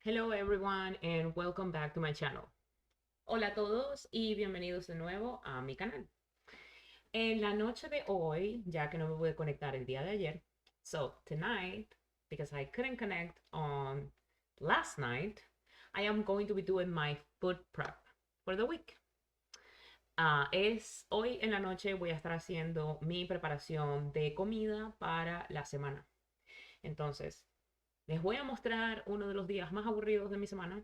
Hello everyone and welcome back to my channel. Hola a todos y bienvenidos de nuevo a mi canal. En la noche de hoy, ya que no me pude conectar el día de ayer, so tonight, because I couldn't connect on last night, I am going to be doing my food prep for the week. Hoy en la noche voy a estar haciendo mi preparación de comida para la semana. Entonces, les voy a mostrar uno de los días más aburridos de mi semana,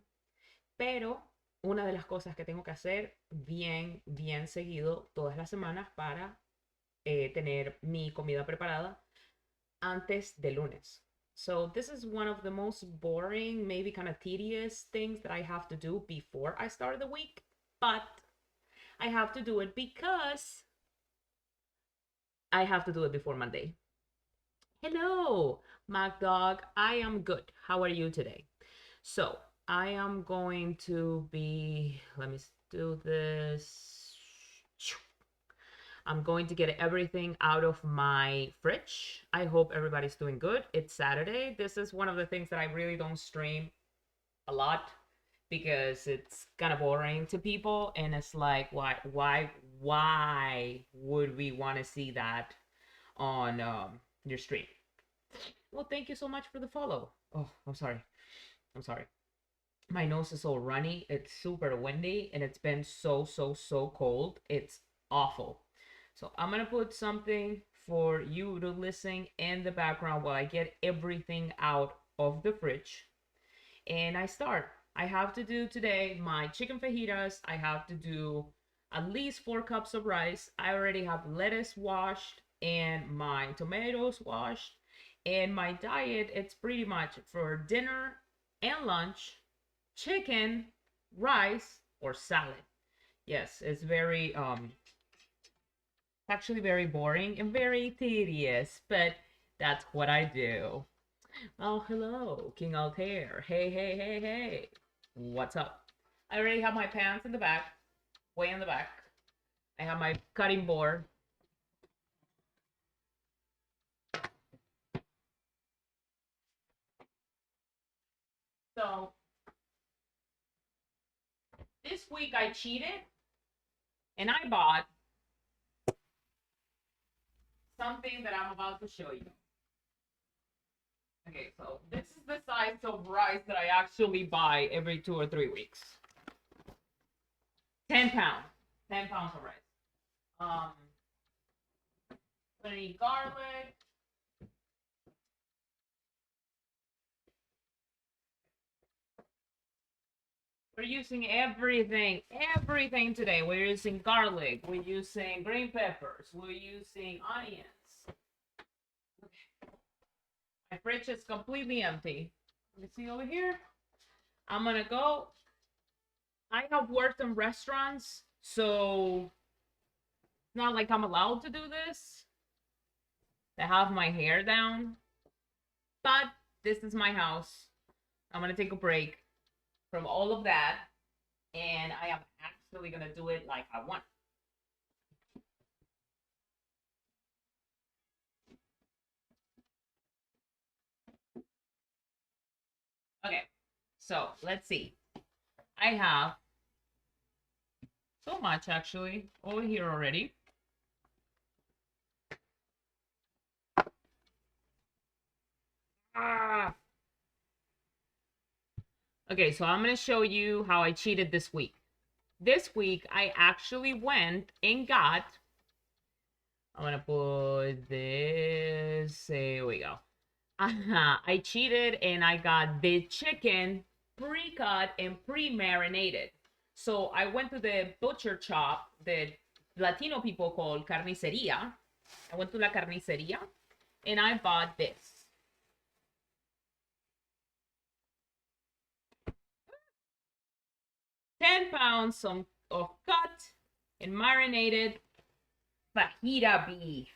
pero una de las cosas que tengo que hacer bien seguido todas las semanas para tener mi comida preparada antes del lunes. So this is one of the most boring, maybe kind of tedious things that I have to do before I start the week, but I have to do it because I have to do it before Monday. Hello, Mac Dog. I am good. How are you today? So I am going to be, let me do this. I'm going to get everything out of my fridge. I hope everybody's doing good. It's Saturday. This is one of the things that I really don't stream a lot because it's kind of boring to people. And it's like, why would we want to see that on your stream? Well, thank you so much for the follow. Oh, I'm sorry. My nose is so runny. It's super windy and it's been so cold. It's awful. So I'm gonna put something for you to listen in the background while I get everything out of the fridge. And I start. I have to do today my chicken fajitas. I have to do at least 4 cups of rice. I already have lettuce washed and my tomatoes washed. And my diet, it's pretty much for dinner and lunch, chicken, rice, or salad. Yes, it's actually very boring and very tedious, but that's what I do. Oh, hello, King Altair. Hey. What's up? I already have my pans in the back, way in the back. I have my cutting board. So, this week I cheated and I bought something that I'm about to show you. Okay, so this is the size of rice that I actually buy every 2 or 3 weeks. 10 pounds. 10 pounds of rice. Gonna need garlic. We're using everything today. We're using garlic. We're using green peppers. We're using onions. Okay. My fridge is completely empty. Let me see over here. I'm gonna go. I have worked in restaurants, so it's not like I'm allowed to do this. To have my hair down. But this is my house. I'm gonna take a break from all of that, and I am actually gonna do it like I want. Okay, so let's see. I have so much actually over here already. Okay, so I'm gonna show you how I cheated this week. This week, I actually went and got, I'm gonna put this, here we go. I cheated and I got the chicken pre-cut and pre-marinated. So I went to the butcher shop that Latino people call carniceria. I went to la carniceria and I bought this. 10 pounds of cut and marinated fajita beef.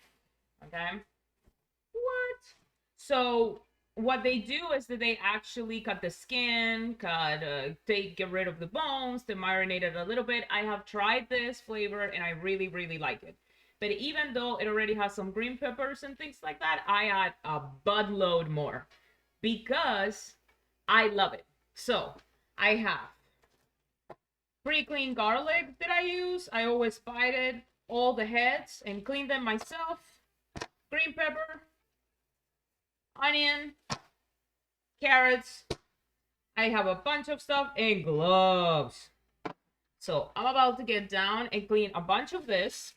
Okay? What? So what they do is that they actually cut the skin, get rid of the bones, they marinate it a little bit. I have tried this flavor and I really like it. But even though it already has some green peppers and things like that, I add a buttload more because I love it. So I have pre-cleaned garlic that I use. I always bite it, all the heads, and clean them myself. Green pepper, onion, carrots. I have a bunch of stuff, and gloves. So I'm about to get down and clean a bunch of this.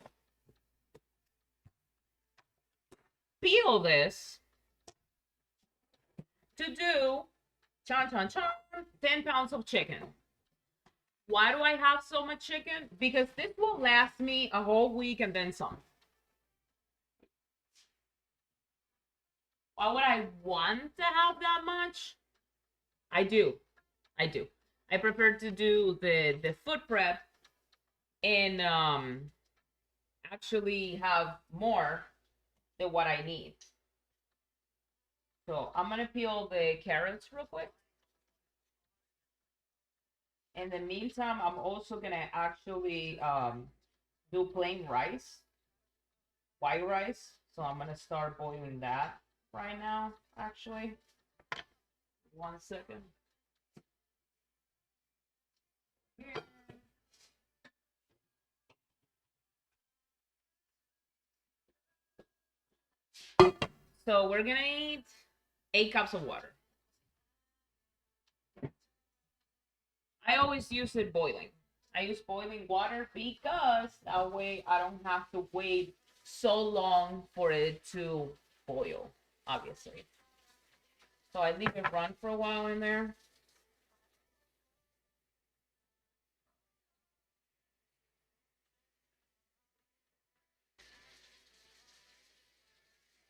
Peel this to do 10 pounds of chicken. Why do I have so much chicken? Because this will last me a whole week and then some. Why would I want to have that much? I do. I prefer to do the food prep and actually have more than what I need. So I'm gonna peel the carrots real quick. In the meantime, I'm also gonna actually do plain rice, white rice. So I'm gonna start boiling that right now, actually. 1 second. So we're gonna need 8 cups of water. I always use it boiling. I use boiling water because that way I don't have to wait so long for it to boil, obviously. So I leave it run for a while in there.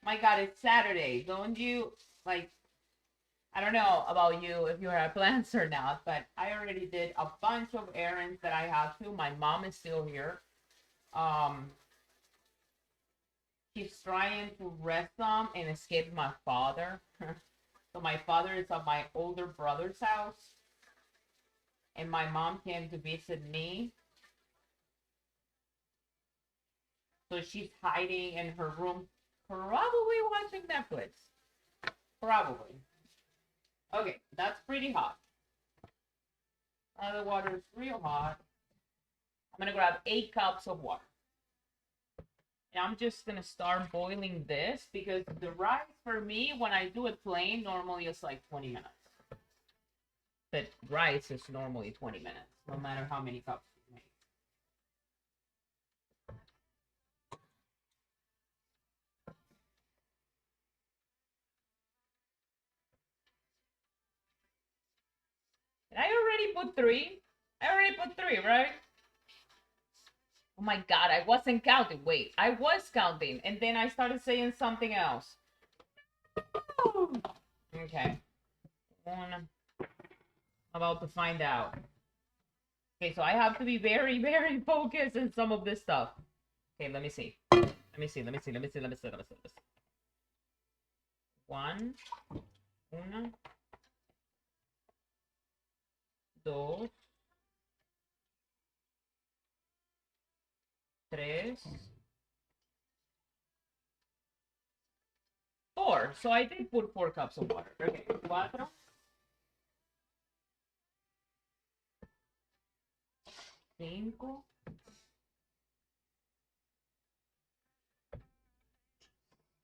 My God, it's Saturday. Don't you, like, I don't know about you if you have plans or not, but I already did a bunch of errands that I have to. My mom is still here. She's trying to rest some and escape my father. So my father is at my older brother's house, and my mom came to visit me. So she's hiding in her room, probably watching Netflix. Probably. Okay, that's pretty hot. The water is real hot. I'm gonna grab 8 cups of water. And I'm just gonna start boiling this because the rice for me, when I do it plain, normally it's like 20 minutes. But rice is normally 20 minutes, no matter how many cups you make. Did I already put 3? I already put 3, right? Oh my God, I wasn't counting. Wait, I was counting, and then I started saying something else. Okay. I'm about to find out. Okay, so I have to be very, very focused in some of this stuff. Okay, let me see. Let me see. 1, 1, 2, 3, 4. So I did put 4 cups of water. Okay, 4, 5,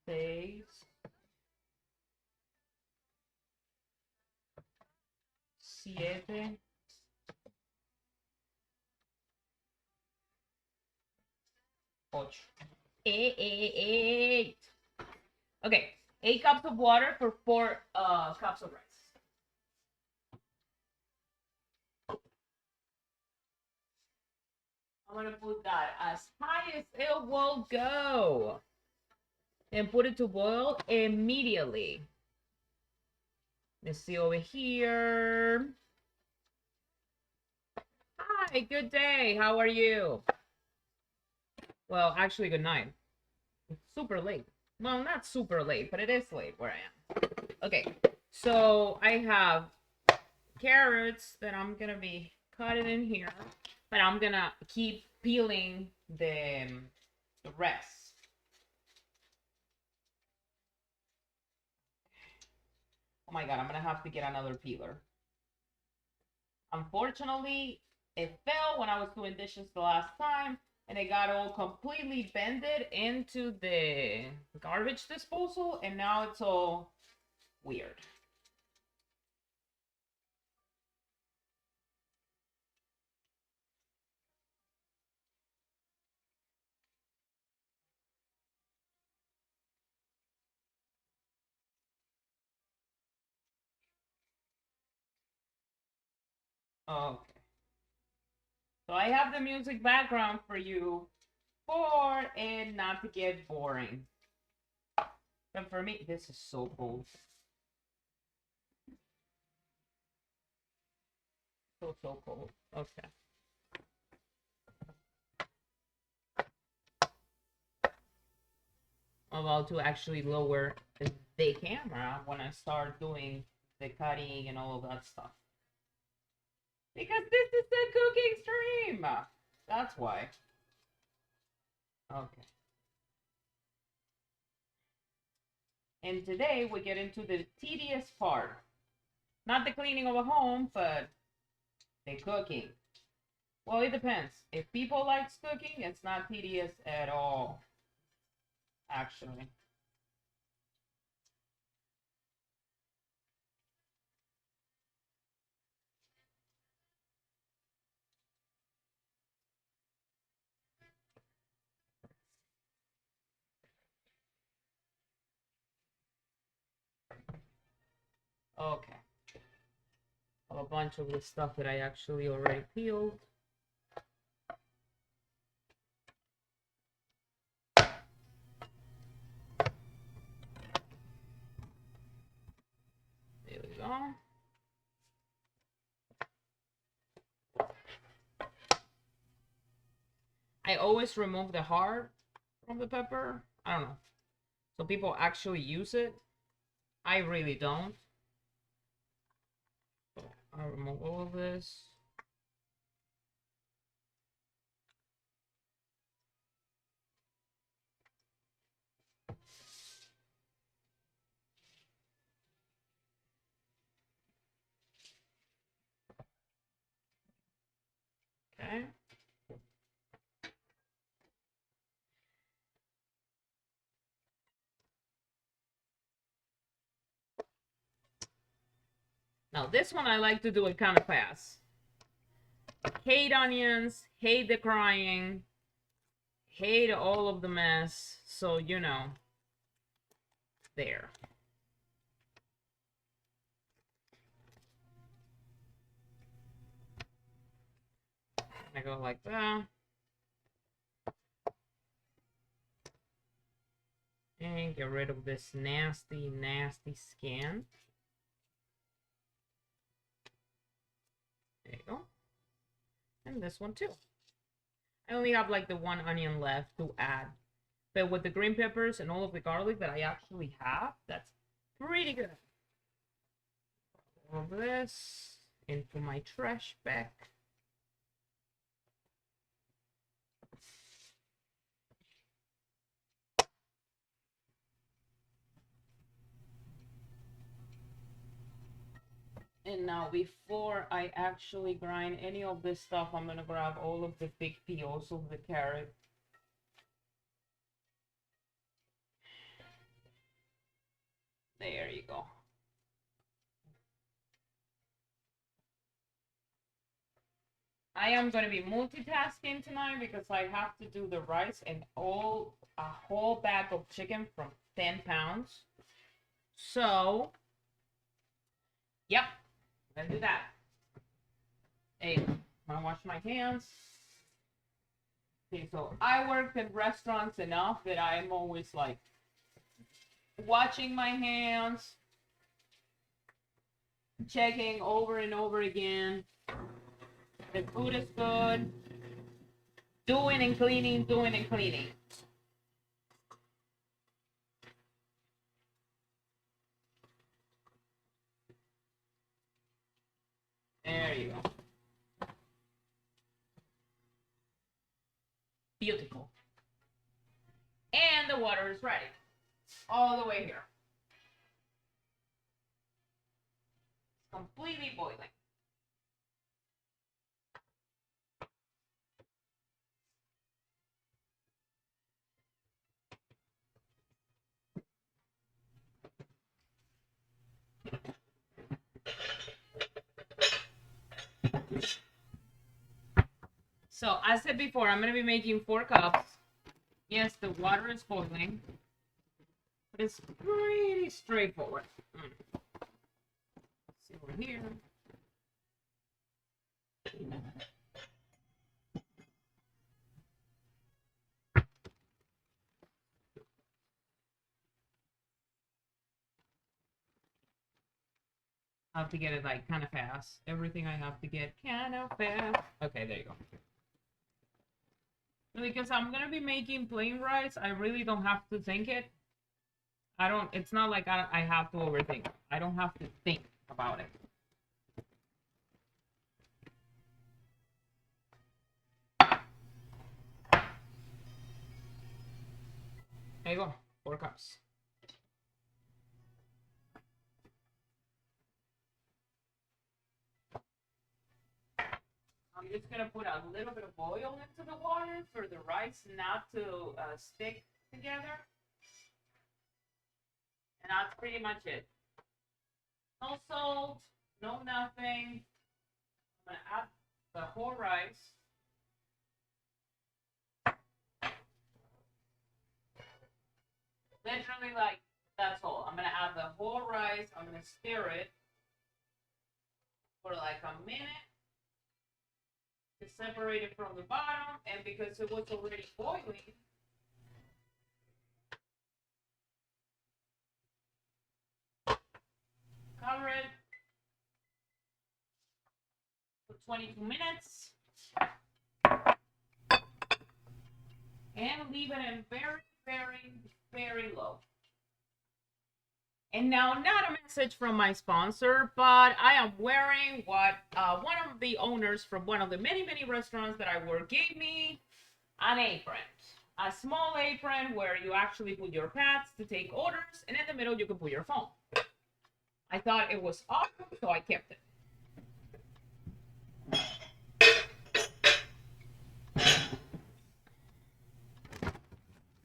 6, 7, 8. 8. Okay, 8 cups of water for 4 cups of rice. I'm gonna put that as high as it will go and put it to boil immediately. Let's see over here. Hi, good day. How are you? Well, actually, good night. It's super late. Well, not super late, but it is late where I am. Okay, so I have carrots that I'm gonna be cutting in here, but I'm gonna keep peeling the rest. Oh my God, I'm gonna have to get another peeler. Unfortunately, it fell when I was doing dishes the last time, and it got all completely bended into the garbage disposal, and now it's all weird. Okay. So I have the music background for you for it not to get boring. But for me, this is so cool. So cool. Okay. I'm about to actually lower the camera when I start doing the cutting and all of that stuff. Because this is a cooking stream. That's why. Okay. And today we get into the tedious part. Not the cleaning of a home, but the cooking. Well, it depends. If people like cooking, it's not tedious at all. Actually. Okay. I have a bunch of the stuff that I actually already peeled. There we go. I always remove the heart from the pepper. I don't know. So people actually use it. I really don't. So I'll remove all of this. Okay. Now this one I like to do it kind of fast. Hate onions, hate the crying, hate all of the mess. So, you know, there. I go like that. And get rid of this nasty, nasty skin. There you go. And this one too. I only have like the one onion left to add. But with the green peppers and all of the garlic that I actually have, that's pretty good. All of this into my trash bag. And now before I actually grind any of this stuff, I'm gonna grab all of the big peels of the carrot. There you go. I am going to be multitasking tonight because I have to do the rice and a whole bag of chicken from 10 pounds. So, yep, let's do that. Hey, I'm gonna wash my hands. Okay, so I worked in restaurants enough that I'm always like watching my hands, checking over and over again. The food is good. Doing and cleaning, doing and cleaning. There you go. Beautiful. And the water is ready. All the way here. It's completely boiling. So I said before, I'm gonna be making 4 cups. Yes, the water is boiling, but it's pretty straightforward. See over here. I have to get it like kind of fast. Everything I have to get kind of fast. Okay, there you go. Because I'm gonna be making plain rice, I really don't have to think it. It's not like I have to overthink it. I don't have to think about it. There you go, 4 cups. I'm just gonna put a little bit of oil into the water for the rice not to stick together. And that's pretty much it. No salt, no nothing. I'm gonna add the whole rice. Literally, like, that's all. I'm gonna add the whole rice. I'm gonna stir it for like a minute to separate it from the bottom. And because it was already boiling, cover it for 22 minutes and leave it in very, very, very low. And now, not a message from my sponsor, but I am wearing what one of the owners from one of the many, many restaurants that I work gave me, an apron. A small apron where you actually put your pads to take orders, and in the middle you can put your phone. I thought it was awesome, so I kept it.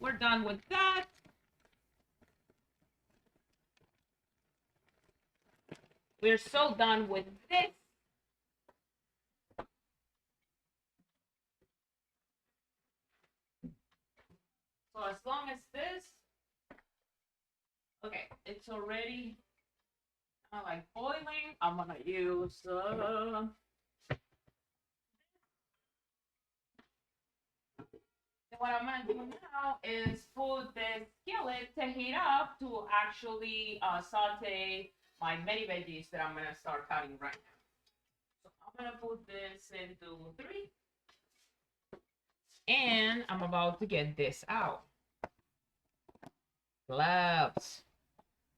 We're done with that. We're so done with this. So as long as this, okay, it's already like boiling. I'm gonna use what I'm gonna do now is put the skillet to heat up to actually saute my mini veggies that I'm gonna start cutting right now. So I'm gonna put this into 3. And I'm about to get this out. Gloves.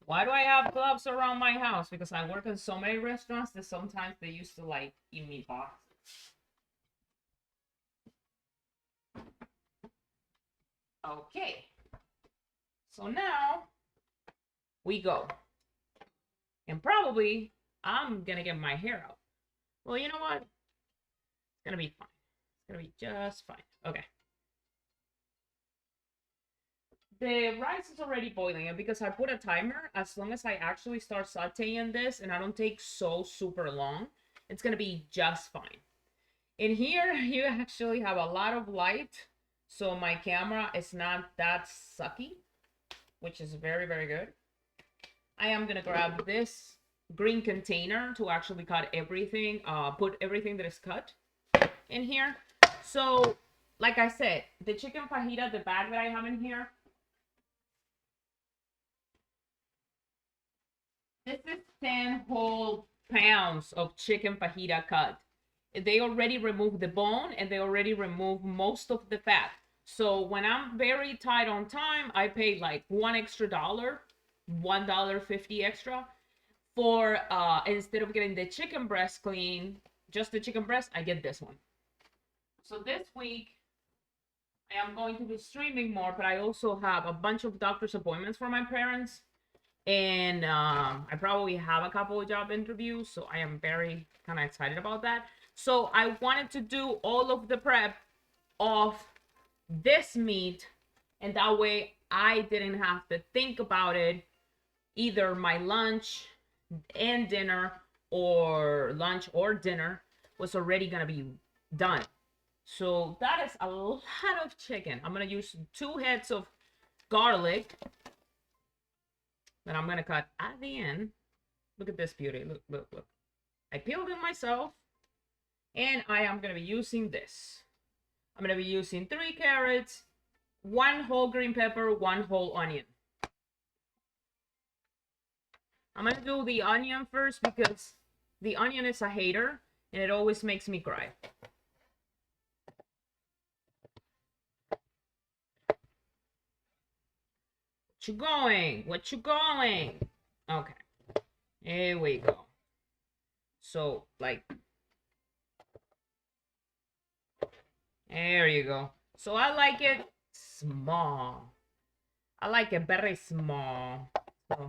Why do I have gloves around my house? Because I work in so many restaurants that sometimes they used to like give me boxes. Okay. So now we go. And probably I'm gonna get my hair out. Well, you know what? It's gonna be fine. It's gonna be just fine. Okay. The rice is already boiling, and because I put a timer, as long as I actually start sauteing this and I don't take so super long, it's gonna be just fine. In here, you actually have a lot of light, so my camera is not that sucky, which is very, very good. I am gonna grab this green container to actually cut everything, put everything that is cut in here. So, like I said, the chicken fajita, the bag that I have in here, this is 10 whole pounds of chicken fajita cut. They already removed the bone and they already removed most of the fat. So when I'm very tight on time, I pay like $1 extra, $1.50 extra for instead of getting the chicken breast clean, just the chicken breast, I get this one. So this week I am going to be streaming more, but I also have a bunch of doctor's appointments for my parents. And I probably have a couple of job interviews, so I am very kind of excited about that. So I wanted to do all of the prep of this meat, and that way I didn't have to think about it. Either my lunch and dinner, or lunch or dinner was already gonna be done. So that is a lot of chicken. I'm gonna use 2 heads of garlic that I'm gonna cut at the end. Look at this beauty. Look, look, look. I peeled it myself. And I am gonna be using this. I'm gonna be using 3 carrots, 1 whole green pepper, 1 whole onion. I'm gonna do the onion first because the onion is a hater and it always makes me cry. What you going? What you going? Okay. Here we go. So, like, there you go. So I like it small. I like it very small. So,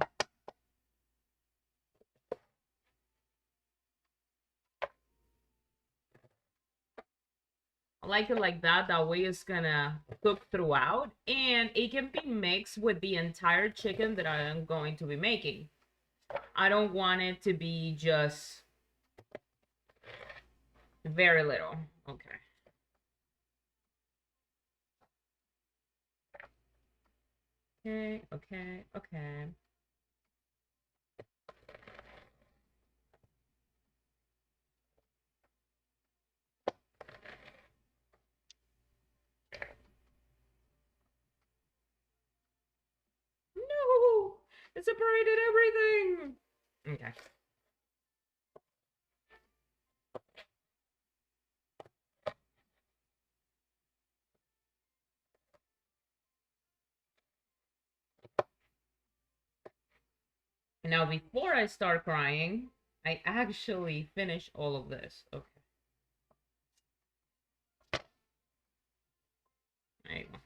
I like it like that. That way it's gonna cook throughout. And it can be mixed with the entire chicken that I am going to be making. I don't want it to be just very little. Okay. Okay, okay, okay. No! It separated everything! Okay. And now before I start crying, I actually finish all of this. Okay. There you go.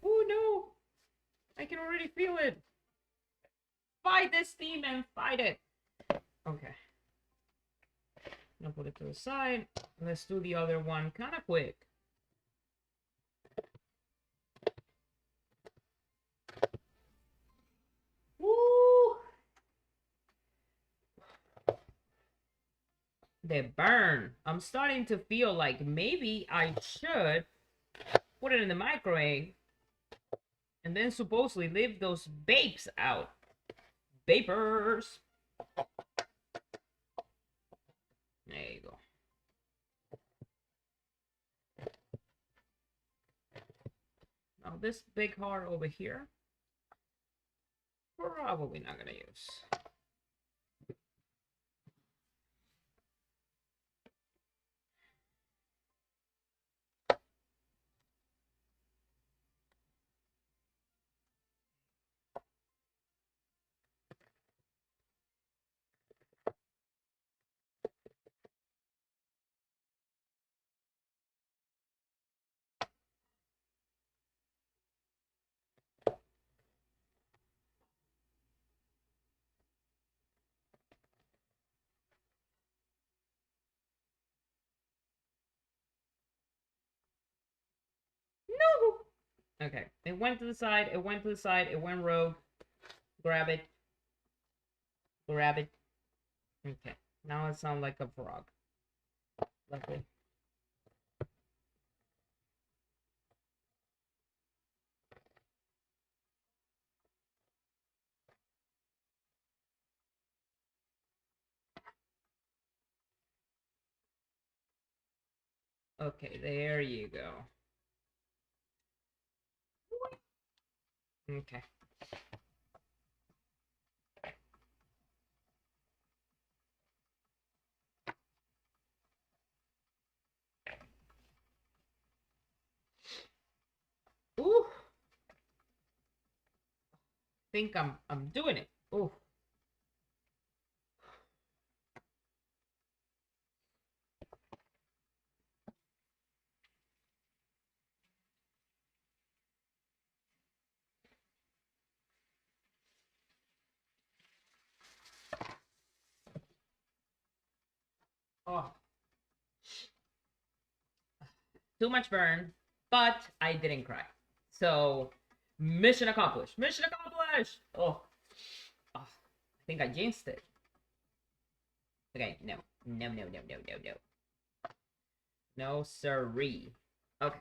Oh no! I can already feel it. Fight this demon! Fight it! Okay. I'll put it to the side. Let's do the other one kind of quick. Woo! They burn. I'm starting to feel like maybe I should put it in the microwave and then supposedly leave those vapes out. Vapors. There you go. Now this big heart over here, probably not gonna use. No! Okay, it went to the side, it went to the side, it went rogue. Grab it. Grab it. Okay, now it sounds like a frog. Lovely. Okay, there you go. Okay. Ooh. Think I'm doing it. Ooh. Oh. Too much burn, but I didn't cry. So, mission accomplished. Mission accomplished. Oh, I think I jinxed it. Okay, no. No, no, no, no, no, no. No, sirree. Okay.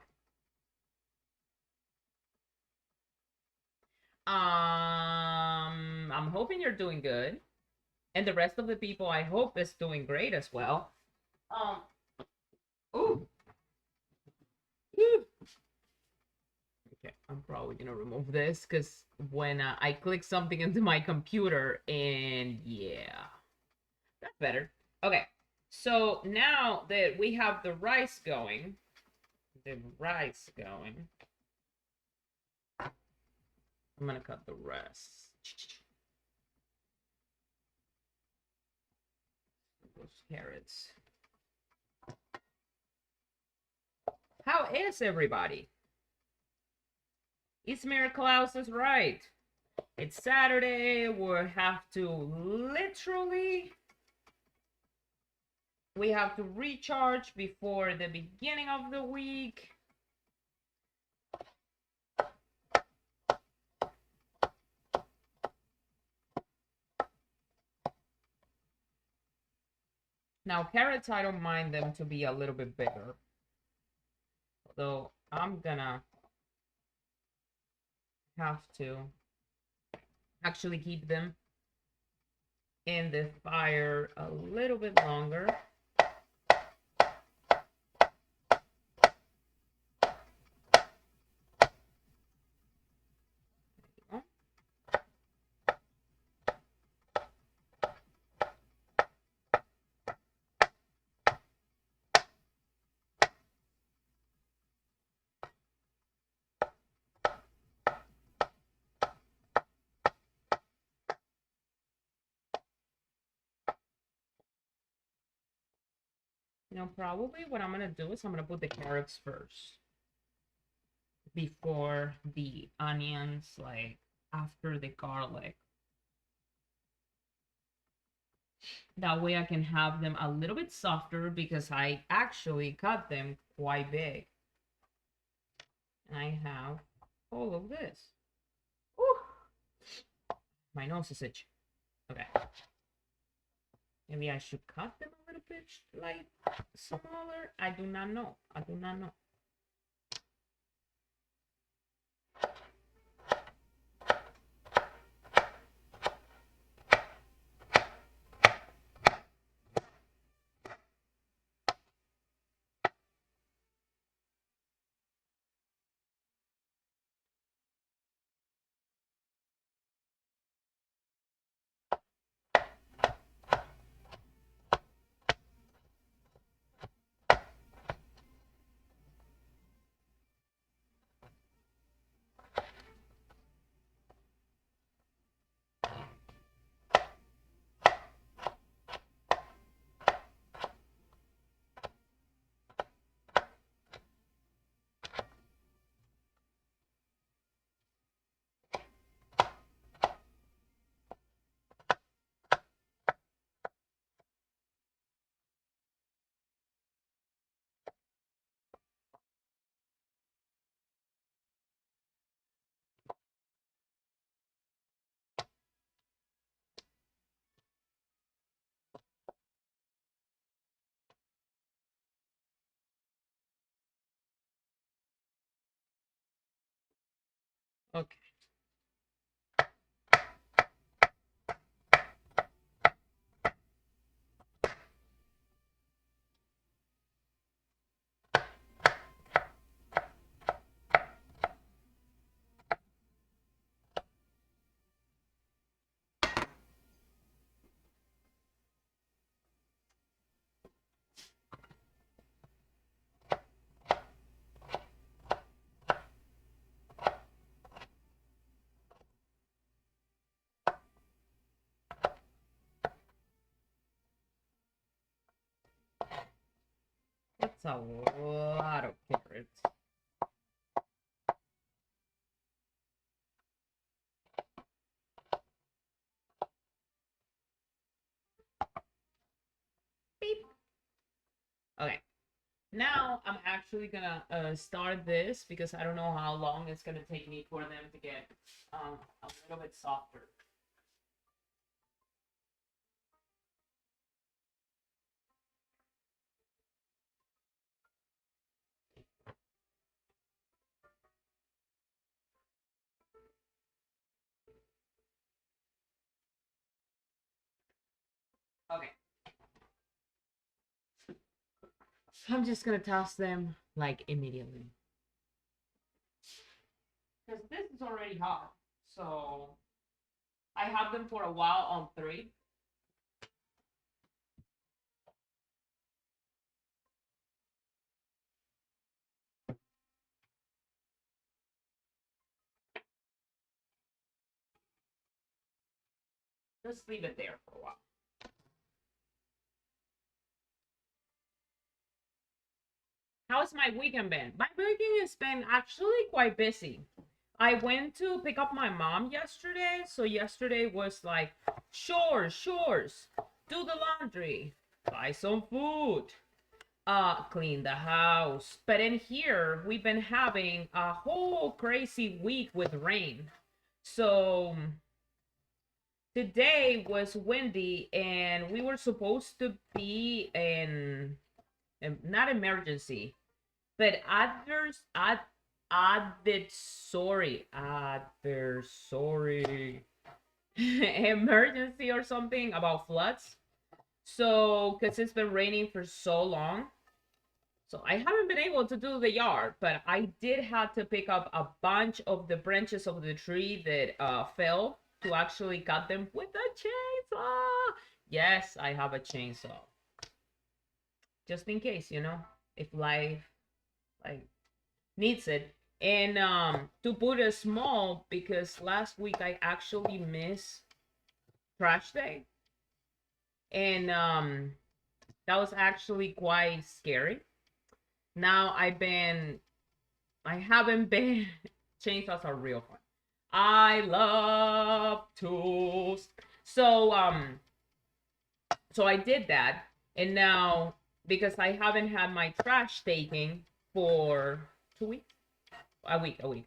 I'm hoping you're doing good. And the rest of the people I hope is doing great as well. Ooh. Okay, I'm probably gonna remove this because when I click something into my computer, and yeah, that's better. Okay, so now that we have the rice going, I'm gonna cut the rest. Those carrots. How is everybody? Ismail Klaus is right. It's Saturday. We have to recharge before the beginning of the week. Now, carrots, I don't mind them to be a little bit bigger. Although, I'm gonna have to actually keep them in the fire a little bit longer. You know, probably what I'm gonna do is I'm gonna put the carrots first before the onions, like after the garlic. That way I can have them a little bit softer because I actually cut them quite big. And I have all of this. Ooh. My nose is itchy. Okay. Maybe I should cut them a little bit like smaller. I do not know. I do not know. Okay. That's a lot of carrots. Beep. Okay. now I'm actually gonna start this because I don't know how long it's gonna take me for them to get a little bit softer. Okay. I'm just gonna toss them like immediately. Because this is already hot. So I have them for a while on 3. Just leave it there for a while. How's my weekend been? My weekend has been actually quite busy. I went to pick up my mom yesterday. So yesterday was like chores, do the laundry, buy some food, clean the house. But in here, we've been having a whole crazy week with rain. So today was windy and we were supposed to be in not emergency, but advisory emergency or something about floods. So, because it's been raining for so long, so I haven't been able to do the yard, but I did have to pick up a bunch of the branches of the tree that fell to actually cut them with a chainsaw. Yes, I have a chainsaw. Just in case, if life like needs it. And to put it small, because last week I actually missed trash day. And that was actually quite scary. Now I haven't been chainsaws are real fun. I love tools. So so I did that, and now because I haven't had my trash taken for 2 weeks, a week. I'm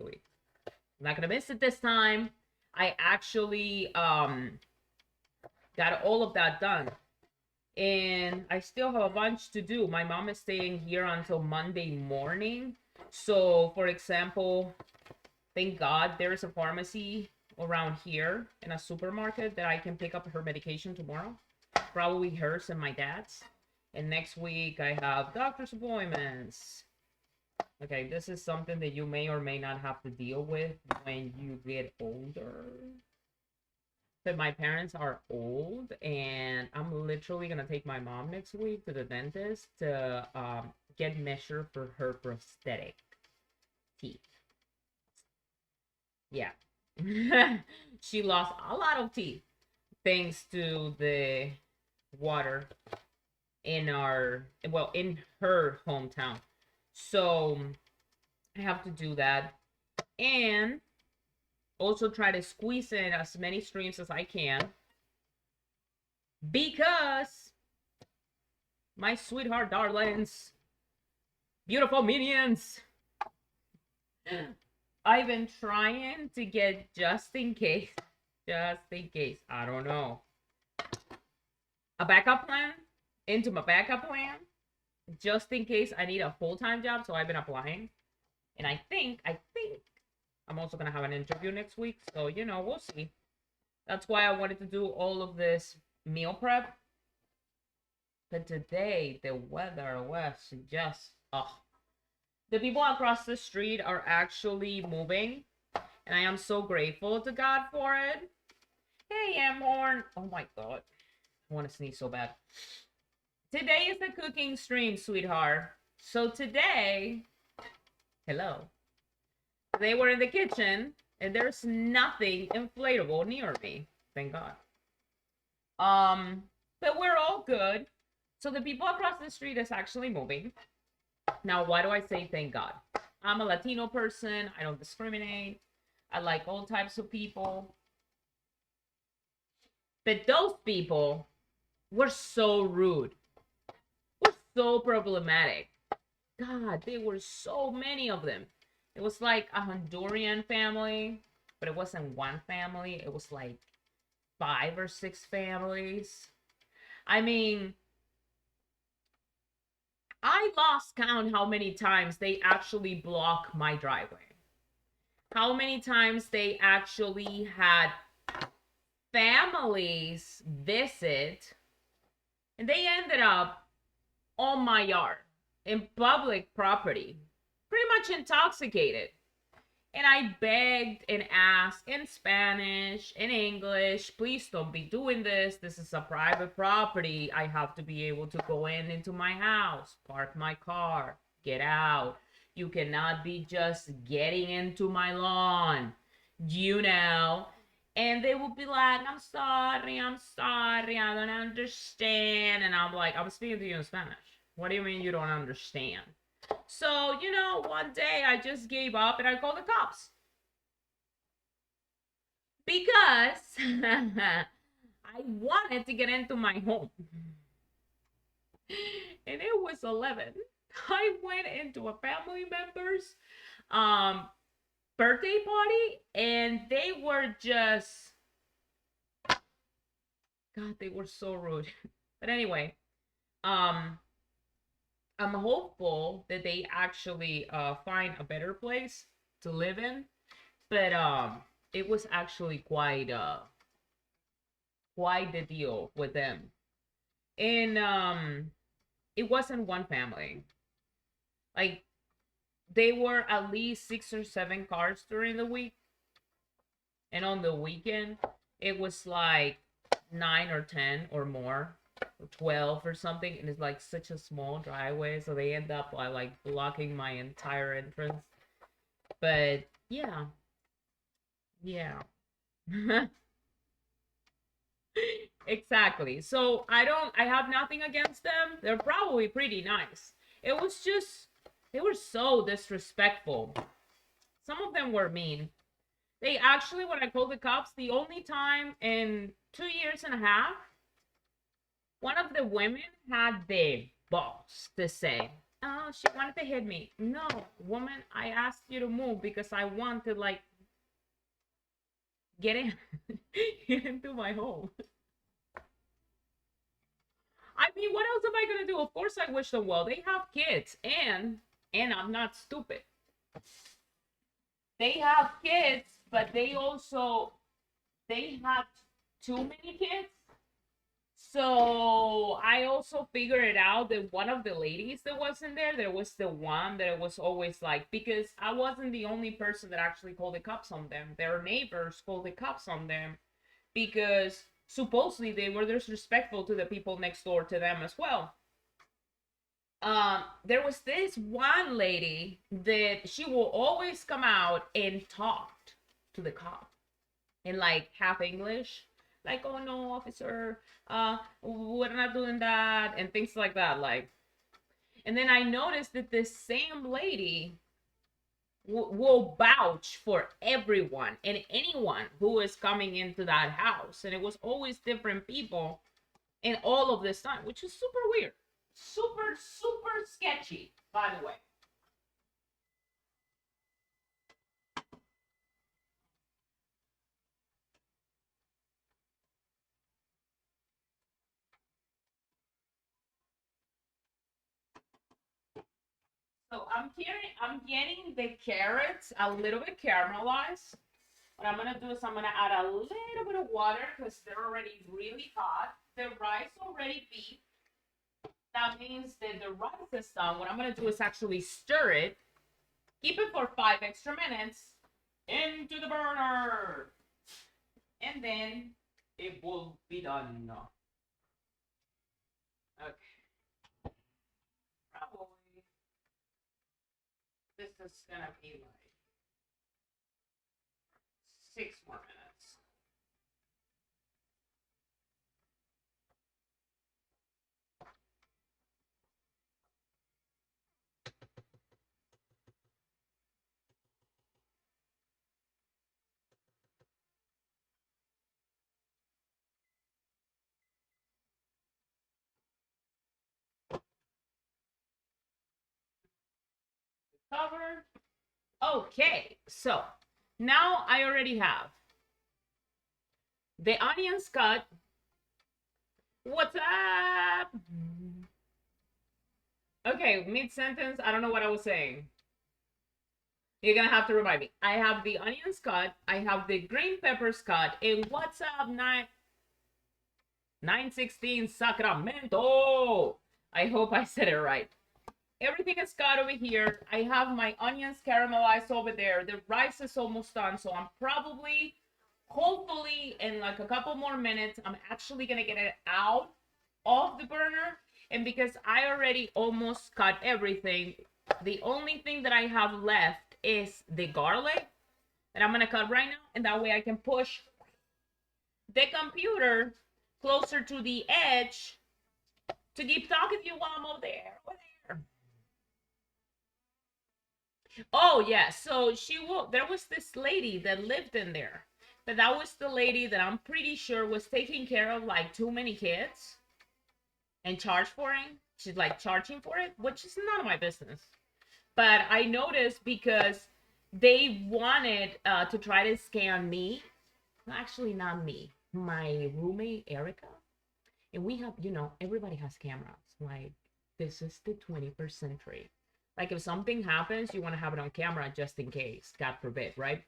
not gonna miss it this time. I actually got all of that done, and I still have a bunch to do. My mom is staying here until Monday morning. So, for example, thank God there is a pharmacy around here and a supermarket that I can pick up her medication tomorrow. Probably hers and my dad's. And next week I have doctor's appointments. Okay, this is something that you may or may not have to deal with when you get older. But my parents are old, and I'm literally gonna take my mom next week to the dentist to get measured for her prosthetic teeth. Yeah. She lost a lot of teeth thanks to the water in in her hometown. So I have to do that, and also try to squeeze in as many streams as I can, because my sweetheart darlings, beautiful minions, I've been trying to get just in case, I don't know, a backup plan into my backup plan, just in case I need a full-time job. So I've been applying, and I think I'm also gonna have an interview next week. So we'll see. That's why I wanted to do all of this meal prep. But today the weather was just the people across the street are actually moving, and I am so grateful to God for it. Hey, Amhorn. Oh my God, I want to sneeze so bad. Today is the cooking stream, sweetheart. So today, hello. They were in the kitchen, and there's nothing inflatable near me. Thank God. But we're all good. So the people across the street is actually moving. Now, why do I say thank God? I'm a Latino person. I don't discriminate. I like all types of people. But those people were so rude. Were so problematic. God, there were so many of them. It was like a Honduran family, but it wasn't one family. It was like 5 or 6 families. I mean, I lost count how many times they actually block my driveway. How many times they actually had families visit, and they ended up on my yard in public property, pretty much intoxicated. And I begged and asked in Spanish, in English, please don't be doing this. This is a private property. I have to be able to go into my house, park my car, get out. You cannot be just getting into my lawn, you know. And they will be like, I'm sorry, I don't understand. And I'm like, I'm speaking to you in Spanish. What do you mean you don't understand? So, one day I just gave up and I called the cops because I wanted to get into my home. And it was 11. I went into a family member's birthday party and they were just, God, they were so rude. But anyway, I'm hopeful that they actually find a better place to live in. But it was actually quite the deal with them. And it wasn't one family. Like they were at least 6 or 7 cars during the week. And on the weekend, it was like 9 or 10 or more. Or 12 or something, and it's like such a small driveway, so they end up like blocking my entire entrance. But yeah, yeah. Exactly. So I have nothing against them. They're probably pretty nice. It was just they were so disrespectful. Some of them were mean. They actually, when I called the cops, the only time in 2 years and a half, one of the women had the balls to say, oh, she wanted to hit me. No, woman, I asked you to move because I want to like get in get into my home. I mean, what else am I gonna do? Of course I wish them well. They have kids, and I'm not stupid. They have kids, but they have too many kids. So I also figured it out that one of the ladies that was in there was the one that it was always like, because I wasn't the only person that actually called the cops on them. Their neighbors called the cops on them because supposedly they were disrespectful to the people next door to them as well. There was this one lady that she will always come out and talk to the cop in like half English, like, oh no, officer, we're not doing that, and things like that. Like, and then I noticed that this same lady will vouch for everyone and anyone who is coming into that house, and it was always different people in all of this time, which is super weird, super sketchy, by the way. So I'm getting the carrots a little bit caramelized. What I'm gonna do is I'm gonna add a little bit of water because they're already really hot. The rice already beat. That means that the rice is done. What I'm gonna do is actually stir it, keep it for 5 extra minutes into the burner, and then it will be done. Okay, probably this is gonna be like 6 more minutes. covered. Okay, so now I already have the onions cut. What's up? Okay, mid-sentence, I don't know what I was saying. You're gonna have to remind me. I have the onions cut, I have the green peppers cut, and what's up, 916 Sacramento? I hope I said it right. Everything is cut over here. I have my onions caramelized over there. The rice is almost done, so I'm probably, hopefully, in like a couple more minutes, I'm actually gonna get it out of the burner. And because I already almost cut everything, the only thing that I have left is the garlic that I'm gonna cut right now, and that way I can push the computer closer to the edge to keep talking to you while I'm over there. Oh yeah, so there was this lady that lived in there, but that was the lady that I'm pretty sure was taking care of like too many kids and charged for it. She's like charging for it, which is none of my business. But I noticed because they wanted to try to scam me. Actually, not me, my roommate Erica. And we have, everybody has cameras. Like, this is the 21st century. Like, if something happens, you want to have it on camera just in case, God forbid, right?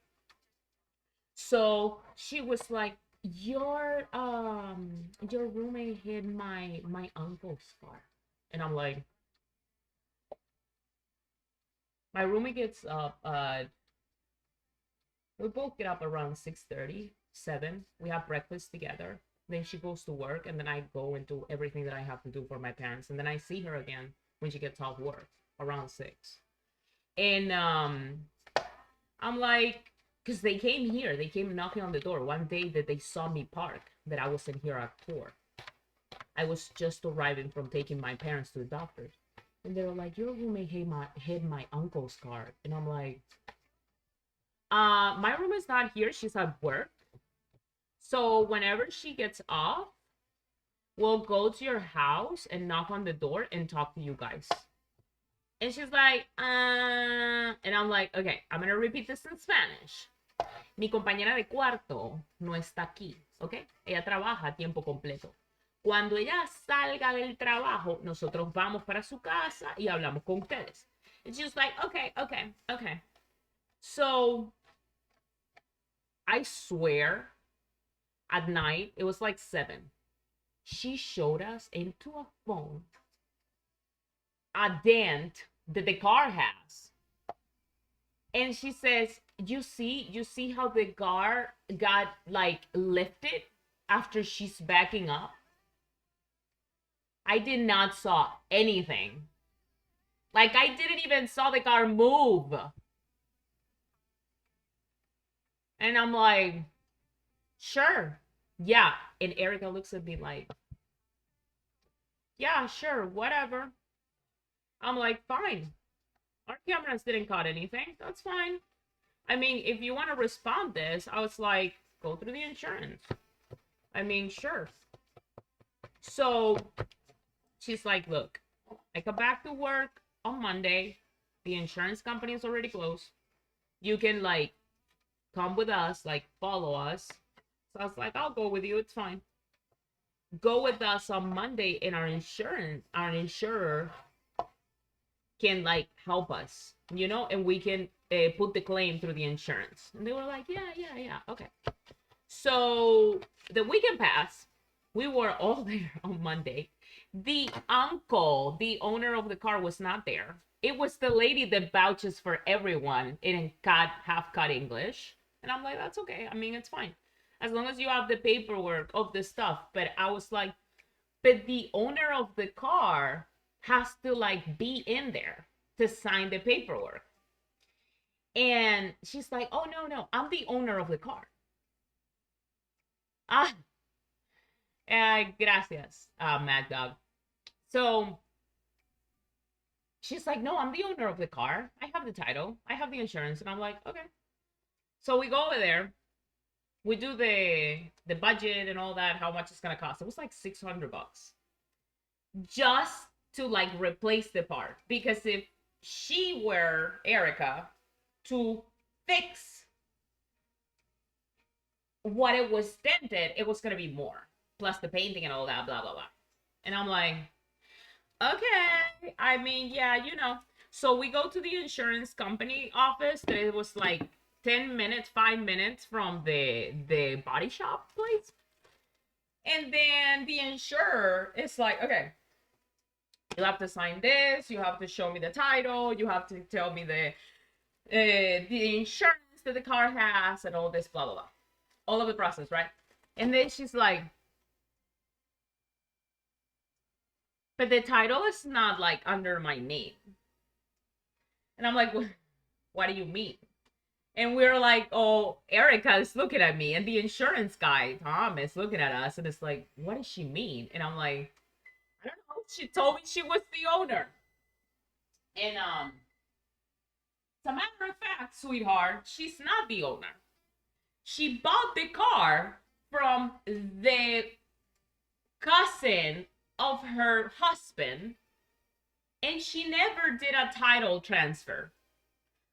So she was like, your roommate hit my uncle's car. And I'm like, my roommate gets up, we both get up around 6:30, 7. We have breakfast together. Then she goes to work, and then I go and do everything that I have to do for my parents. And then I see her again when she gets off work around 6. And I'm like, because they came knocking on the door one day that they saw me park, that I was in here at 4. I was just arriving from taking my parents to the doctor. And they were like, your roommate hit my uncle's car. And I'm like, my roommate's not here. She's at work. So whenever she gets off, we'll go to your house and knock on the door and talk to you guys. And she's like, and I'm like, okay, I'm going to repeat this in Spanish. Mi compañera de cuarto no está aquí, ¿ok? Ella trabaja a tiempo completo. Cuando ella salga del trabajo, nosotros vamos para su casa y hablamos con ustedes. And she's like, okay. So, I swear, at night, it was like 7. She showed us into a phone a dent that the car has. And she says, you see how the car got like lifted after she's backing up? I did not saw anything. Like, I didn't even saw the car move. And I'm like, sure. Yeah. And Erica looks at me like, yeah, sure, whatever. I'm like, fine. Our cameras didn't cut anything. That's fine. I mean, if you want to respond this, I was like, go through the insurance. I mean, sure. So she's like, look, I come back to work on Monday. The insurance company is already closed. You can like come with us, like follow us. So I was like, I'll go with you. It's fine. Go with us on Monday, and our insurer can like help us, and we can put the claim through the insurance. And they were like, yeah, okay. So the weekend passed. We were all there on Monday. The uncle, the owner of the car, was not there. It was the lady that vouches for everyone in half-cut English. And I'm like, that's okay. I mean, it's fine. As long as you have the paperwork of the stuff. But I was like, but the owner of the car has to like be in there to sign the paperwork. And she's like, oh, no, I'm the owner of the car. Gracias, Mad Dog. So she's like, no, I'm the owner of the car. I have the title. I have the insurance. And I'm like, okay. So we go over there. We do the budget and all that, how much it's going to cost. It was like $600 just to like replace the part. Because if she were Erica to fix what it was dented, it was gonna be more. Plus the painting and all that, blah blah blah. And I'm like, okay. I mean, yeah, you know. So we go to the insurance company office. That it was like 10 minutes, 5 minutes from the body shop place. And then the insurer is like, okay, you have to sign this, you have to show me the title, you have to tell me the insurance that the car has and all this, blah, blah, blah. All of the process, right? And then she's like, but the title is not like under my name. And I'm like, what do you mean? And we're like, oh, Erica is looking at me. And the insurance guy, Tom, is looking at us. And it's like, what does she mean? And I'm like, I don't know. She told me she was the owner. And as a matter of fact, sweetheart, she's not the owner. She bought the car from the cousin of her husband, and she never did a title transfer.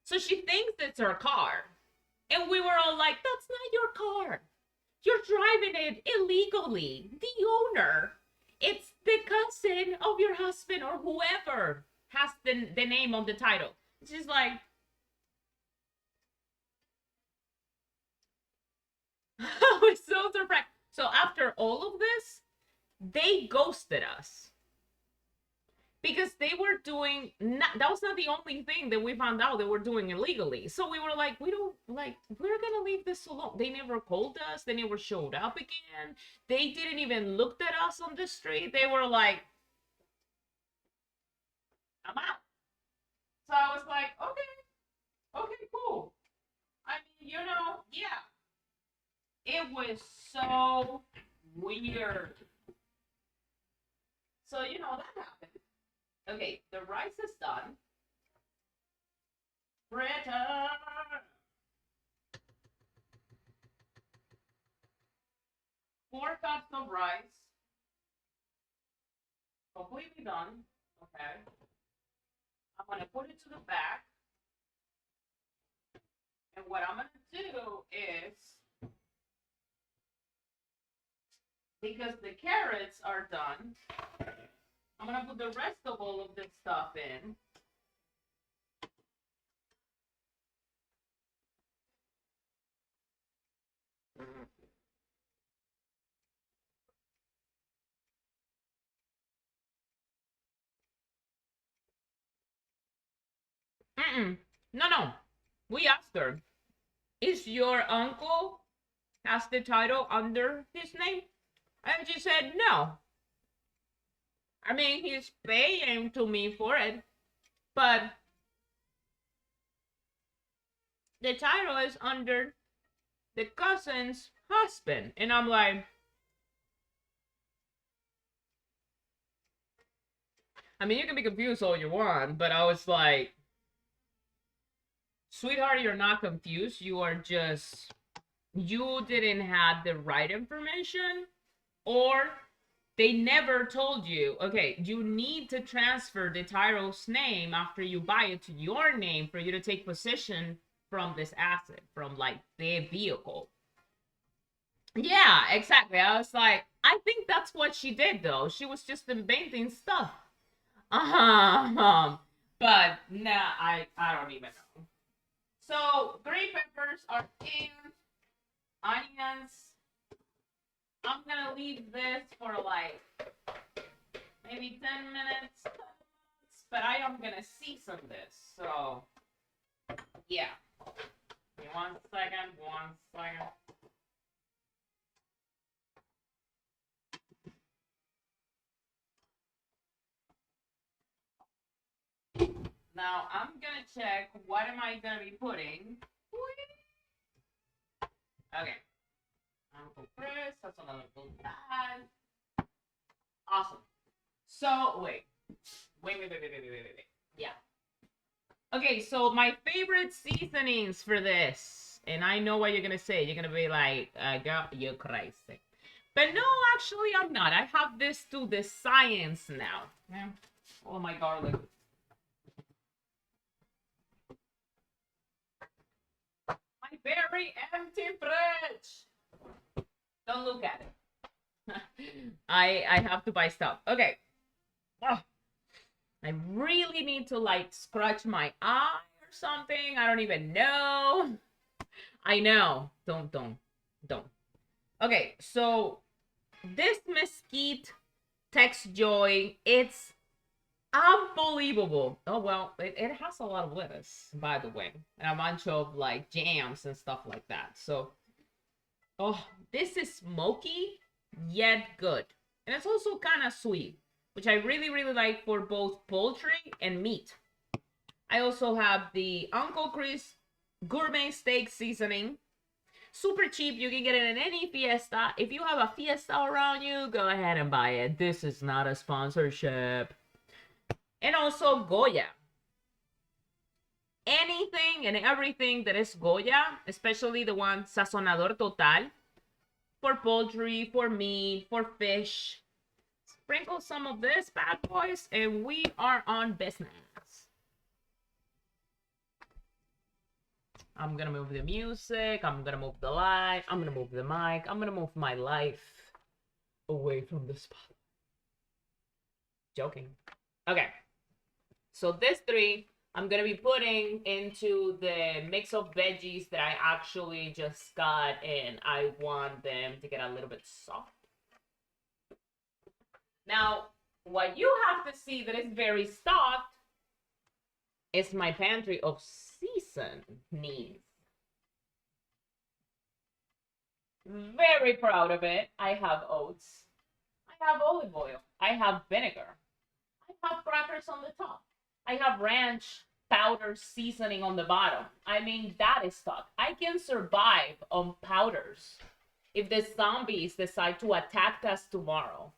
So she thinks it's her car. And we were all like, that's not your car. You're driving it illegally. The owner, it's the cousin of your husband or whoever has the name on the title. She's like, I was so surprised. So after all of this, they ghosted us. Because they were doing, that was not the only thing that we found out they were doing illegally. So we were like, we're going to leave this alone. They never called us. They never showed up again. They didn't even look at us on the street. They were like, I'm out. So I was like, okay, cool. I mean, you know, yeah. It was so weird. So, you know, that happened. Okay, the rice is done. Britta! 4 cups of rice. Completely done. Okay. I'm going to put it to the back. And what I'm going to do is, because the carrots are done, I'm going to put the rest of all of this stuff in. No. We asked her, is your uncle has the title under his name? And she said, no. I mean, he's paying to me for it, but the title is under the cousin's husband. And I'm like, I mean, you can be confused all you want, but I was like, sweetheart, you're not confused. You are just, you didn't have the right information, or they never told you, okay, you need to transfer the title's name after you buy it to your name for you to take possession from this asset, from like the vehicle. Yeah, exactly. I was like, I think that's what she did though. She was just inventing stuff. But nah, I don't even know. So green peppers are in, onions. I'm gonna leave this for like maybe 10 minutes, but I am gonna season this. So yeah. Give me 1 second, 1 second. Now I'm gonna check what am I gonna be putting. Okay. I'm gonna put this. That's another little bag. Awesome. So wait. Wait. Yeah. Okay, so my favorite seasonings for this, and I know what you're gonna say. You're gonna be like, girl, you're crazy. But no, actually, I'm not. I have this to the science now. Yeah. Oh my garlic. very empty fridge. Don't look at it. I have to buy stuff. Okay. Oh, I really need to like scratch my eye or something. I don't even know. I know. Don't. Okay, so this mesquite text joy, it's unbelievable. Oh well, it has a lot of lettuce, by the way, and a bunch of like jams and stuff like that. So, oh, this is smoky yet good, and it's also kind of sweet, which I really like for both poultry and meat. I also have the Uncle Chris gourmet steak seasoning. Super cheap. You can get it in any fiesta. If you have a fiesta around you, go ahead and buy it. This is not a sponsorship. And also Goya. Anything and everything that is Goya, especially the one Sazonador Total, for poultry, for meat, for fish. Sprinkle some of this, bad boys, and we are on business. I'm gonna move the music, I'm gonna move the light, I'm gonna move the mic, I'm gonna move my life away from the spot. Joking. Okay. So this three, I'm gonna be putting into the mix of veggies that I actually just got, and I want them to get a little bit soft. Now, what you have to see that is very soft is my pantry of seasonings. Very proud of it. I have oats. I have olive oil. I have vinegar. I have crackers on the top. I have ranch powder seasoning on the bottom. I mean, that is stuff. I can survive on powders if the zombies decide to attack us tomorrow.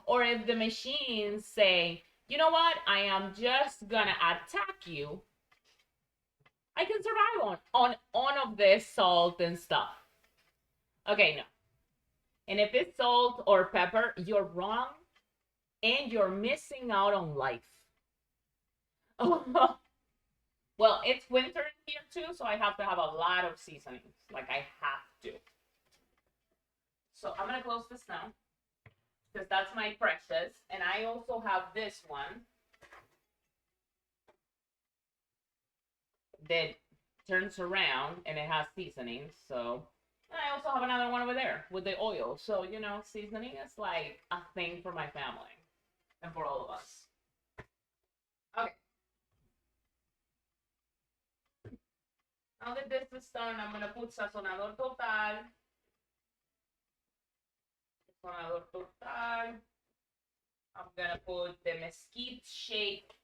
Or if the machines say, you know what, I am just gonna attack you. I can survive on of this salt and stuff. Okay, no. And if it's salt or pepper, you're wrong and you're missing out on life. Well, it's winter here too, so I have to have a lot of seasonings. Like, I have to. So I'm gonna close this now, because that's my precious. And I also have this one that turns around and it has seasonings. So, and I also have another one over there with the oil. So, you know, seasoning is like a thing for my family and for all of us. Okay. Now that this is done, I'm gonna put Sazonador Total. Sazonador Total. I'm gonna put the mesquite shake.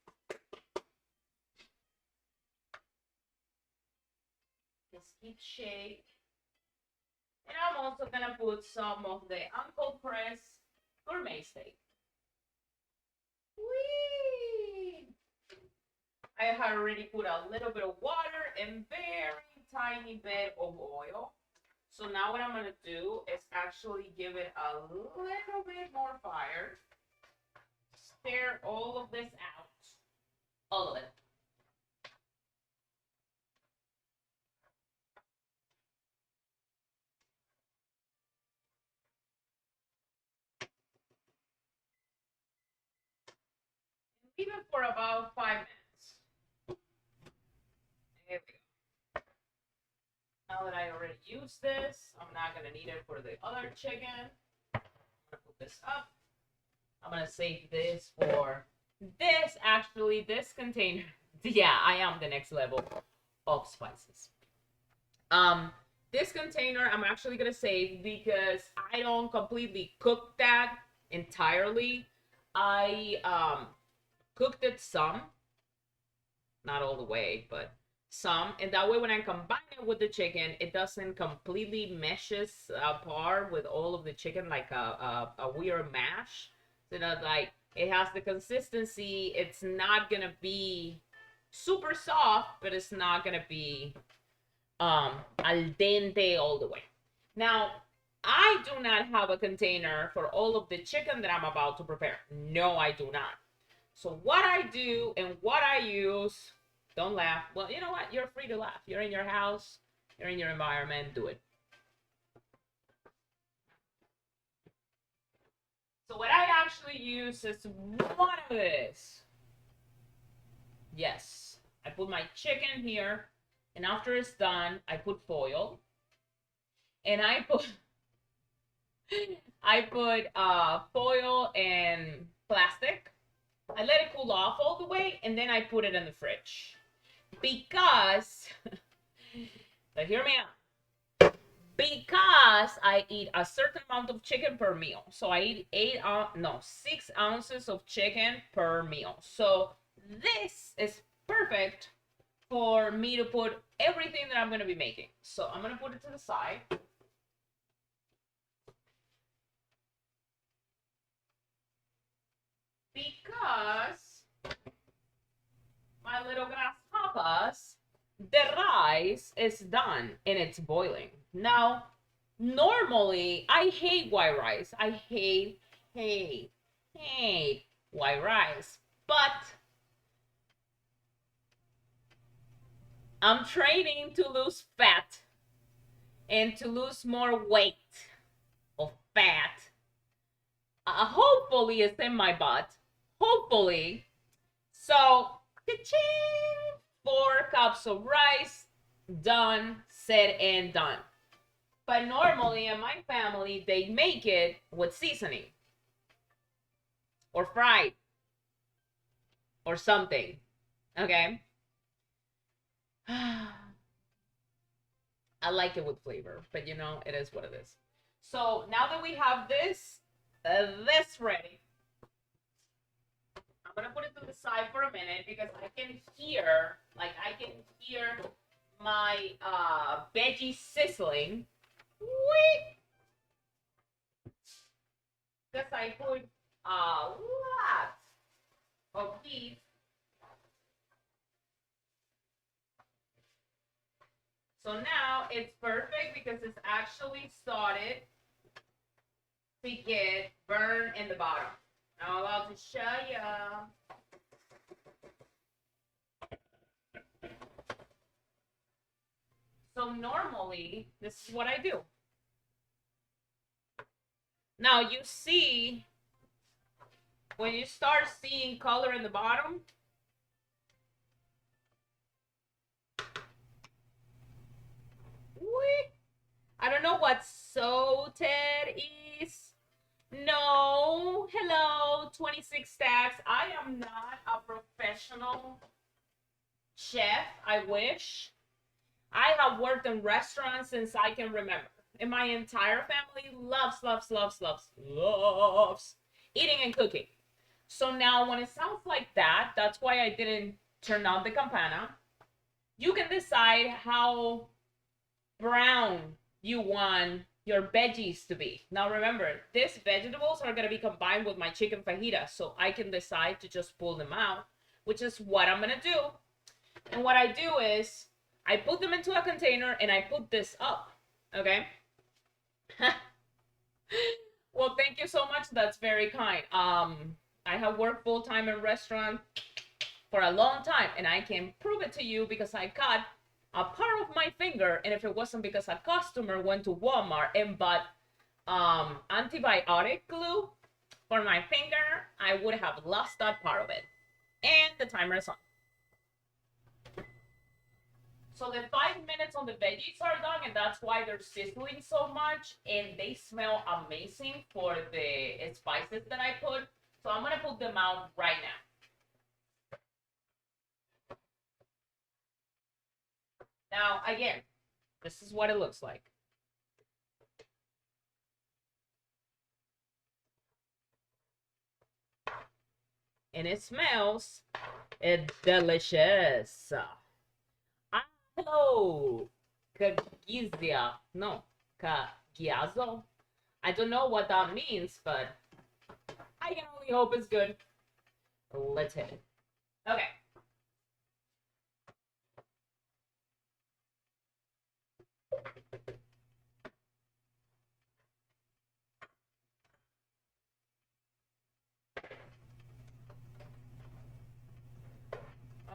Mesquite shake. And I'm also gonna put some of the Uncle Chris gourmet steak. Whee! I had already put a little bit of water and very tiny bit of oil. So now what I'm going to do is actually give it a little bit more fire. Stir all of this out. All of it. Leave it for about 5 minutes. There we go. Now that I already used this, I'm not going to need it for the other chicken. I'm going to put this up. I'm going to save this for this, actually, this container. Yeah, I am the next level of spices. This container I'm actually going to save because I don't completely cook that entirely. I cooked it some, not all the way, but some, and that way when I combine it with the chicken, it doesn't completely meshes apart with all of the chicken like a weird mash. So that, like, it has the consistency. It's not gonna be super soft, but it's not gonna be al dente all the way. Now, I do not have a container for all of the chicken that I'm about to prepare. No, I do not. So what I do and what I use, don't laugh. Well, you know what? You're free to laugh. You're in your house. You're in your environment, do it. So what I actually use is one of this. Yes, I put my chicken here, and after it's done, I put foil, and I put foil and plastic. I let it cool off all the way, and then I put it in the fridge because, so hear me out. Because I eat a certain amount of chicken per meal. So I eat 6 ounces of chicken per meal. So this is perfect for me to put everything that I'm going to be making. So I'm going to put it to the side. Because my little grasshoppers, the rice is done and it's boiling. Now, normally, I hate white rice. I hate white rice. But I'm training to lose fat and to lose more weight of fat. Hopefully, it's in my butt. Hopefully. So, ka-ching! 4 cups of rice, done, said, and done. But normally in my family, they make it with seasoning or fried or something. Okay? I like it with flavor, but you know, it is what it is. So now that we have this ready, I'm gonna put it to the side for a minute because I can hear my veggie sizzling. Because I put a lot of beef. So now it's perfect because it's actually started to get burned in the bottom. Now I'm about to show you. So normally, this is what I do. Now you see, when you start seeing color in the bottom, I don't know what sauteed is. No, hello, 26 stacks. I am not a professional chef, I wish. I have worked in restaurants since I can remember. And my entire family loves eating and cooking. So now when it sounds like that, that's why I didn't turn on the campana. You can decide how brown you want your veggies to be. Now remember, these vegetables are going to be combined with my chicken fajitas, so I can decide to just pull them out, which is what I'm going to do. And what I do is I put them into a container and I put this up, okay? Well, thank you so much. That's very kind. I have worked full-time in restaurant for a long time, and I can prove it to you because I cut a part of my finger, and if it wasn't because a customer went to Walmart and bought antibiotic glue for my finger, I would have lost that part of it. And the timer is on. So the 5 minutes on the veggies are done, and that's why they're sizzling so much, and they smell amazing for the spices that I put. So I'm gonna put them out right now. Now, again, this is what it looks like. And it smells delicious. Hello, Kagizia. No, Kagiazo. I don't know what that means, but I can only hope it's good. Let's hit it. Okay.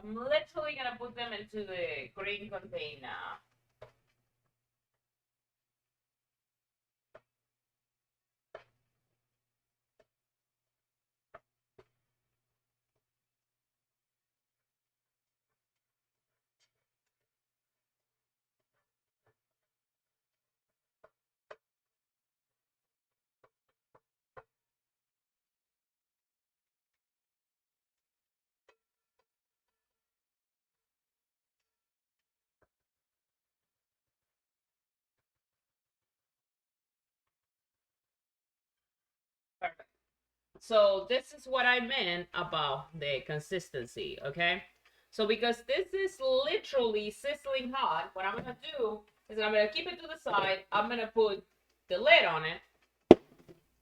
I'm literally gonna put them into the green container. So this is what I meant about the consistency, okay? So because this is literally sizzling hot, what I'm gonna do is I'm gonna keep it to the side. I'm gonna put the lid on it,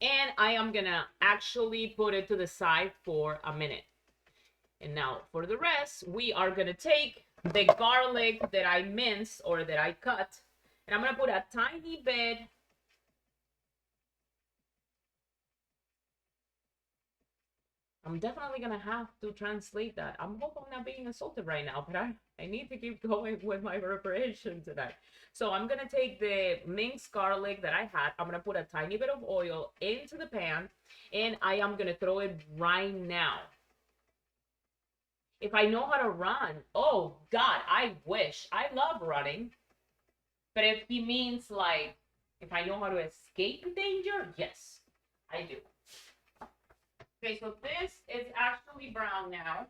and I am gonna actually put it to the side for a minute. And now for the rest, we are gonna take the garlic that I minced or that I cut, and I'm gonna put a tiny bit. I'm definitely gonna have to translate that. I'm hope I'm not being insulted right now, but I need to keep going with my preparation tonight. So I'm gonna take the minced garlic that I had. I'm gonna put a tiny bit of oil into the pan, and I am gonna throw it right now. If I know how to run, oh God, I wish. I love running, but if he means like if I know how to escape danger, yes, I do. Okay, so this is actually brown now.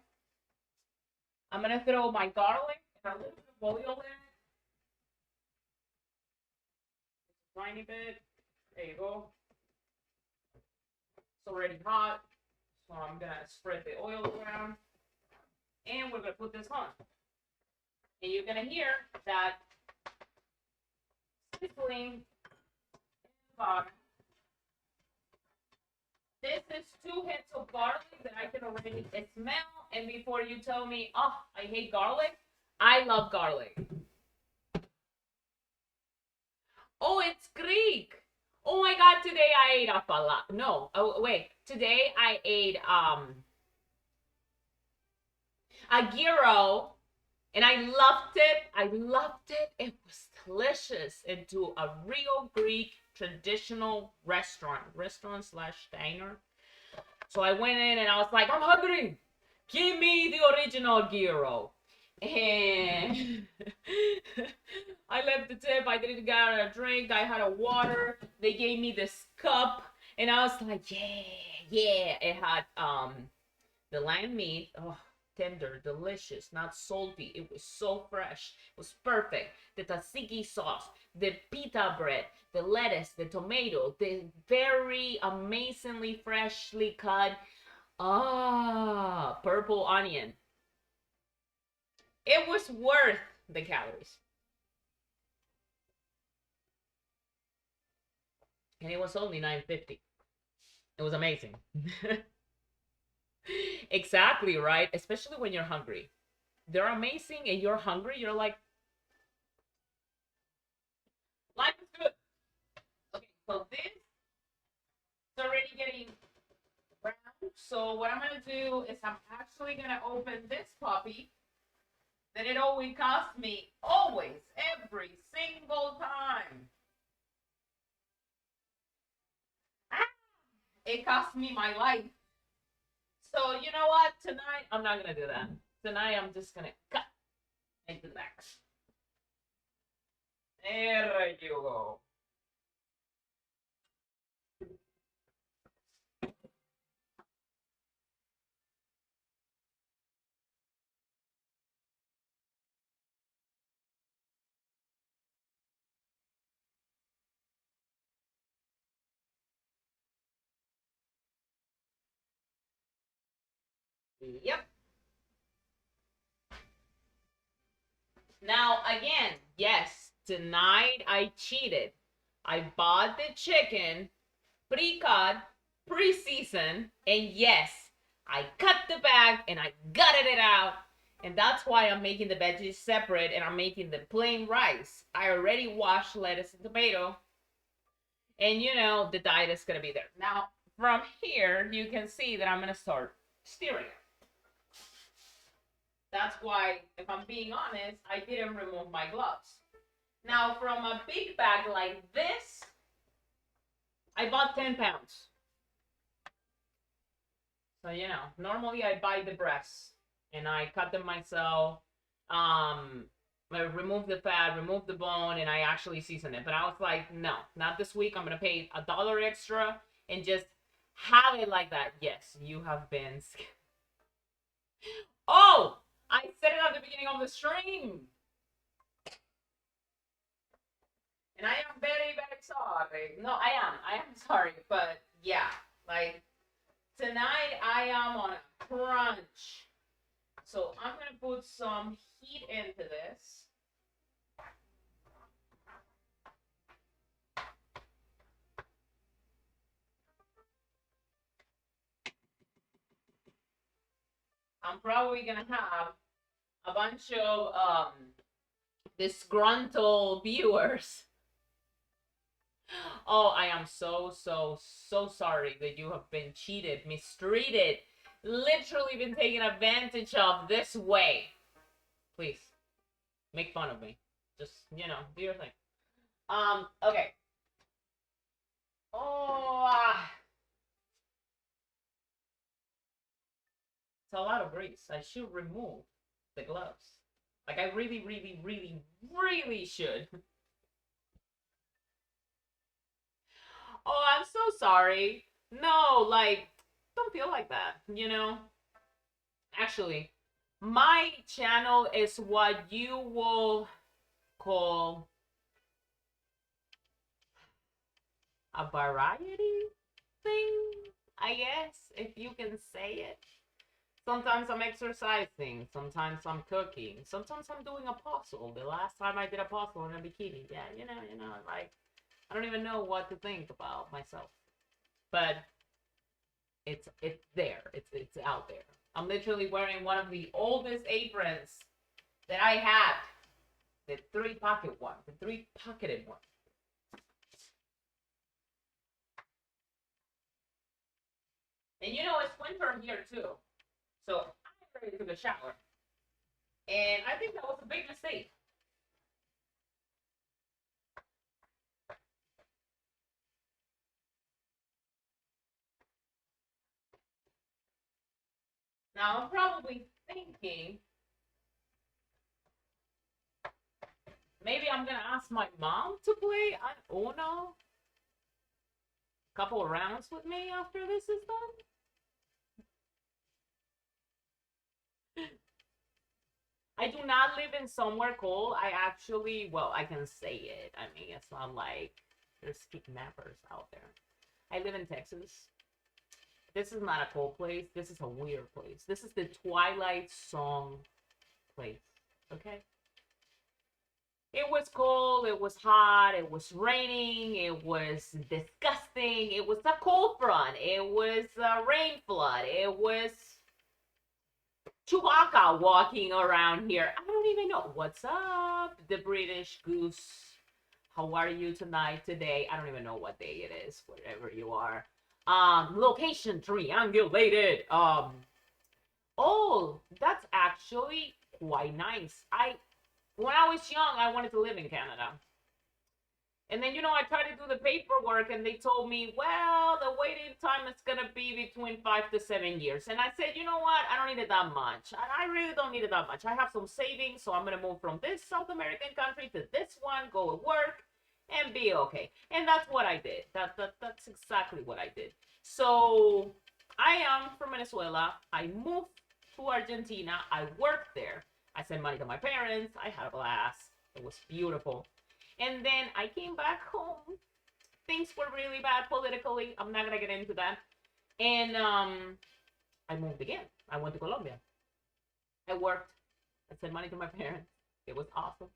I'm gonna throw my garlic and a little bit of oil in it. Just a tiny bit. There you go. It's already hot. So I'm gonna spread the oil around. And we're gonna put this on. And you're gonna hear that sizzling in the bottom. This is 2 hits of garlic that I can already smell. And before you tell me, oh, I hate garlic, I love garlic. Oh, it's Greek. Oh my God, today I ate a pala. No, oh wait. Today I ate a gyro, and I loved it. I loved it. It was delicious. Into a real Greek traditional restaurant slash diner. So I went in and I was like, I'm hungry. Give me the original gyro. And I left the tip. I didn't get a drink. I had a water. They gave me this cup, and I was like, yeah, yeah. It had the lamb meat. Oh, tender, delicious, not salty. It was so fresh. It was perfect. The tzatziki sauce, the pita bread, the lettuce, the tomato, the very amazingly freshly cut purple onion. It was worth the calories. And it was only 9.50. It was amazing. Exactly, right? Especially when you're hungry. They're amazing and you're hungry. You're like, life is good. Okay, so this is already getting brown. So what I'm going to do is I'm actually going to open this puppy that it always costs me, always, every single time. It cost me my life. So you know what? Tonight I'm not gonna do that. Tonight I'm just gonna cut into the back. There you go. Yep. Now again, yes, tonight I cheated. I bought the chicken pre-cut, pre-seasoned, and yes, I cut the bag and I gutted it out. And that's why I'm making the veggies separate and I'm making the plain rice. I already washed lettuce and tomato. And you know, the diet is gonna be there. Now, from here, you can see that I'm gonna start stirring it. That's why, if I'm being honest, I didn't remove my gloves. Now, from a big bag like this, I bought 10 pounds. So, you know, normally I buy the breasts and I cut them myself. I remove the fat, remove the bone, and I actually season it. But I was like, no, not this week. I'm gonna pay $1 extra and just have it like that. Yes, you have been. Oh, I said it at the beginning of the stream, and I am very, very sorry. No, I am sorry, but yeah, like Tonight I am on a crunch. So I'm going to put some heat into this. I'm probably going to have a bunch of disgruntled viewers. Oh, I am so sorry that you have been cheated, mistreated, literally been taken advantage of this way. Please, make fun of me. Just, you know, do your thing. Okay. Oh, it's a lot of grease. I should remove the gloves. Like, I really should. Oh, I'm so sorry. No, like, don't feel like that, you know? Actually, my channel is what you will call a variety thing, I guess, if you can say it. Sometimes I'm exercising, sometimes I'm cooking, sometimes I'm doing a puzzle. The last time I did a puzzle in a bikini, yeah, you know, like, I don't even know what to think about myself. But it's there. It's out there. I'm literally wearing one of the oldest aprons that I had. The three-pocketed one. And you know, it's winter here too. So I already took a shower. And I think that was a big mistake. Now I'm probably thinking maybe I'm gonna ask my mom to play an Uno couple of rounds with me after this is done. I do not live in somewhere cold. I actually, well, I can say it. I mean, it's not like there's kidnappers out there. I live in Texas. This is not a cold place. This is a weird place. This is the Twilight Song place. Okay? It was cold. It was hot. It was raining. It was disgusting. It was a cold front. It was a rain flood. It was Chewbacca walking around here. I don't even know. What's up, the British Goose? How are you tonight, today? I don't even know what day it is, wherever you are. Location triangulated. Oh, that's actually quite nice. When I was young, I wanted to live in Canada. And then, you know, I tried to do the paperwork and they told me, well, the waiting time is going to be between 5 to 7 years. And I said, you know what? I don't need it that much. I really don't need it that much. I have some savings, so I'm going to move from this South American country to this one, go and work, and be okay. And that's what I did. That's exactly what I did. So I am from Venezuela. I moved to Argentina. I worked there. I sent money to my parents. I had a blast. It was beautiful. And then I came back home. Things were really bad politically. I'm not going to get into that. And I moved again. I went to Colombia. I worked. I sent money to my parents. It was awesome.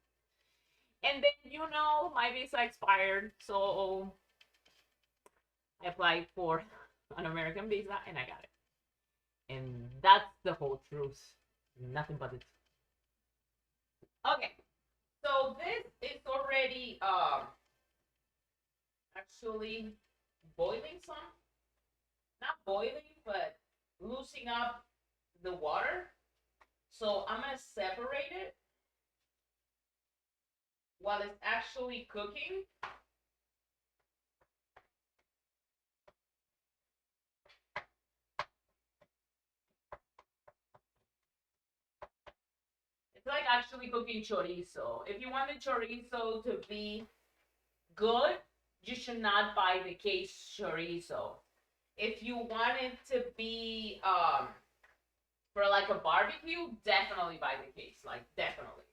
And then, you know, my visa expired. So I applied for an American visa and I got it. And that's the whole truth. Nothing but the truth. Okay. So this is already actually boiling some. Not boiling, but loosening up the water. So I'm going to separate it while it's actually cooking. It's like actually cooking chorizo. If you want the chorizo to be good, you should not buy the case chorizo. If you want it to be for like a barbecue, definitely buy the case. Like, definitely.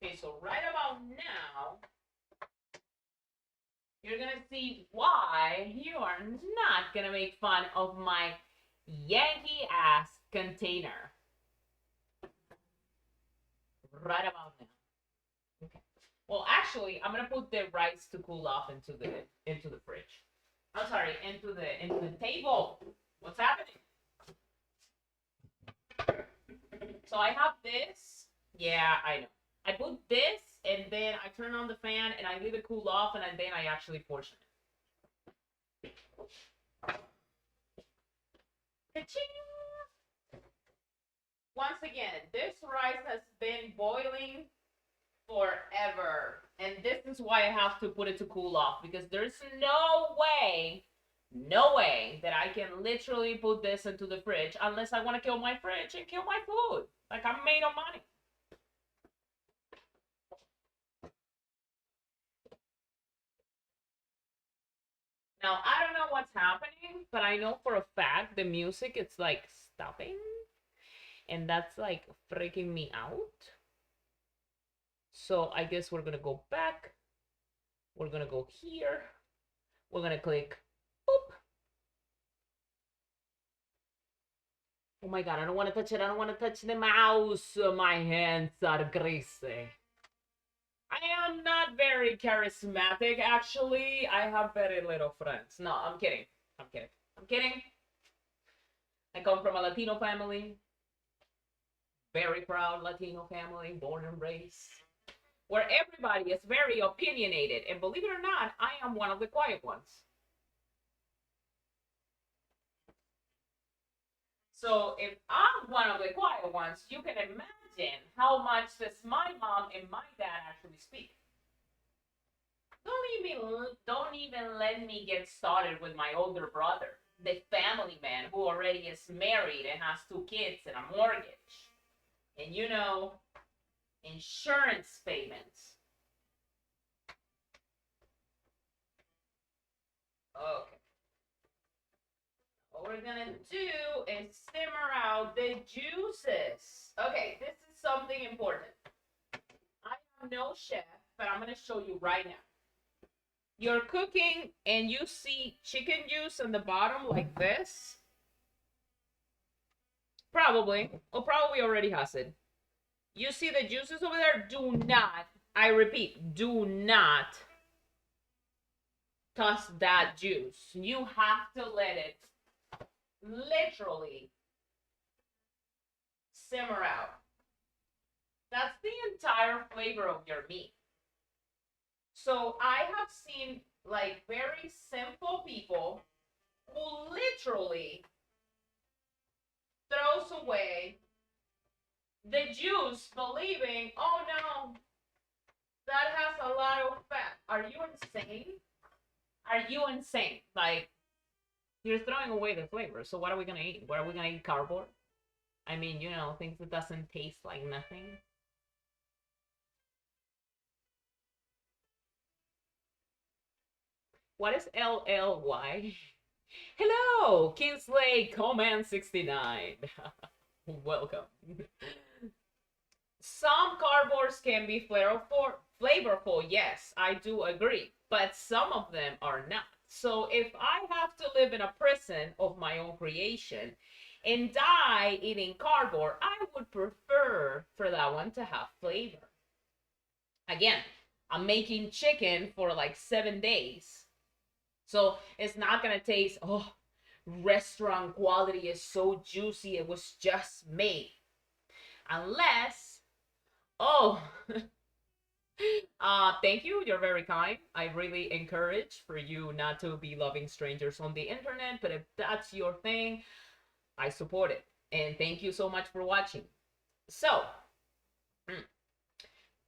Okay, so right about now, you're gonna see why you are not gonna make fun of my Yankee ass container. Right about now. Okay. Well, actually, I'm gonna put the rice to cool off into the fridge. I'm sorry, into the table. What's happening? So I have this. Yeah, I know. I put this and then I turn on the fan and I leave it cool off and then I actually portion it. Ka-ching! Once again, this rice has been boiling forever. And this is why I have to put it to cool off because there's no way that I can literally put this into the fridge unless I want to kill my fridge and kill my food. Like I'm made of money. Now, I don't know what's happening, but I know for a fact the music it's like stopping. And that's like freaking me out. So I guess we're gonna go back. We're gonna go here. We're gonna click boop. Oh my god, I don't want to touch it. I don't want to touch the mouse. My hands are greasy. I am not very charismatic, actually. I have very little friends. No, I'm kidding. I'm kidding. I'm kidding. I come from a Latino family. Very proud Latino family, born and raised. Where everybody is very opinionated. And believe it or not, I am one of the quiet ones. So if I'm one of the quiet ones, you can imagine how much does my mom and my dad actually speak. Don't even let me get started with my older brother, the family man who already is married and has 2 kids and a mortgage. And you know, insurance payments. Okay. What we're gonna do is simmer out the juices. Okay, this is something important. I am no chef, but I'm gonna show you right now. You're cooking and you see chicken juice on the bottom like this. Probably already has it. You see the juices over there? Do not, I repeat, do not toss that juice. You have to let it literally simmer out. That's the entire flavor of your meat. So I have seen like very simple people who literally throws away the juice believing, oh no, that has a lot of fat. Are you insane? Are you insane? Like, you're throwing away the flavor. So what are we gonna eat? What are we gonna eat? Cardboard? I mean, you know, things that doesn't taste like nothing. What is LLY? Hello, Kingsley Command 69. Welcome. Some cardboards can be flavorful, yes, I do agree, but some of them are not. So if I have to live in a prison of my own creation and die eating cardboard, I would prefer for that one to have flavor. Again, I'm making chicken for like 7 days. So it's not gonna taste, oh, restaurant quality is so juicy, it was just made. Unless, oh, thank you, you're very kind. I really encourage for you not to be loving strangers on the internet, but if that's your thing, I support it. And thank you so much for watching. So,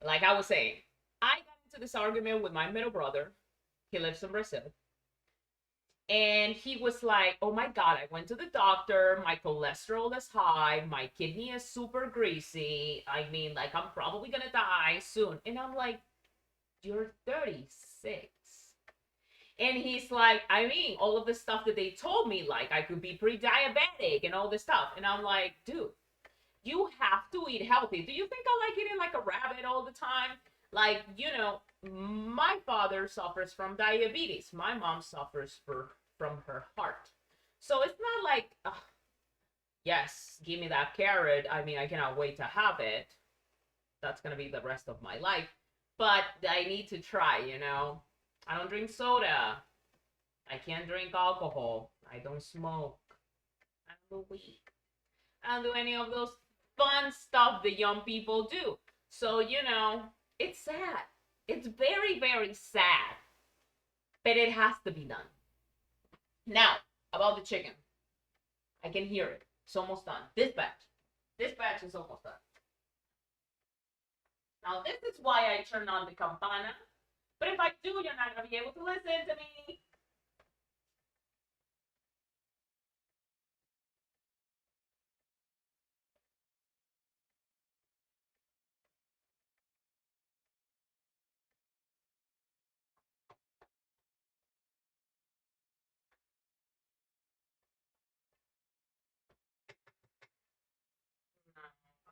like I was saying, I got into this argument with my middle brother. He lives in Brazil. And he was like, oh my God, I went to the doctor. My cholesterol is high. My kidney is super greasy. I mean, like, I'm probably going to die soon. And I'm like, you're 36. And he's like, I mean, all of the stuff that they told me, like, I could be pre-diabetic and all this stuff. And I'm like, dude, you have to eat healthy. Do you think I like eating like a rabbit all the time? Like, my father suffers from diabetes. My mom suffers from her heart. So it's not like, yes, give me that carrot. I mean, I cannot wait to have it. That's going to be the rest of my life. But I need to try. I don't drink soda. I can't drink alcohol. I don't smoke. I don't do weed. I don't do any of those fun stuff the young people do. So, it's sad. It's very, very sad. But it has to be done. Now, about the chicken. I can hear it. It's almost done. This batch. This batch is almost done. Now, this is why I turn on the campana. But if I do, you're not going to be able to listen to me.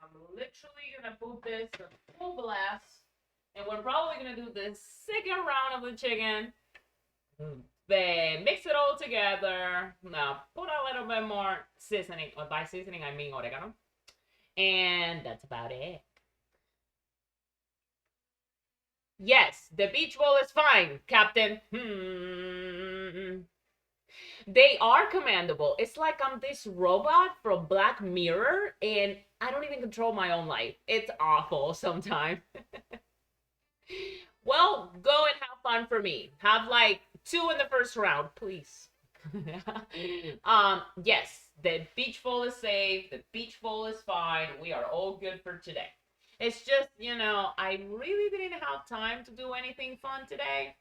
I'm literally going to put this in full blast. And we're probably going to do the second round of the chicken. Then mix it all together. Now, put a little bit more seasoning. Or by seasoning, I mean oregano. And that's about it. Yes, the beach ball is fine, Captain. They are commendable. It's like I'm this robot from Black Mirror, and I don't even control my own life. It's awful sometimes. Well, go and have fun for me. Have like 2 in the first round, please. Yes, the beach bowl is safe. The beach bowl is fine. We are all good for today. It's just, I really didn't have time to do anything fun today.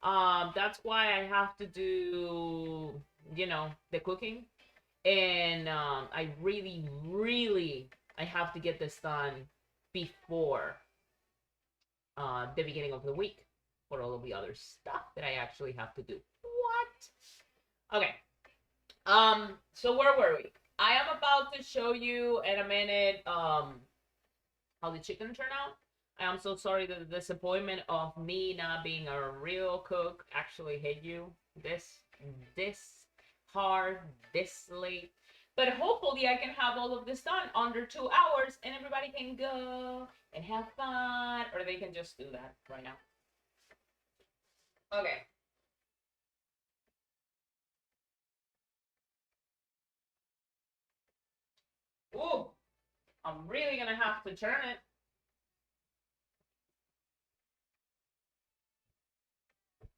That's why I have to do, the cooking. And I really, really, I have to get this done before the beginning of the week for all of the other stuff that I actually have to do. What? Okay. So where were we? I am about to show you in a minute how the chicken turned out. I am so sorry that the disappointment of me not being a real cook actually hit you this hard, this late. But hopefully I can have all of this done under 2 hours and everybody can go and have fun. Or they can just do that right now. Okay. Ooh, I'm really gonna have to turn it.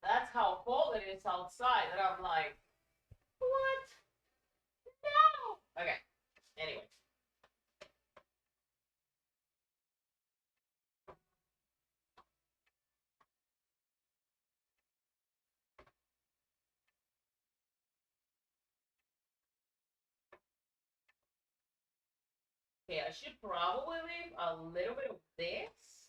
That's how cold it is outside that I'm like, what? No. Okay. Anyway. Okay, I should probably leave a little bit of this.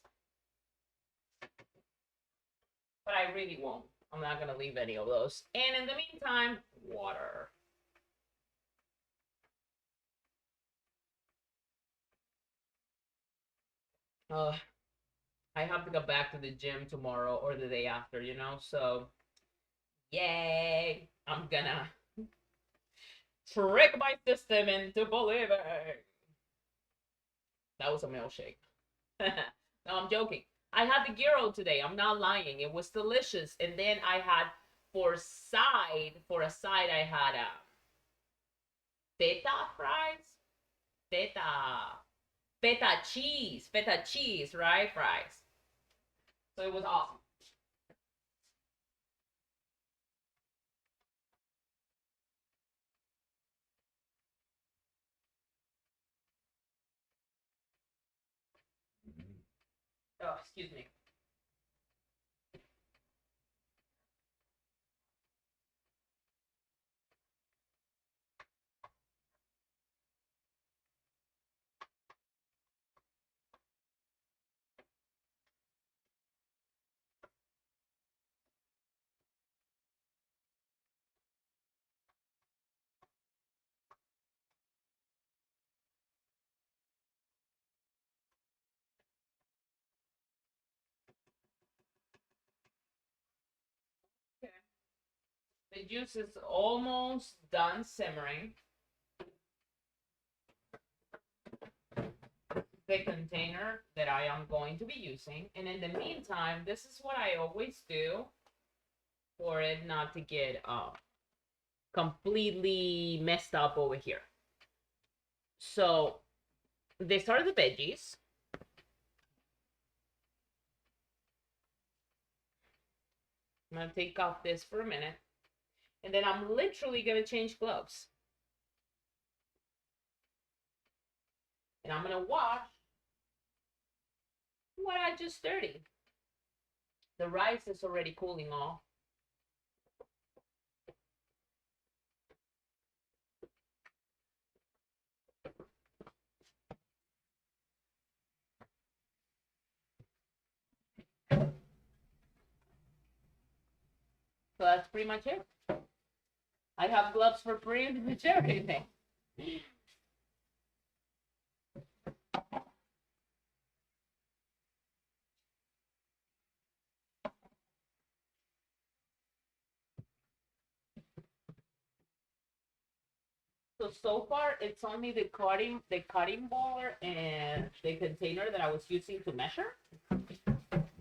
But I really won't. I'm not gonna leave any of those. And in the meantime, water. I have to go back to the gym tomorrow or the day after, So, yay! I'm gonna trick my system into believing. That was a milkshake. No, I'm joking. I had the gyro today. I'm not lying. It was delicious. And then I had for a side, I had feta fries. Feta cheese, right? Fries. So it was awesome. Oh, excuse me. the juice is almost done simmering. The container that I am going to be using. And in the meantime, this is what I always do for it not to get completely messed up over here. So these are the veggies. I'm gonna take off this for a minute. And then I'm literally gonna change gloves. And I'm gonna wash what I just dirtied. The rice is already cooling off. So that's pretty much it. I have gloves for pretty much everything. So far it's only the cutting board and the container that I was using to measure.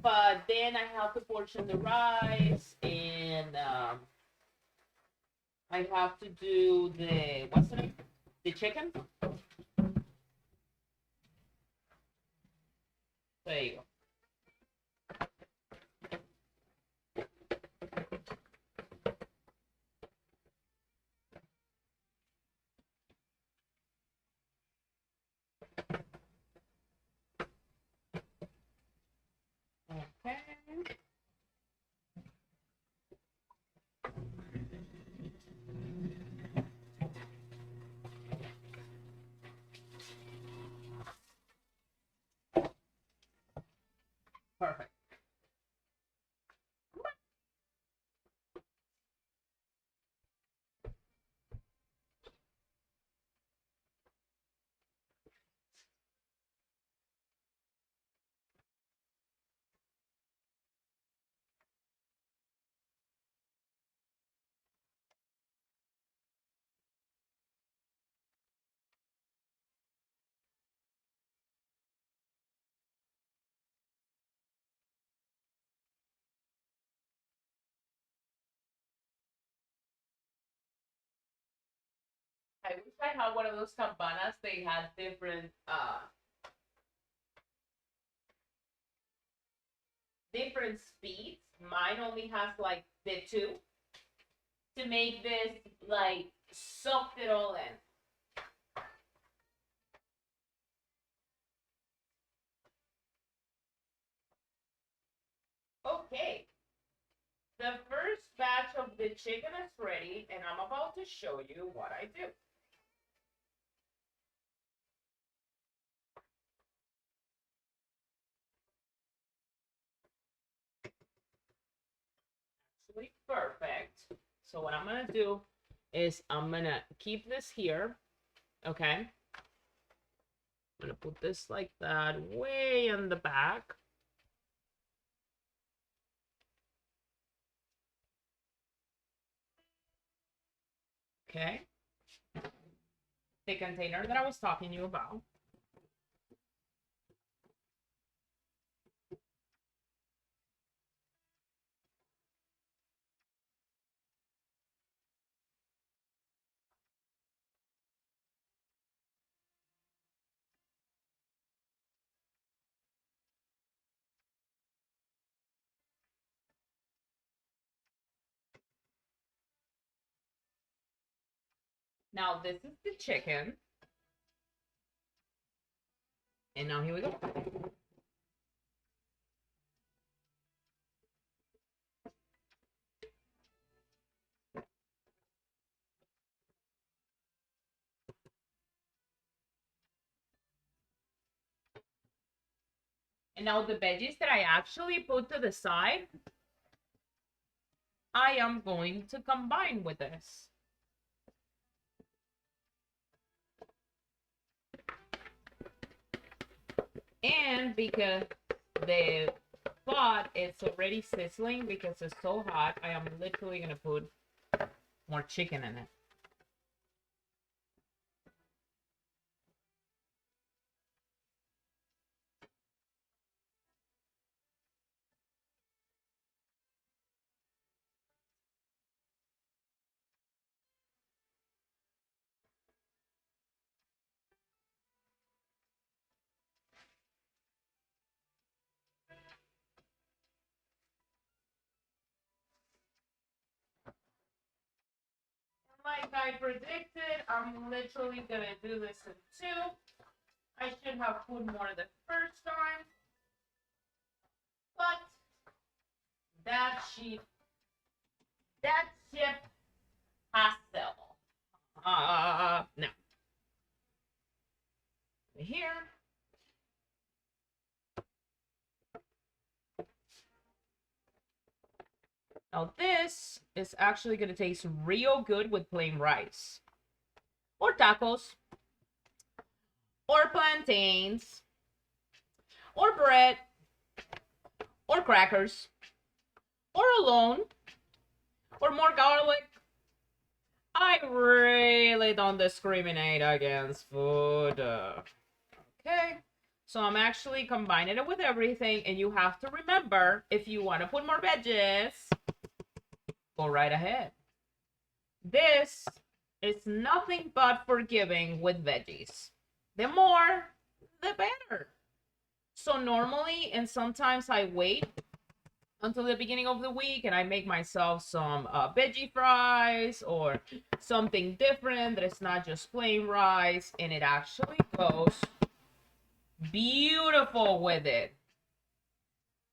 But then I have to portion the rice, and I have to do the, what's the name? The chicken. There you go. Okay. Perfect. I wish I had one of those campanas. They had different speeds. Mine only has like the 2 to make this like soak it all in. Okay. The first batch of the chicken is ready, and I'm about to show you what I do. Actually, perfect. So what I'm gonna do is I'm gonna keep this here, okay? I'm gonna put this like that, way in the back. Okay. The container that I was talking to you about. Now this is the chicken. And now here we go. And now the veggies that I actually put to the side, I am going to combine with this. And because the pot is already sizzling because it's so hot, I am literally gonna put more chicken in it. Like I predicted, I'm literally gonna do this in 2. I should have put more the first time, but that ship has sailed. No. Here. Now this is actually gonna taste real good with plain rice, or tacos, or plantains, or bread, or crackers, or alone, or more garlic. I really don't discriminate against food. Okay, so I'm actually combining it with everything, and you have to remember, if you want to put more veggies, go right ahead. This is nothing but forgiving with veggies. The more, the better. So normally, and sometimes I wait until the beginning of the week and I make myself some veggie fries or something different that is not just plain rice, and it actually goes beautiful with it.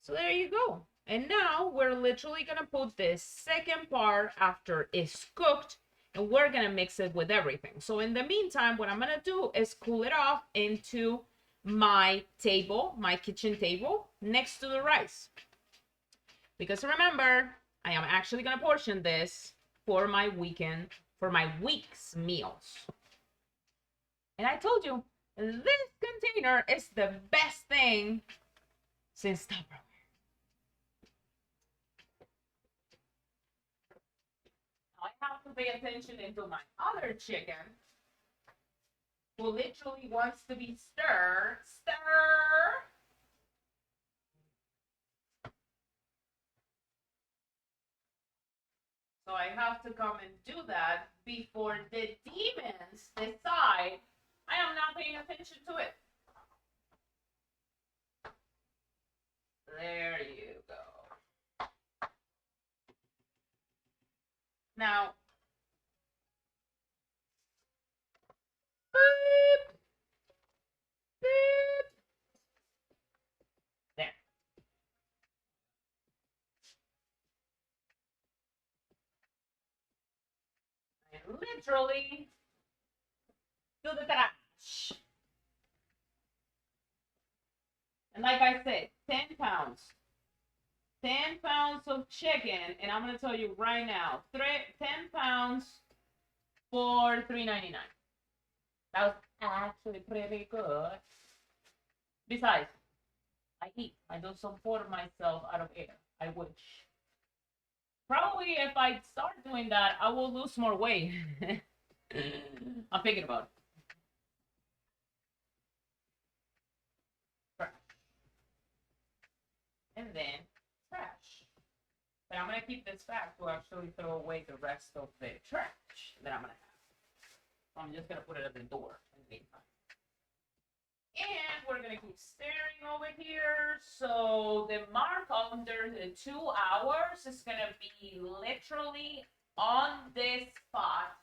So there you go. And now we're literally gonna put this second part after it's cooked, and we're gonna mix it with everything. So in the meantime, what I'm gonna do is cool it off into my table, my kitchen table, next to the rice. Because remember, I am actually gonna portion this for my weekend, for my week's meals. And I told you, this container is the best thing since Tupperware. I have to pay attention into my other chicken, who literally wants to be stir. So I have to come and do that before the demons decide I am not paying attention to it. There you go. Now, boop, boop. There. And literally do the trash. And like I said, 10 pounds. 10 pounds of chicken, and I'm going to tell you right now, 10 pounds for $3.99. That was actually pretty good. Besides, I eat. I don't support myself out of air. I wish. Probably if I start doing that, I will lose more weight. I'm thinking about it. Trash. And then trash. But I'm going to keep this back to actually throw away the rest of the trash that I'm going to have. I'm just going to put it at the door in the meantime. And we're going to keep staring over here. So the mark under the 2 hours is going to be literally on this spot.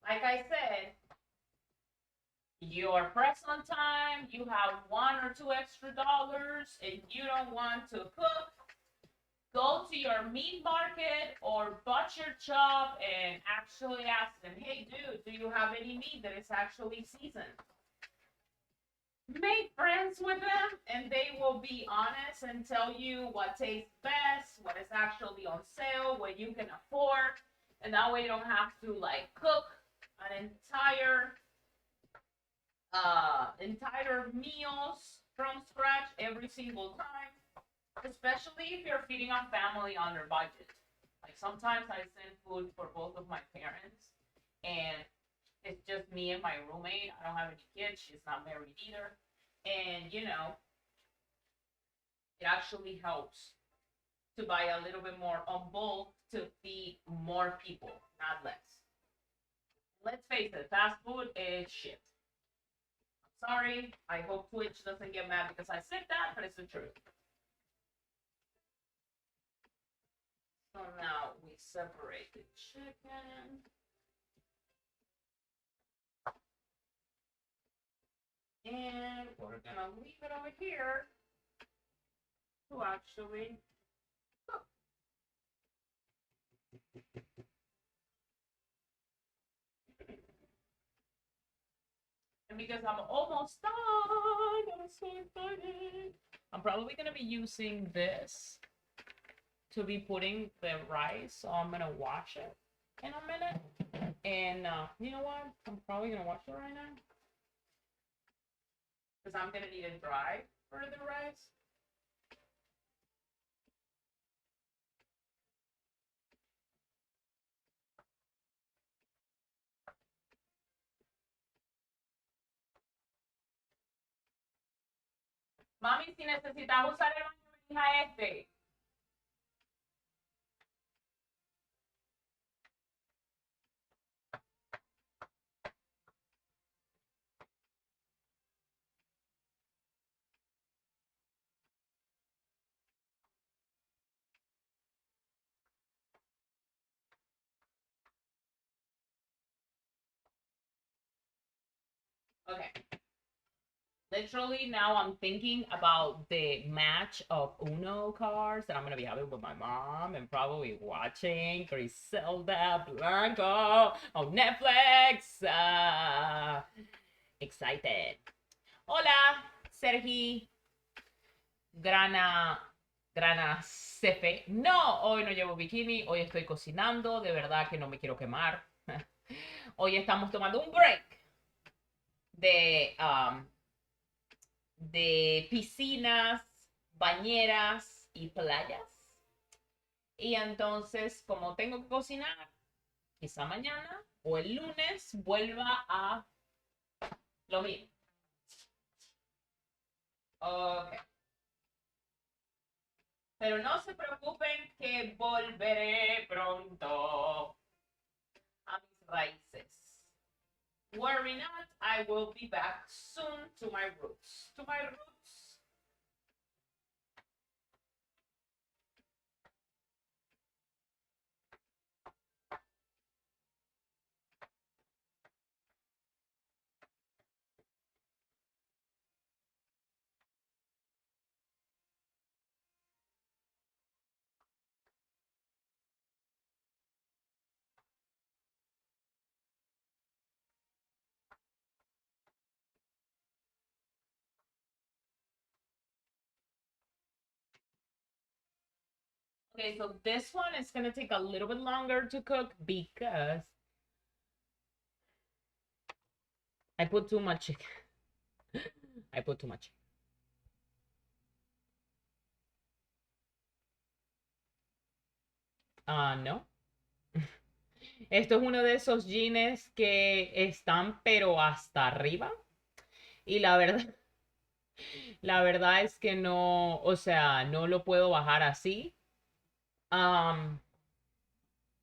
Like I said, you're pressed on time, you have $1 or $2 extra, and you don't want to cook, go to your meat market or butcher shop and actually ask them, hey dude, do you have any meat that is actually seasoned? Make friends with them, and they will be honest and tell you what tastes best, what is actually on sale, what you can afford, and that way you don't have to like cook an entire meals from scratch every single time, especially if you're feeding a family on their budget. Like Like sometimes I send food for both of my parents, and it's just me and my roommate. I don't have any kids. She's not married either, and it actually helps to buy a little bit more on bulk to feed more people, not less. Let's face it, fast food is shit. I'm sorry. I hope Twitch doesn't get mad because I said that, but it's the truth. So now we separate the chicken. And we're gonna leave it over here to actually cook. And because I'm almost done, I'm so excited. I'm probably gonna be using this to be putting the rice, so I'm gonna wash it in a minute. And you know what? I'm probably gonna wash it right now because I'm gonna need it dry for the rice. Mami, si necesitas usar el baño, hija este. Okay. Literally, now I'm thinking about the match of Uno cards that I'm gonna be having with my mom and probably watching Griselda Blanco on Netflix. Excited. Hola, Sergi. Grana Cefe. No, hoy no llevo bikini, hoy estoy cocinando, de verdad que no me quiero quemar. Hoy estamos tomando un break de de piscinas, bañeras y playas. Y entonces, como tengo que cocinar, quizá mañana o el lunes vuelva a lo mismo. Ok. Pero no se preocupen que volveré pronto a mis raíces. Worry not, I will be back soon to my roots. To my roots. Okay, so this one is going to take a little bit longer to cook because I put too much chicken. I put too much. No. Esto es uno de esos jeans que están pero hasta arriba. Y la verdad es que no, o sea, no lo puedo bajar así.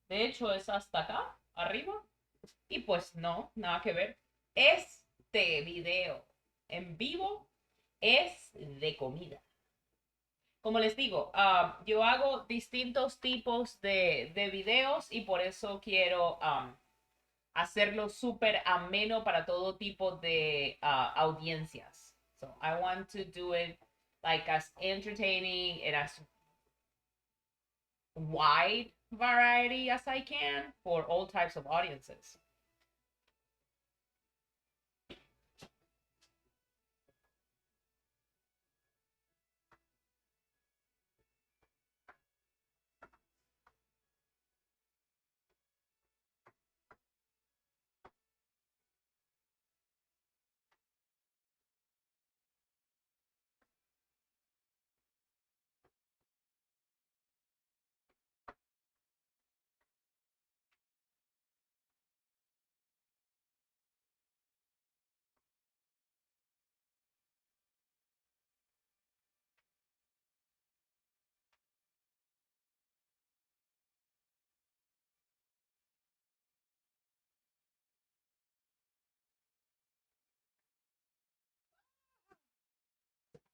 De hecho, es hasta acá, arriba. Y pues no, nada que ver. Este video en vivo es de comida. Como les digo, yo hago distintos tipos de videos y por eso quiero hacerlo súper ameno para todo tipo de audiencias. So I want to do it like as entertaining and as wide variety as I can for all types of audiences.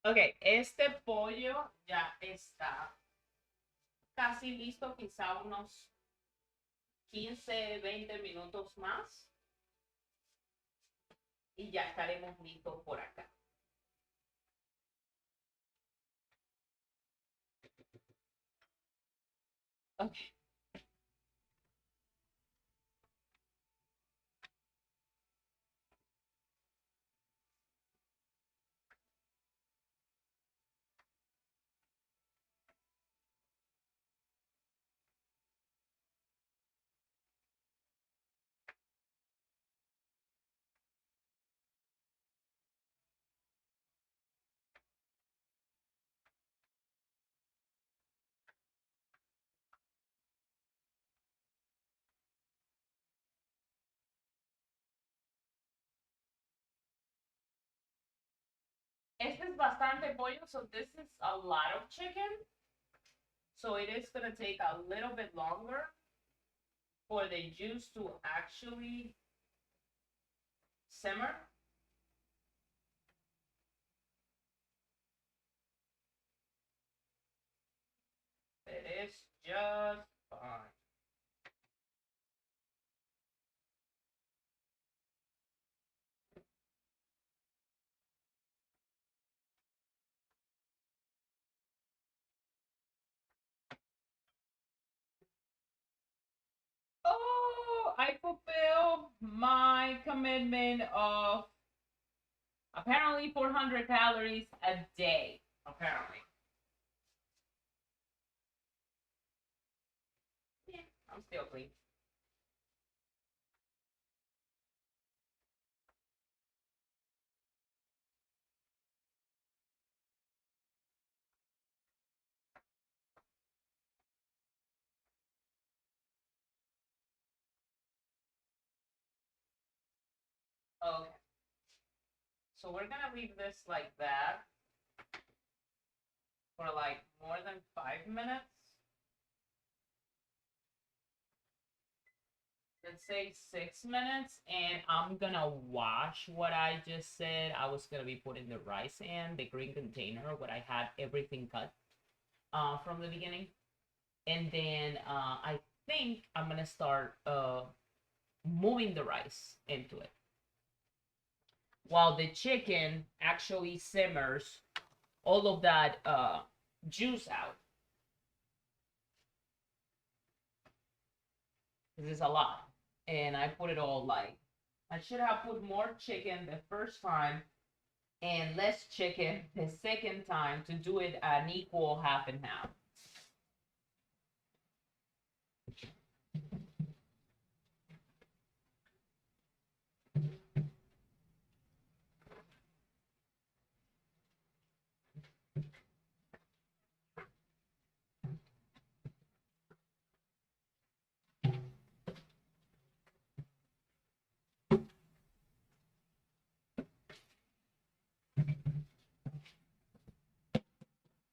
Ok, este pollo ya está casi listo, quizá unos 15, 20 minutos más. Y ya estaremos listos por acá. Ok. Este es bastante pollo, so this is a lot of chicken. So it is going to take a little bit longer for the juice to actually simmer. It is just fine. Oh, I fulfill my commitment of apparently 400 calories a day. Apparently. Yeah, I'm still clean. Okay. So we're gonna leave this like that for like more than 5 minutes. Let's say 6 minutes, and I'm gonna wash what I just said. I was gonna be putting the rice in the green container where I had everything cut from the beginning, and then I think I'm gonna start moving the rice into it while the chicken actually simmers all of that juice out. This is a lot, and I put it all like I should have put more chicken the first time and less chicken the second time to do it an equal half and half.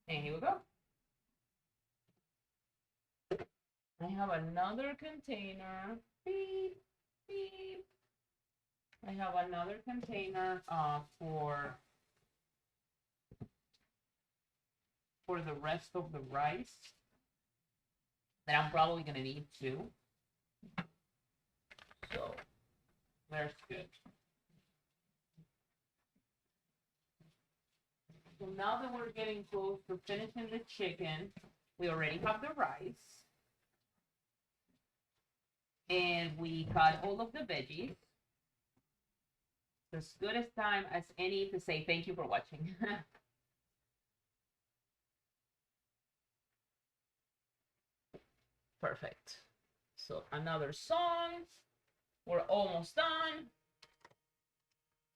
And here we go. I have another container. Beep, beep. I have another container for the rest of the rice that I'm probably gonna need too. So there's good. So now that we're getting close to finishing the chicken, we already have the rice. And we cut all of the veggies. As good as time as any to say thank you for watching. Perfect. So another song. We're almost done.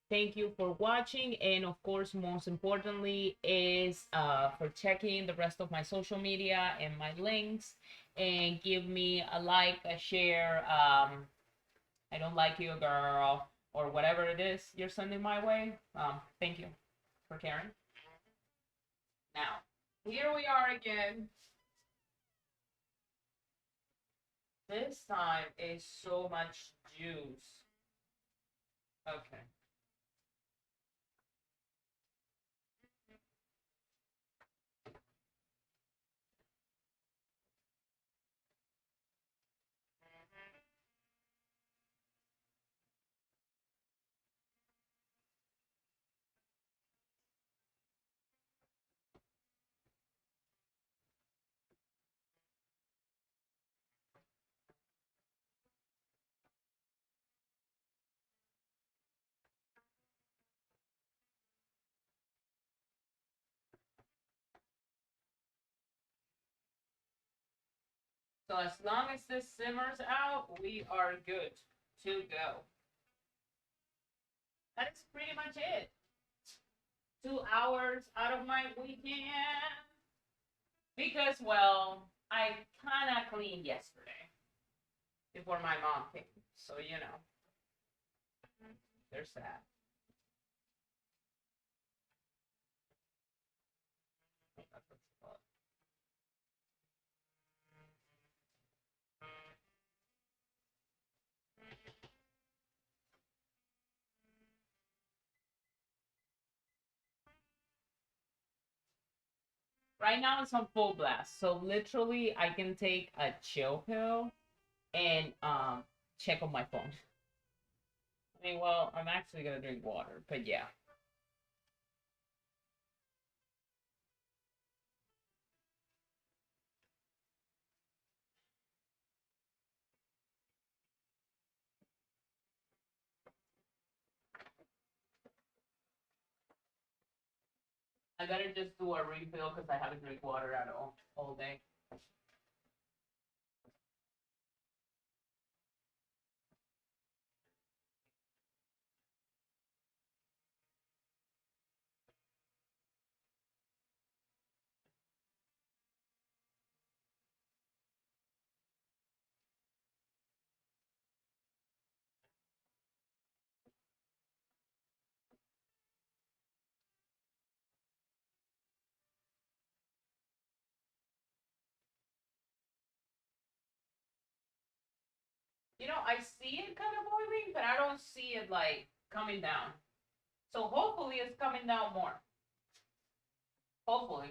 Thank you for watching, and of course, most importantly is for checking the rest of my social media and my links, and give me a like, a share. I don't like you, girl, or whatever it is you're sending my way. Thank you for caring. Now, here we are again. This time is so much juice. Okay. So as long as this simmers out, we are good to go. That is pretty much it. 2 hours out of my weekend. Because, well, I kind of cleaned yesterday before my mom came. So, you know, there's that. Right now it's on full blast. So literally I can take a chill pill and check on my phone. I mean, well, I'm actually gonna drink water, but yeah. I gotta just do a refill because I haven't drank water at all day. You know, I see it kind of boiling, but I don't see it like coming down. So hopefully it's coming down more. Hopefully.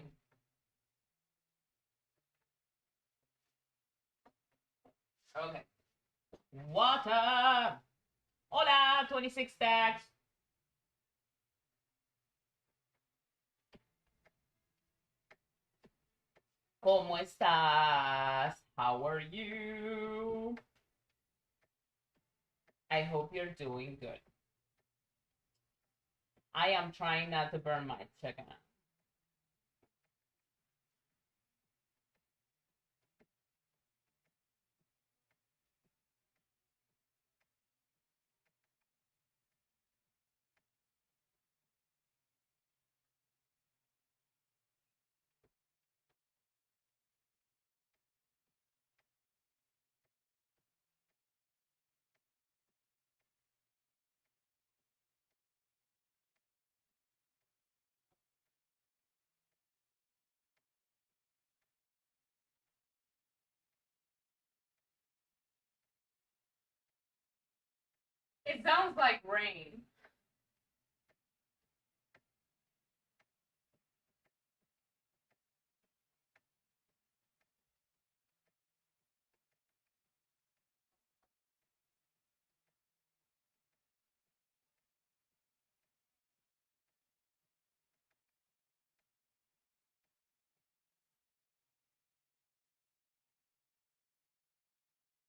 Okay. Water. Hola, 26 stacks. ¿Cómo estás? How are you? I hope you're doing good. I am trying not to burn my chicken. It sounds like rain.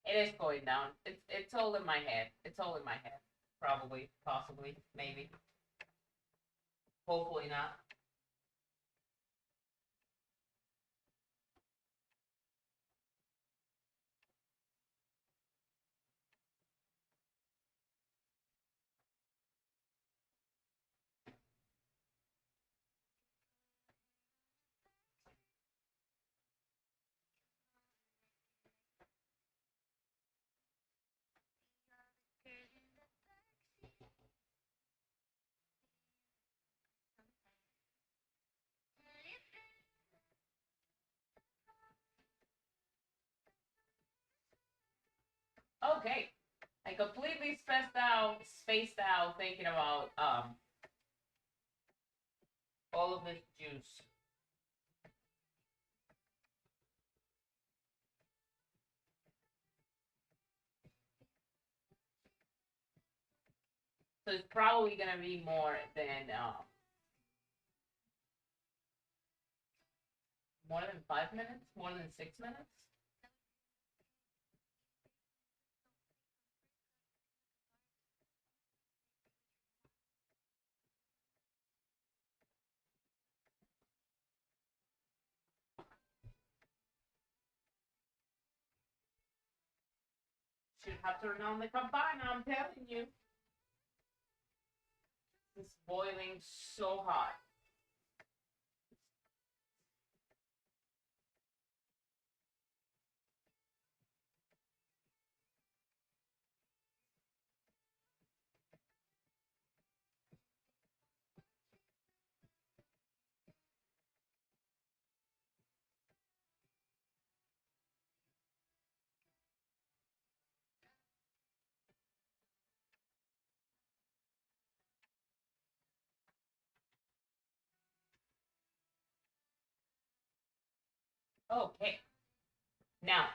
It is going down. It's all in my head. It's all in my head. Probably, possibly, maybe. Hopefully not. Okay. I completely spaced out thinking about all of this juice. So it's probably gonna be more than 5 minutes, more than 6 minutes. should have turned on the campana, I'm telling you. It's boiling so hot. Okay. Now,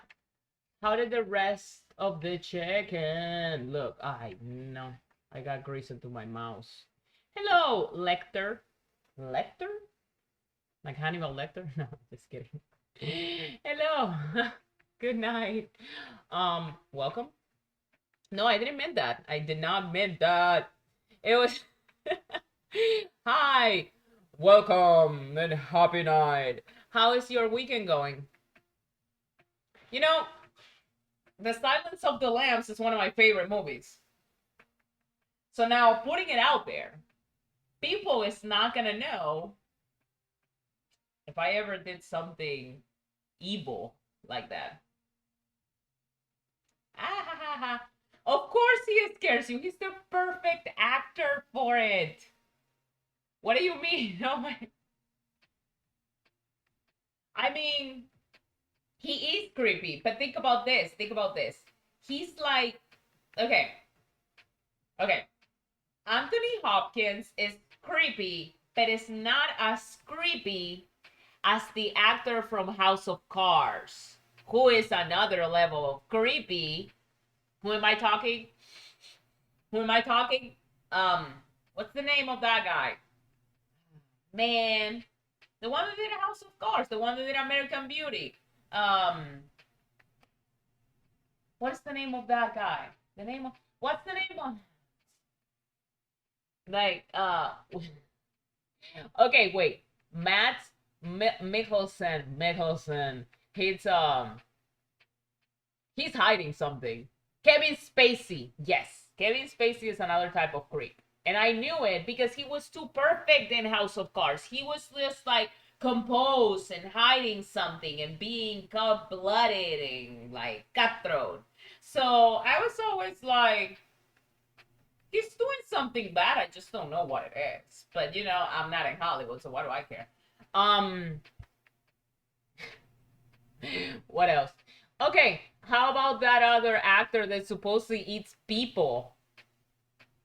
how did the rest of the chicken look? I know. I got grease into my mouse. Hello, Lecter. Lecter? Like Hannibal Lecter? No, just kidding. Hello. Good night. Welcome. No, I didn't mean that. I did not mean that. It was Hi. Welcome and happy night. How is your weekend going? You know, The Silence of the Lambs is one of my favorite movies. So now putting it out there, people is not gonna know if I ever did something evil like that. Ah, ha, ha, ha. Of course he scares you. He's the perfect actor for it. What do you mean? Oh my. I mean, he is creepy, but think about this. Think about this. He's like, okay, okay. Anthony Hopkins is creepy, but it's not as creepy as the actor from House of Cards, who is another level of creepy. Who am I talking? Who am I talking? What's the name of that guy? Man, the one that did House of Cards, the one that did American Beauty. What's the name of that guy? The name of what's the name of like okay, wait. Matt Mikkelsen. He's hiding something. Kevin Spacey. Yes. Kevin Spacey is another type of creep. And I knew it because he was too perfect in House of Cards. He was just like composed and hiding something and being cold-blooded and like cutthroat. So I was always like, he's doing something bad. I just don't know what it is. But you know, I'm not in Hollywood, so why do I care? What else? Okay, how about that other actor that supposedly eats people?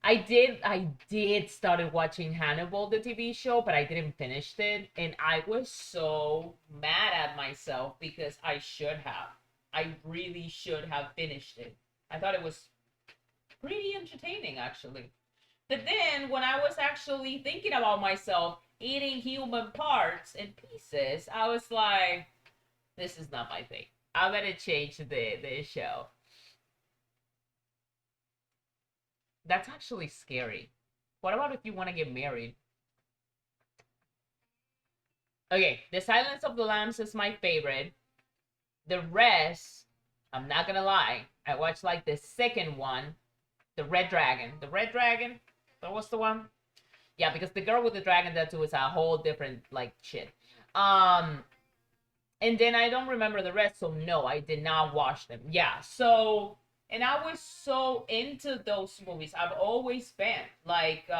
I did started watching Hannibal, the TV show, but I didn't finish it, and I was so mad at myself because I should have. I really should have finished it. I thought it was pretty entertaining, actually. But then, when I was actually thinking about myself eating human parts and pieces, I was like, this is not my thing. I'm gonna change the show. That's actually scary. What about if you want to get married? Okay, The Silence of the Lambs is my favorite. The rest, I'm not gonna lie, I watched like the second one, The Red Dragon. The Red Dragon? That was the one? Yeah, because the girl with the dragon tattoo is a whole different like shit. And then I don't remember the rest, so no, I did not watch them. Yeah, so and I was so into those movies. I've always been like,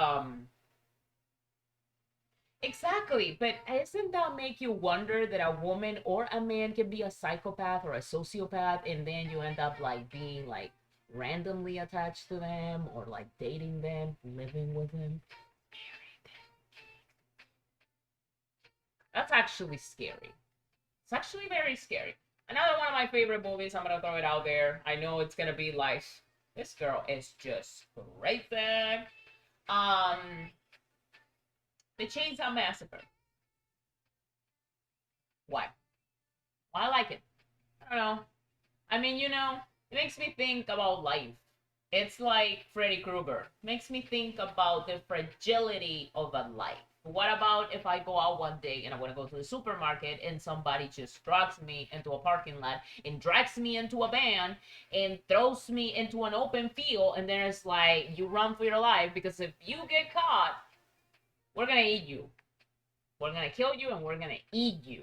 exactly. But doesn't that make you wonder that a woman or a man can be a psychopath or a sociopath, and then you end up like being like randomly attached to them or like dating them, living with them? That's actually scary. It's actually very scary. Another one of my favorite movies, I'm gonna throw it out there. I know it's gonna be like, this girl is just crazy. Um, The Chainsaw Massacre. Why? Why I like it? I don't know. I mean, you know, it makes me think about life. It's like Freddy Krueger. Makes me think about the fragility of a life. What about if I go out one day and I want to go to the supermarket and somebody just drags me into a parking lot and drags me into a van and throws me into an open field, and then it's like you run for your life, because if you get caught, we're gonna eat you. We're gonna kill you and we're gonna eat you.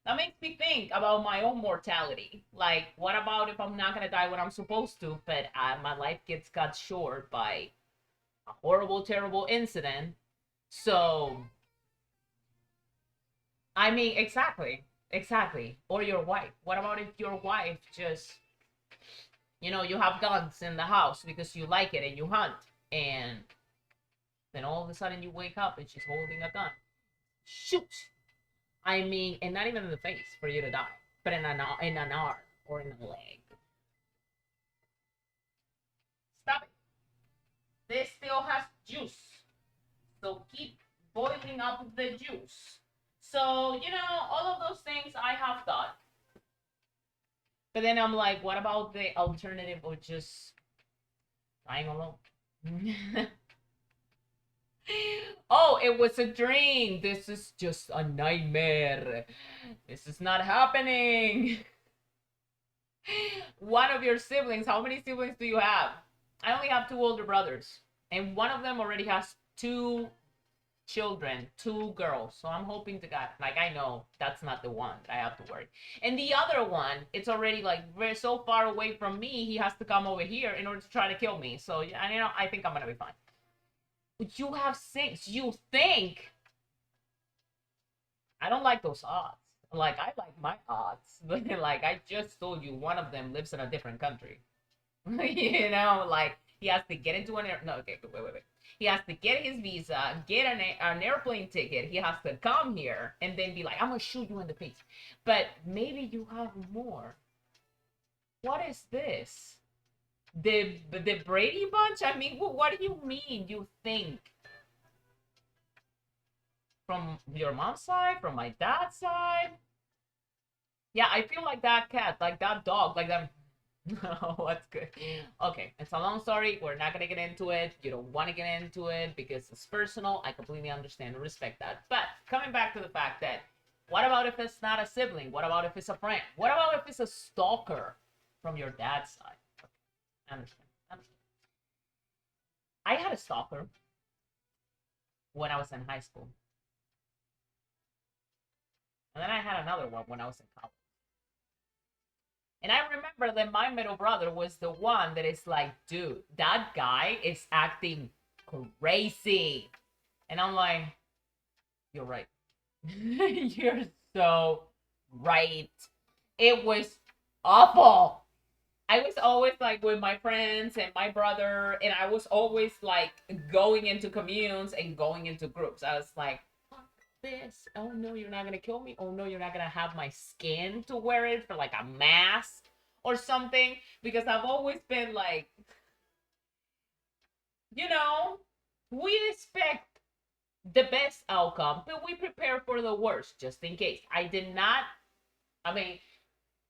That makes me think about my own mortality. Like, what about if I'm not gonna die when I'm supposed to, but my life gets cut short by a horrible, terrible incident? So, I mean, exactly, exactly. Or your wife. What about if your wife just, you have guns in the house because you like it and you hunt, and then all of a sudden you wake up and she's holding a gun. Shoot! I mean, and not even in the face for you to die, but in an arm or in a leg. Stop it. This still has juice. So keep boiling up the juice. So, all of those things I have thought. But then I'm like, what about the alternative of just dying alone? Oh, it was a dream. This is just a nightmare. This is not happening. One of your siblings, how many siblings do you have? I only have two older brothers, and one of them already has two children, two girls. So I'm hoping to God, like, I know that's not the one that I have to worry. And the other one, it's already like so far away from me, he has to come over here in order to try to kill me. So, I think I'm gonna be fine. But you have six. You think? I don't like those odds. Like, I like my odds. Like, I just told you, one of them lives in a different country. Like, he has to get into no, okay, wait. He has to get his visa, get an airplane ticket. He has to come here and then be like, I'm gonna shoot you in the face. But maybe you have more. What is this? The Brady Bunch? I mean, what do you mean you think? From your mom's side? From my dad's side? Yeah, I feel like that cat, like that dog, like that. What's good? Okay, it's a long story. We're not gonna get into it. You don't want to get into it because it's personal. I completely understand and respect that. But coming back to the fact that, what about if it's not a sibling? What about if it's a friend? What about if it's a stalker from your dad's side? I understand. I had a stalker when I was in high school. And then I had another one when I was in college. And I remember that my middle brother was the one that is like, dude, that guy is acting crazy. And I'm like, you're right. You're so right. It was awful. I was always like with my friends and my brother, and I was always like going into communes and going into groups. I was like, fuck this. Oh no, you're not gonna kill me. Oh no, you're not gonna have my skin to wear it for like a mask or something. Because I've always been like, we expect the best outcome, but we prepare for the worst just in case. I mean,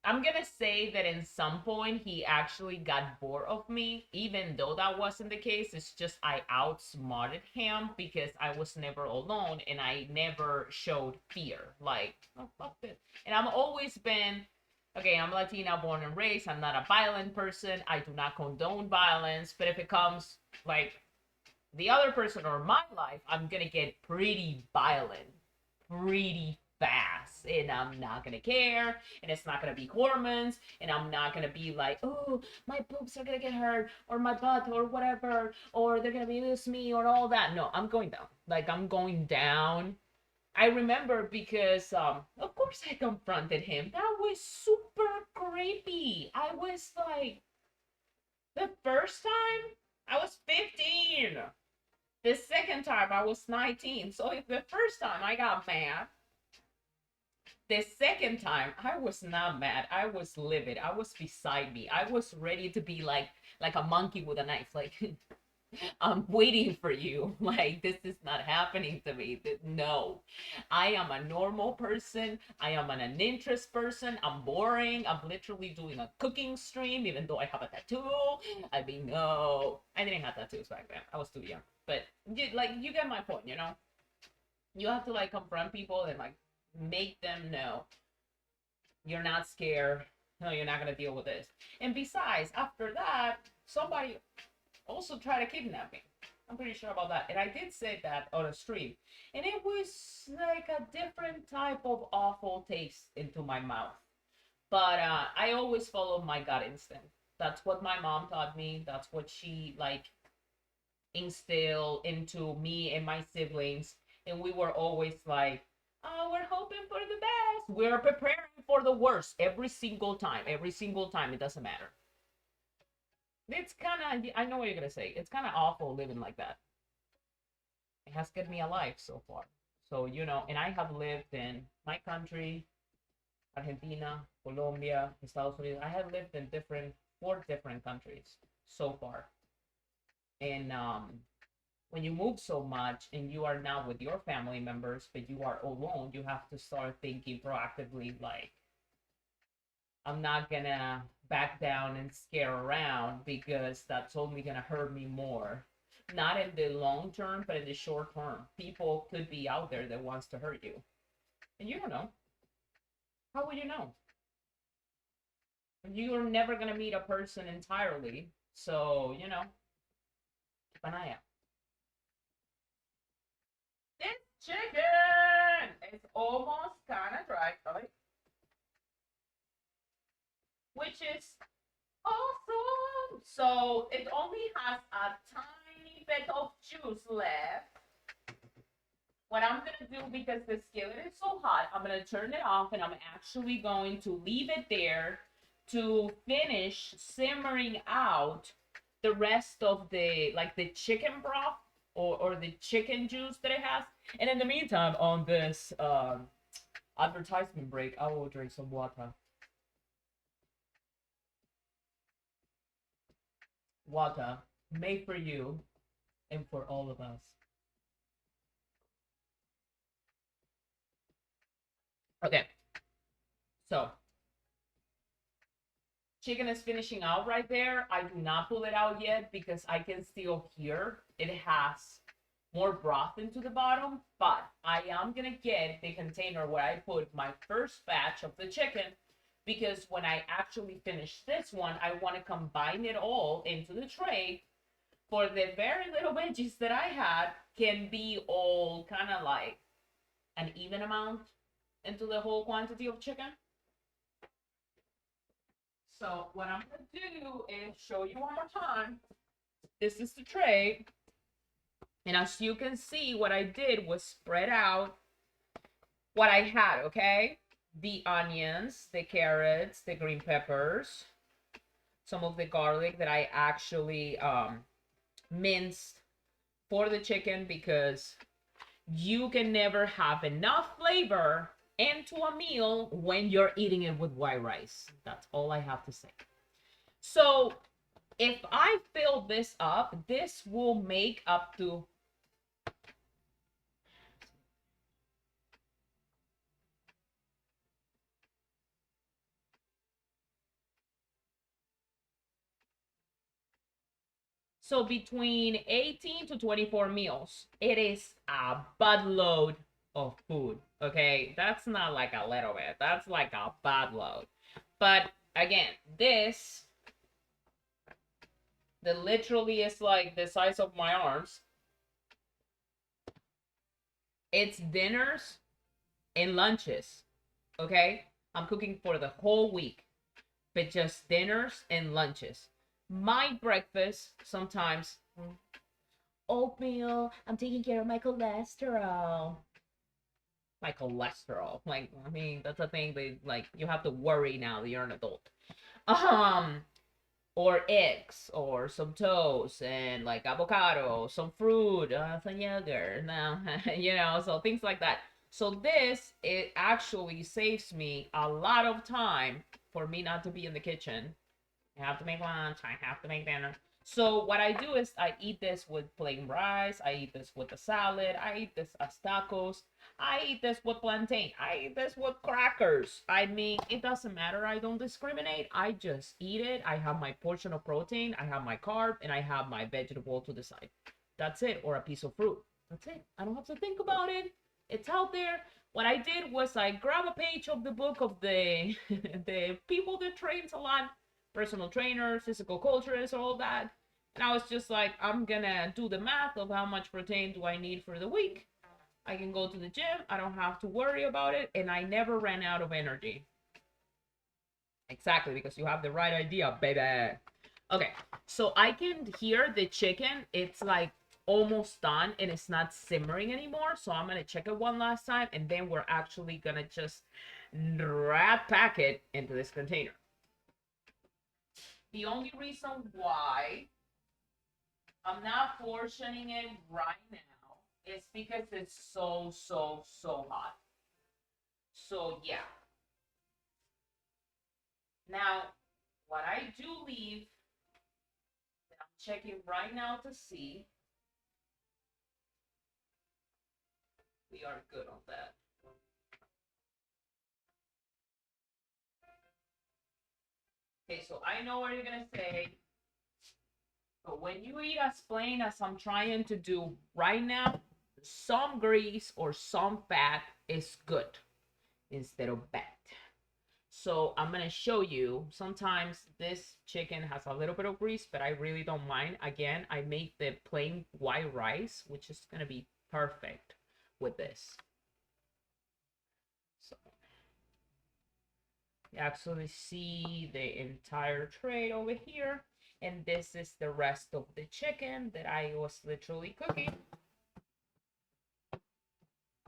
I'm gonna say that in some point he actually got bored of me, even though that wasn't the case. It's just I outsmarted him because I was never alone and I never showed fear. Like, oh, fuck this. And I've always been, okay, I'm Latina, born and raised. I'm not a violent person. I do not condone violence. But if it comes, like, the other person or my life, I'm gonna get pretty violent, pretty fast, and I'm not gonna care, and it's not gonna be hormones, and I'm not gonna be like, oh, my boobs are gonna get hurt, or my butt, or whatever, or they're gonna abuse me, or all that. No, I'm going down. Like, I'm going down. I remember because, of course I confronted him. That was super creepy. I was like, the first time, I was 15. The second time I was 19. So if the first time I got mad, the second time I was not mad. I was livid. I was beside me. I was ready to be like a monkey with a knife. Like, I'm waiting for you. Like, this is not happening to me. No, I am a normal person. I am an uninterested person. I'm boring. I'm literally doing a cooking stream, even though I have a tattoo. I mean, no, I didn't have tattoos back then. I was too young. But like, you get my point, you know? You have to like confront people and like make them know you're not scared. No, you're not gonna deal with this. And besides, after that, somebody also tried to kidnap me. I'm pretty sure about that. And I did say that on a stream. And it was like a different type of awful taste into my mouth. But I always follow my gut instinct. That's what my mom taught me. That's what she like instilled into me and my siblings. And we were always like, oh, we're hoping for the best. We're preparing for the worst every single time. Every single time. It doesn't matter. It's kind of, I know what you're going to say. It's kind of awful living like that. It has kept me alive so far. So, you know, and I have lived in my country, Argentina, Colombia, Estados Unidos. I have lived in 4 different countries so far. And when you move so much and you are now with your family members, but you are alone, you have to start thinking proactively like, I'm not gonna back down and scare around because that's only gonna hurt me more. Not in the long term, but in the short term. People could be out there that wants to hurt you. And you don't know. How would you know? You're never gonna meet a person entirely. So, you know, keep an eye out. This chicken is almost kind of dry, right? Which is awesome. So it only has a tiny bit of juice left. What I'm gonna do, because the skillet is so hot, I'm gonna turn it off and I'm actually going to leave it there to finish simmering out the rest of the like the chicken broth or the chicken juice that it has. And in the meantime, on this advertisement break, I will drink some water. Water made for you and for all of us. Okay, so chicken is finishing out right there. I do not pull it out yet because I can still hear it has more broth into the bottom, but I am gonna get the container where I put my first batch of the chicken because when I actually finish this one, I want to combine it all into the tray for the very little veggies that I had can be all kind of like an even amount into the whole quantity of chicken. So what I'm gonna do is show you one more time. This is the tray. And as you can see, what I did was spread out what I had, okay? The onions, the carrots, the green peppers, some of the garlic that I actually minced for the chicken because you can never have enough flavor into a meal when you're eating it with white rice. That's all I have to say. So if I fill this up, this will make up to so between 18 to 24 meals. It is a buttload of food. Okay, that's not like a little bit. That's like a buttload. But again, this that literally is like the size of my arms. It's dinners and lunches. Okay, I'm cooking for the whole week, but just dinners and lunches. My breakfast sometimes oatmeal. I'm taking care of my cholesterol. My cholesterol. Like, I mean, that's a thing that like you have to worry now that you're an adult. Um, or eggs, or some toast, and like avocado, some fruit, some yogurt. Now, you know, so things like that. So this it actually saves me a lot of time for me not to be in the kitchen. I have to make lunch. I have to make dinner. So what I do is I eat this with plain rice. I eat this with a salad. I eat this as tacos. I eat this with plantain. I eat this with crackers. I mean, it doesn't matter. I don't discriminate. I just eat it. I have my portion of protein. I have my carb, and I have my vegetable to the side. That's it. Or a piece of fruit. That's it. I don't have to think about it. It's out there. What I did was I grabbed a page of the book of the the people that trains a lot, personal trainers, physical culturists, all that. And I was just like, I'm gonna do the math of how much protein do I need for the week. I can go to the gym. I don't have to worry about it. And I never ran out of energy. Exactly, because you have the right idea, baby. Okay, so I can hear the chicken. It's like almost done and it's not simmering anymore. So I'm gonna check it one last time and then we're actually gonna just pack it into this container. The only reason why I'm not portioning it right now is because it's so hot. So yeah. Now, what I do leave, I'm checking right now to see. We are good on that. Okay, so I know what you're gonna say. But when you eat as plain as I'm trying to do right now, some grease or some fat is good instead of bad. So I'm gonna show you. Sometimes this chicken has a little bit of grease, but I really don't mind. Again, I make the plain white rice, which is gonna be perfect with this. So you actually see the entire tray over here. And this is the rest of the chicken that I was literally cooking.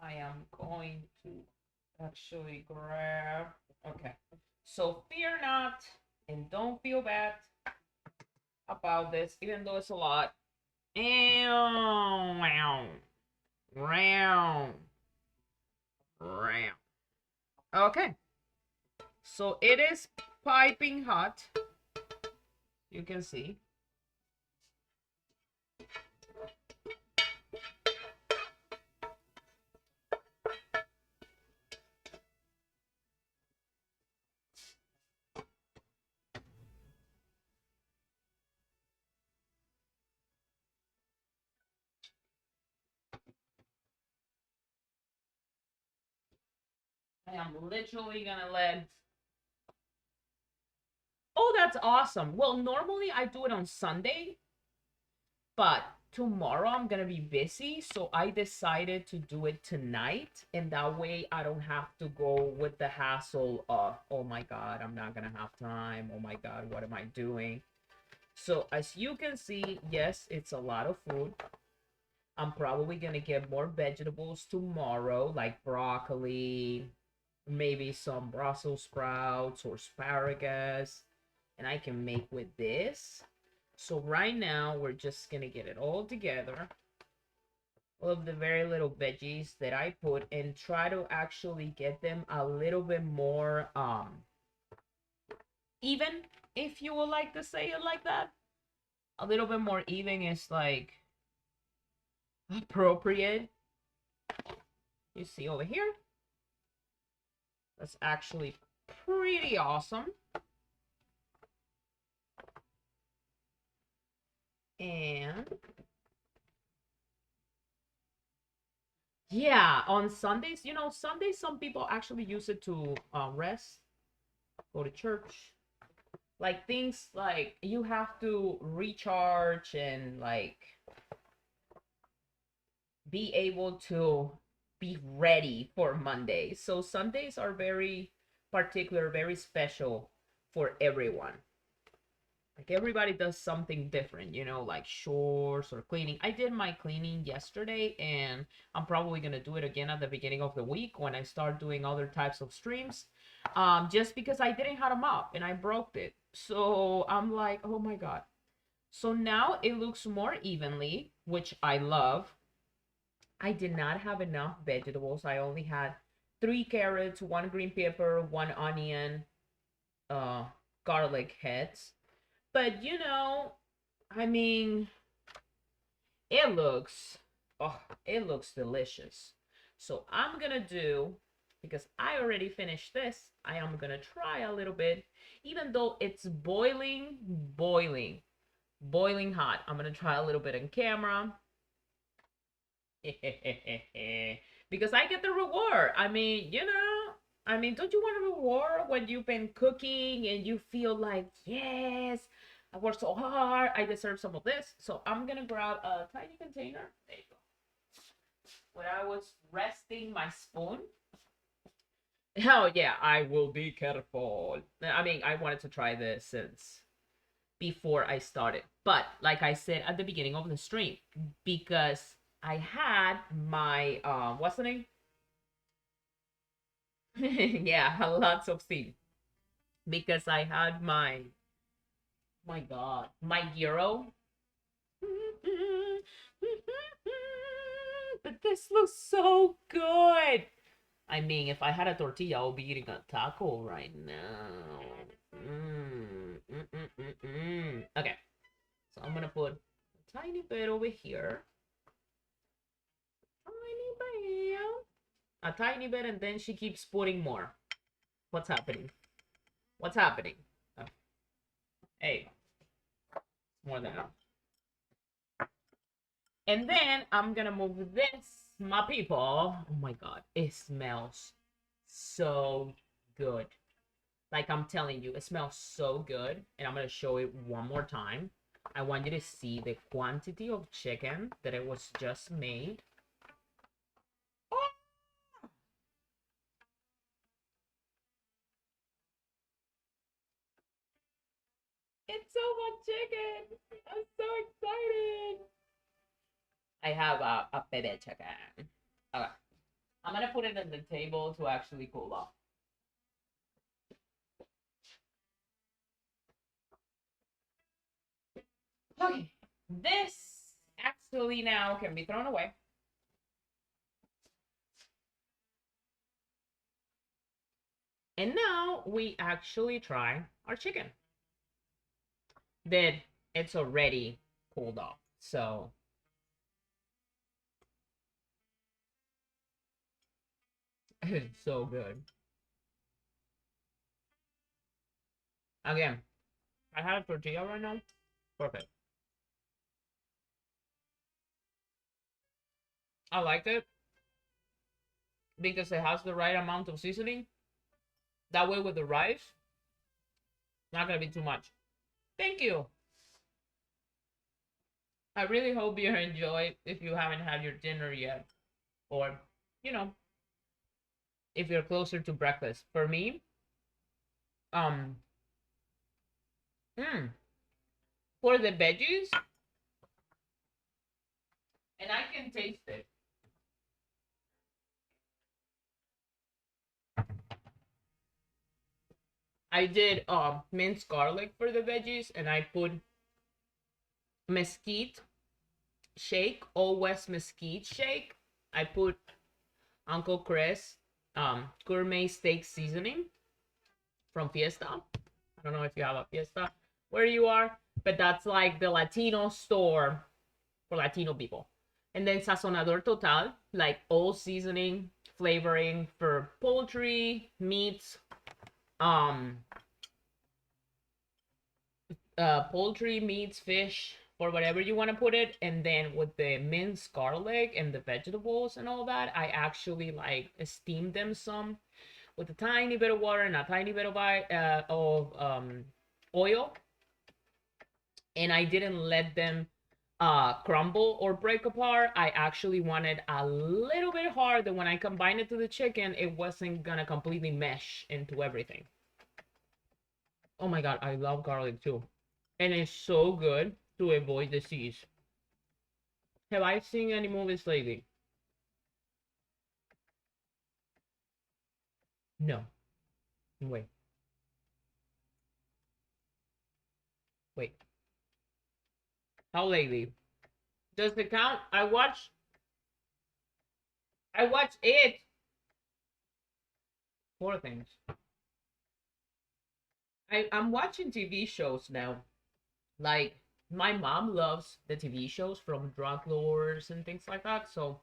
I am going to actually grab, okay. So fear not and don't feel bad about this, even though it's a lot. Round. Okay. So it is piping hot. You can see. I am literally gonna let. Oh, that's awesome. Well, normally I do it on Sunday, but tomorrow I'm gonna be busy, so I decided to do it tonight, and that way I don't have to go with the hassle of, oh my god, I'm not gonna have time. Oh my god, what am I doing? So as you can see, yes, it's a lot of food. I'm probably gonna get more vegetables tomorrow, like broccoli, maybe some Brussels sprouts or asparagus, and I can make with this. So right now we're just gonna get it all together, all of the very little veggies that I put, and try to actually get them a little bit more even, if you would like to say it like that. A little bit more even is like appropriate. You see over here, that's actually pretty awesome. And yeah, on Sundays, Sundays, some people actually use it to rest, go to church. Like things like you have to recharge and like be able to be ready for Monday. So Sundays are very particular, very special for everyone. Like everybody does something different, like chores or cleaning. I did my cleaning yesterday, and I'm probably gonna do it again at the beginning of the week when I start doing other types of streams. Just because I didn't have a mop and I broke it. So I'm like, oh my god. So now it looks more evenly, which I love. I did not have enough vegetables. I only had 3 carrots, 1 green pepper, 1 onion, garlic heads. But I mean, it looks, oh, it looks delicious. So I'm gonna do, because I already finished this, I am gonna try a little bit, even though it's boiling, boiling hot. I'm gonna try a little bit on camera. Because I get the reward. I mean, don't you want a reward when you've been cooking and you feel like, yes, I worked so hard, I deserve some of this. So I'm gonna grab a tiny container. There you go. Where I was resting my spoon. Oh yeah, I will be careful. I mean, I wanted to try this since before I started. But like I said at the beginning of the stream, because I had my what's the name? Yeah, lots of steam. Because I had my god, my gyro. But this looks so good. I mean, if I had a tortilla, I would be eating a taco right now. Okay, so I'm gonna put a tiny bit over here. Tiny bit. A tiny bit, and then she keeps putting more. What's happening? What's happening? Oh. Hey, more than enough. And then I'm gonna move this, my people. Oh my god, it smells so good. Like I'm telling you, it smells so good. And I'm gonna show it one more time. I want you to see the quantity of chicken that it was just made. Oh! It's so much chicken. I'm so excited. I have a baby chicken. Okay. I'm gonna put it on the table to actually cool off. Okay. This actually now can be thrown away. And now we actually try our chicken. That it's already cooled off. So it's so good. Again, I have a tortilla right now. Perfect. I like it because it has the right amount of seasoning. That way with the rice, not gonna be too much. Thank you. I really hope you enjoy if you haven't had your dinner yet. Or, you know, if you're closer to breakfast. For me, um, mm, for the veggies, and I can taste it. I did minced garlic for the veggies, and I put mesquite shake, Old West mesquite shake. I put Uncle Chris gourmet steak seasoning from Fiesta. I don't know if you have a Fiesta where you are, but that's like the Latino store for Latino people. And then Sazonador Total, like all seasoning, flavoring for poultry, meats, um, poultry, meats, fish, or whatever you want to put it. And then with the minced garlic and the vegetables and all that, I actually like steam them some with a tiny bit of water and a tiny bit of oil. And I didn't let them crumble or break apart. I actually wanted a little bit hard that when I combined it to the chicken, it wasn't gonna completely mesh into everything. Oh my god, I love garlic too. And it's so good to avoid disease. Have I seen any movies lately? No. Wait. Wait. How lately? Does it count? I watch it. Four things. I'm watching TV shows now. Like My mom loves the TV shows from drug lords and things like that. So,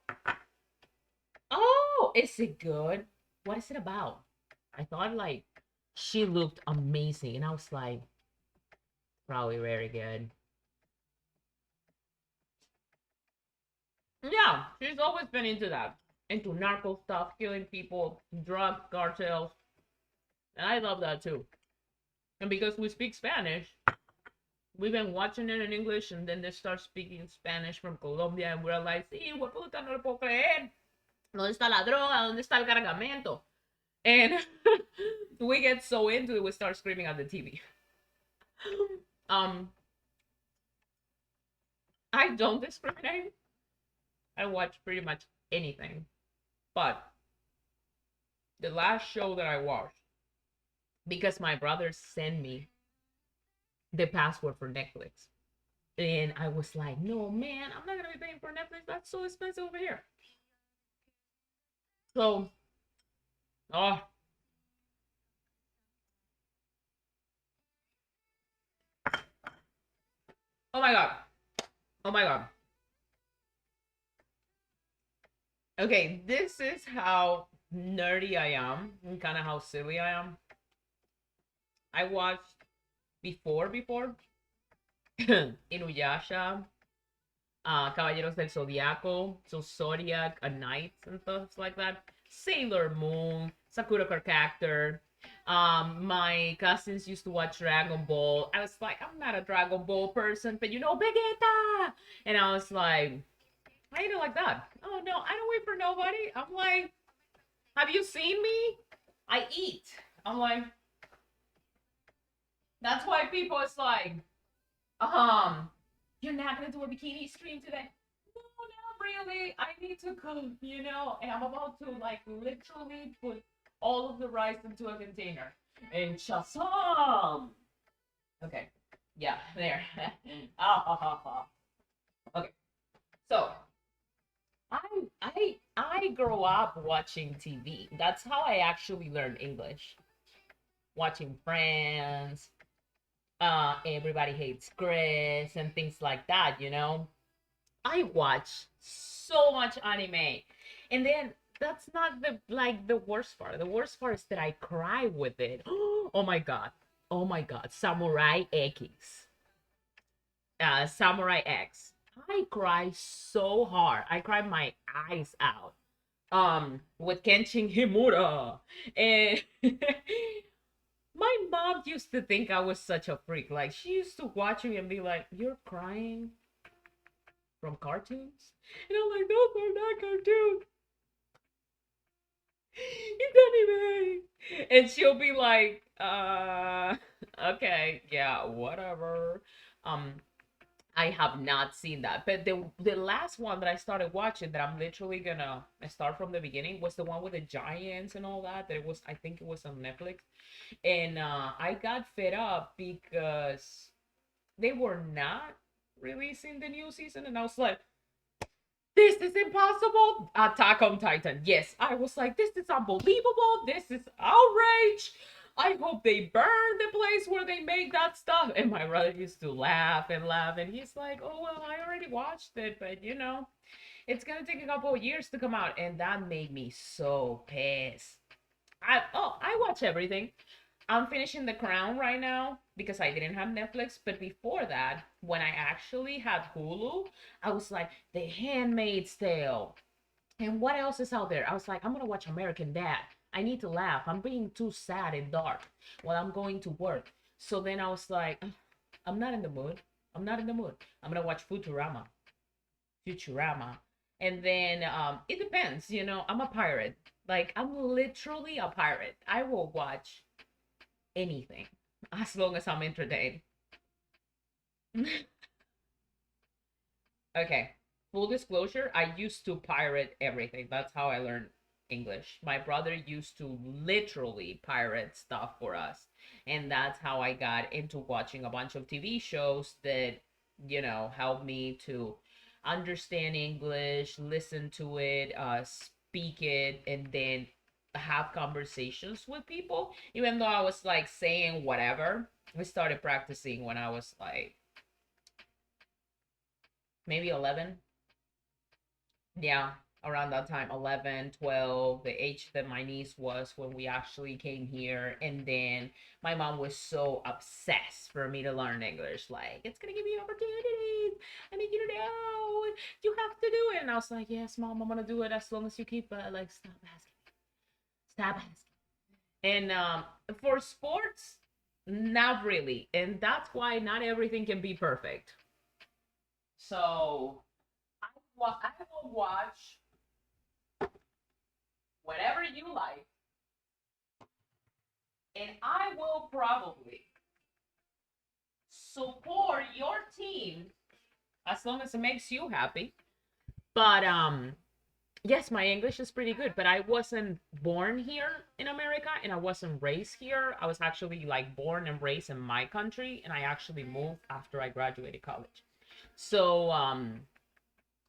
oh, is it good? What is it about? I thought like she looked amazing, and I was like, probably very good. Yeah, she's always been into that, into narco stuff, killing people, drug cartels, and I love that too. And because we speak Spanish, we've been watching it in English, and then they start speaking Spanish from Colombia, and we're like, sí, hueputa, no lo puedo creer. ¿Dónde está la droga? ¿Dónde está el cargamento? And we get so into it, we start screaming at the TV. um, I don't discriminate. I watch pretty much anything. But the last show that I watched, because my brother sent me the password for Netflix. And I was like, no, man, I'm not going to be paying for Netflix. That's so expensive over here. So, oh, oh my God. Oh my God. Okay, this is how nerdy I am and kind of how silly I am. I watched before Inuyasha, Caballeros del Zodiaco, so Zodiac, a Knights and stuff like that. Sailor Moon, Sakura Card Captor. My cousins used to watch Dragon Ball. I was like, I'm not a Dragon Ball person, but you know, Vegeta. And I was like, I eat it like that. Oh no, I don't wait for nobody. I'm like, have you seen me? I eat. I'm like, that's why people is like, you're not gonna do a bikini stream today. No, not really. I need to cook, and I'm about to like literally put all of the rice into a container. And chasam. Okay. Yeah, there. Okay. So I grew up watching TV. That's how I actually learned English. Watching Friends, Everybody Hates Chris, and things like that. I watch so much anime. And then that's not the worst part. The worst part is that I cry with it. Oh my god. Oh my god. Samurai X. Samurai X. I cry so hard. I cried my eyes out. With Kenshin Himura. And my mom used to think I was such a freak. Like she used to watch me and be like, "You're crying from cartoons?" And I'm like, "Those are not cartoons. It's anime." And she'll be like, okay, yeah, whatever." Um, I have not seen that. But the last one that I started watching that I'm literally gonna start from the beginning was the one with the giants and all that. That it was, I think it was on Netflix. And I got fed up because they were not releasing the new season, and I was like, this is impossible. Attack on Titan. Yes, I was like, this is unbelievable. This is outrage. I hope they burn the place where they make that stuff. And my brother used to laugh and laugh, and he's like, oh well, I already watched it, but it's gonna take a couple of years to come out. And that made me so pissed. I watch everything. I'm finishing The Crown right now because I didn't have Netflix. But before that, when I actually had Hulu, I was like, The Handmaid's Tale. And what else is out there? I was like, I'm going to watch American Dad. I need to laugh. I'm being too sad and dark while I'm going to work. So then I was like, I'm not in the mood. I'm not in the mood. I'm going to watch Futurama. Futurama. And then it depends, I'm a pirate. Like, I'm literally a pirate. I will watch anything as long as I'm entertained. Okay, full disclosure, I used to pirate everything. That's how I learned English. My brother used to literally pirate stuff for us. And that's how I got into watching a bunch of TV shows that, helped me to understand English, listen to it, speak it, and then have conversations with people. Even though I was like saying whatever, we started practicing when I was like maybe 11. Yeah, around that time, 11, 12, the age that my niece was when we actually came here. And then my mom was so obsessed for me to learn English. Like, it's going to give you opportunities. I need you to know. You have to do it. And I was like, yes, mom, I'm going to do it as long as you keep, like, stop asking. Stop asking. And for sports, not really. And that's why not everything can be perfect. So I will watch whatever you like, and I will probably support your team as long as it makes you happy. But yes, my English is pretty good, but I wasn't born here in America and I wasn't raised here. I was actually like born and raised in my country, and I actually moved after I graduated college. So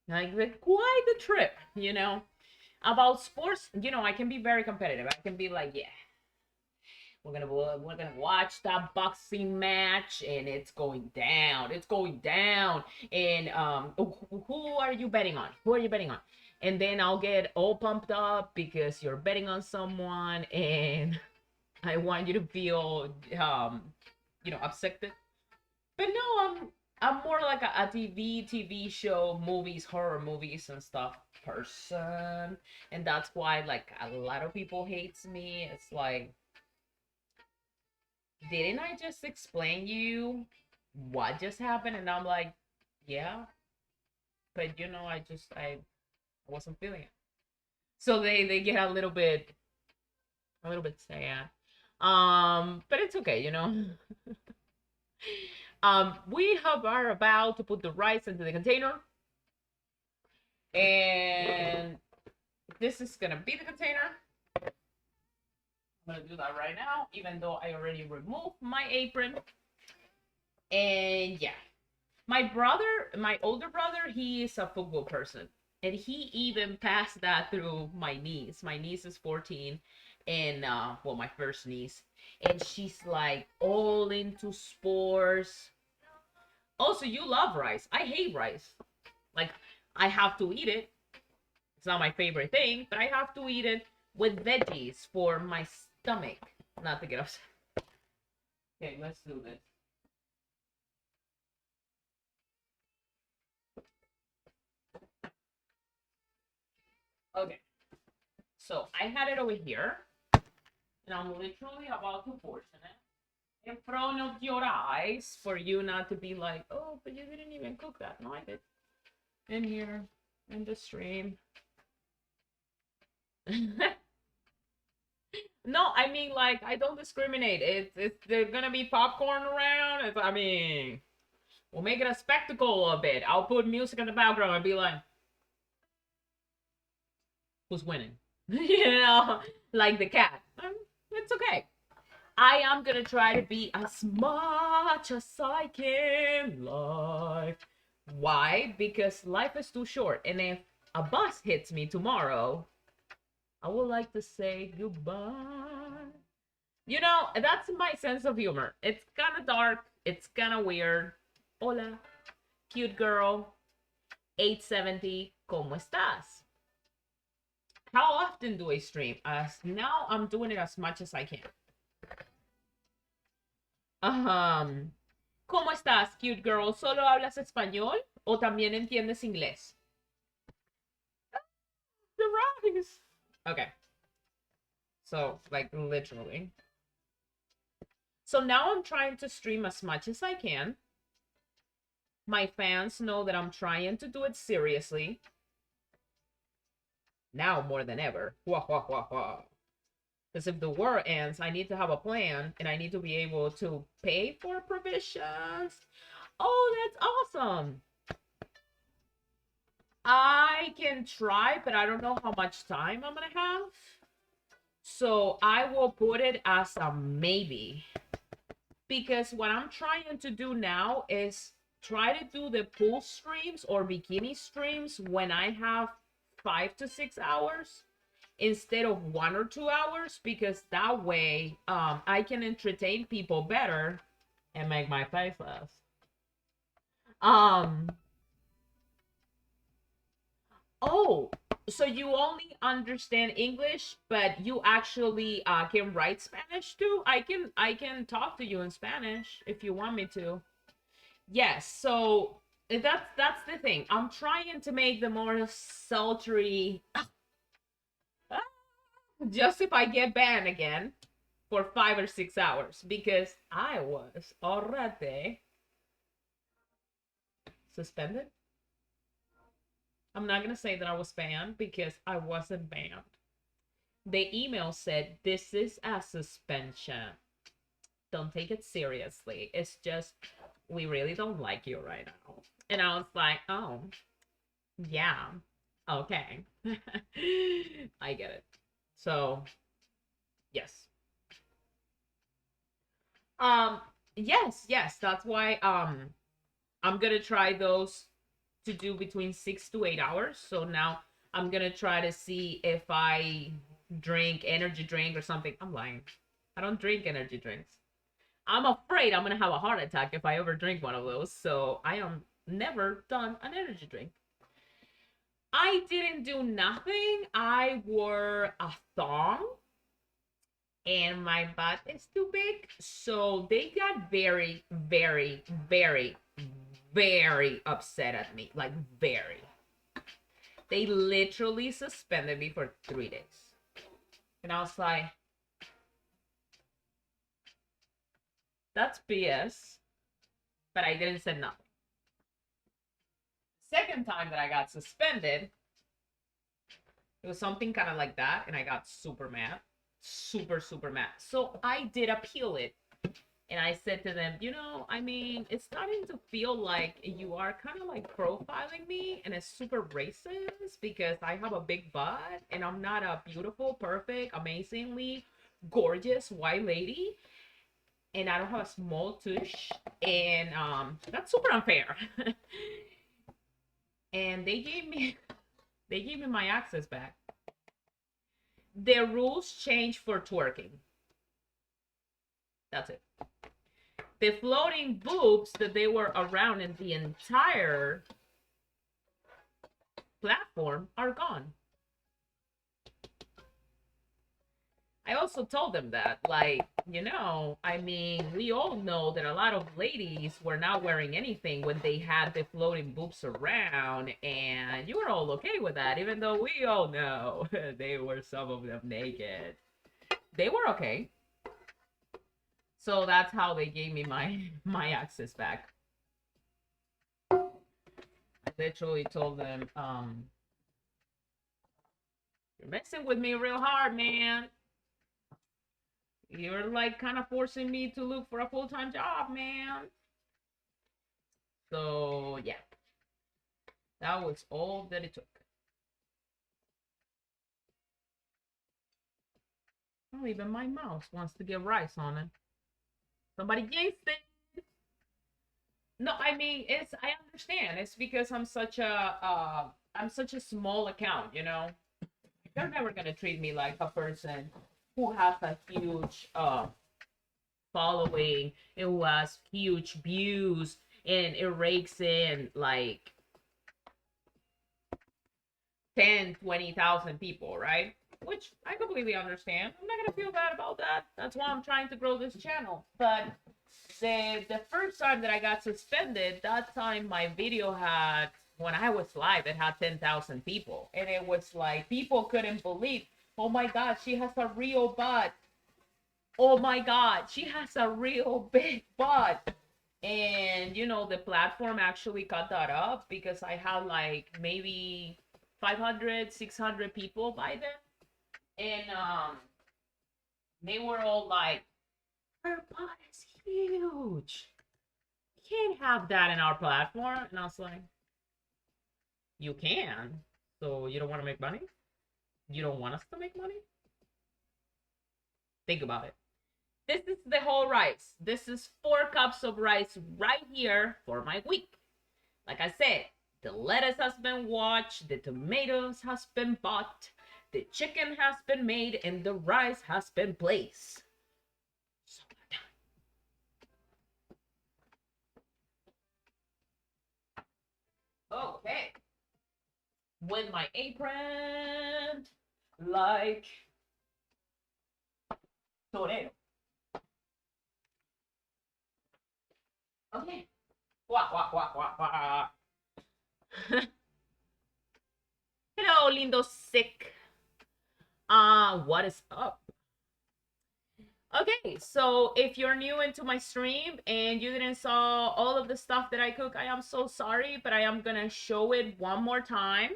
like quite the trip, you know. About sports, you know, I can be very competitive. I can be like, yeah, we're gonna watch that boxing match, and it's going down. It's going down. And who are you betting on? Who are you betting on? And then I'll get all pumped up because you're betting on someone, and I want you to feel upset. But no, I'm more like a TV show, movies, horror movies and stuff person. And that's why like a lot of people hates me. It's like, didn't I just explain you what just happened? And I'm like, yeah, but I wasn't feeling it. So they get a little bit sad. But it's okay, you know. We are about to put the rice into the container, and this is gonna be the container. I'm gonna do that right now, even though I already removed my apron. And yeah, my older brother, he is a football person, and he even passed that through my niece. My niece is 14, and well, my first niece, and she's like all into sports. Also, you love rice. I hate rice. Like, I have to eat it. It's not my favorite thing, but I have to eat it with veggies for my stomach. Not to get upset. Okay, let's do this. Okay, so I had it over here, and I'm literally about to portion it in front of your eyes for you not to be like, oh, but you didn't even cook that. No, I did. In here, in the stream. No, I mean, like, I don't discriminate. It's there's gonna be popcorn around. I mean, we'll make it a spectacle a bit. I'll put music in the background and be like, who's winning? You know, like the cat. It's okay. I am gonna try to be as much as I can life. Why? Because life is too short, and if a bus hits me tomorrow, I would like to say goodbye. You know, that's my sense of humor. It's kind of dark. It's kind of weird. Hola, cute girl, 870. ¿Cómo estás? How often do I stream? As now, I'm doing it as much as I can. ¿Cómo estás, cute girl? ¿Solo hablas español o también entiendes inglés? The rise. Okay. So, like, literally. So now I'm trying to stream as much as I can. My fans know that I'm trying to do it seriously. Now more than ever. Because if the war ends, I need to have a plan, and I need to be able to pay for provisions. Oh, that's awesome. I can try, but I don't know how much time I'm going to have. So I will put it as a maybe. Because what I'm trying to do now is try to do the pool streams or bikini streams when I have 5 to 6 hours instead of 1 or 2 hours, because that way I can entertain people better and make my face less. Oh, so you only understand English, but you actually can write Spanish too? I can talk to you in Spanish if you want me to. Yes, so that's the thing. I'm trying to make the more sultry just if I get banned again for 5 or 6 hours because I was already suspended. I'm not gonna say that I was banned because I wasn't banned. The email said this is a suspension. Don't take it seriously. It's just we really don't like you right now. And I was like, oh, yeah, okay. I get it. So, yes. Um, yes, that's why I'm gonna try those to do between 6 to 8 hours. So now I'm gonna try to see if I drink energy drink or something. I'm lying. I don't drink energy drinks. I'm afraid I'm gonna have a heart attack if I ever drink one of those. So I am never done an energy drink. I didn't do nothing. I wore a thong and my butt is too big. So they got very, very, very, very upset at me. Like, very. They literally suspended me for 3 days. And I was like, that's BS. But I didn't say nothing. Second time that I got suspended, it was something kind of like that. And I got super mad. Super, super mad. So I did appeal it. And I said to them, I mean, it's starting to feel like you are kind of like profiling me and it's super racist because I have a big butt and I'm not a beautiful, perfect, amazingly gorgeous white lady and I don't have a small tush and that's super unfair. And they gave me my access back. The rules changed for twerking. That's it. The floating boobs that they were around in the entire platform are gone. I also told them that, like, I mean, we all know that a lot of ladies were not wearing anything when they had the floating boobs around, and you were all okay with that, even though we all know they were some of them naked. They were okay. So that's how they gave me my access back. I literally told them, you're messing with me real hard, man. You're like kind of forcing me to look for a full-time job, man. So yeah, that was all that it took. Oh, even my mouse wants to get rice on it. Somebody yanked it. No, I mean I understand. It's because I'm such a small account, They're never gonna treat me like a person who has a huge following and who has huge views and it rakes in like 10, 20,000 people, right? Which I completely understand. I'm not gonna feel bad about that. That's why I'm trying to grow this channel. But the first time that I got suspended, that time my video had, when I was live, it had 10,000 people, and it was like people couldn't believe. Oh my God, she has a real butt. Oh my God, she has a real big butt. And the platform actually cut that up because I had like maybe 500, 600 people by then. And they were all like, her butt is huge. We can't have that in our platform. And I was like, you can. So you don't want to make money? You don't want us to make money? Think about it. This is the whole rice. This is 4 cups of rice right here for my week. Like I said, the lettuce has been washed, the tomatoes has been bought, the chicken has been made, and the rice has been placed. Okay. with my apron like torero. Okay. Wah, wah, wah, wah, wah. Hello, lindo sick. What is up? Okay, so if you're new into my stream and you didn't saw all of the stuff that I cook, I am so sorry, but I am gonna show it one more time.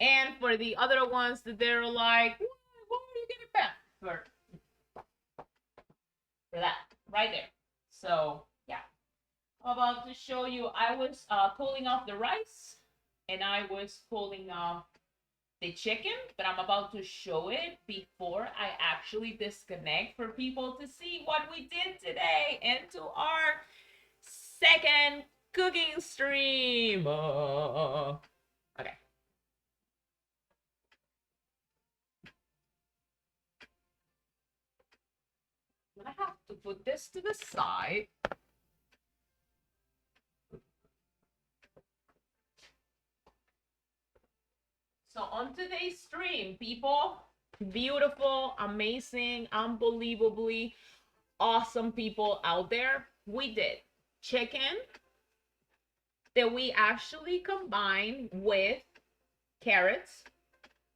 And for the other ones that they're like, why are you getting back? For that, right there. So, yeah. I'm about to show you, I was pulling off the rice and I was pulling off the chicken, but I'm about to show it before I actually disconnect for people to see what we did today into our second cooking stream. Okay. I'm gonna have to put this to the side. So on today's stream, people, beautiful, amazing, unbelievably awesome people out there, we did chicken that we actually combined with carrots,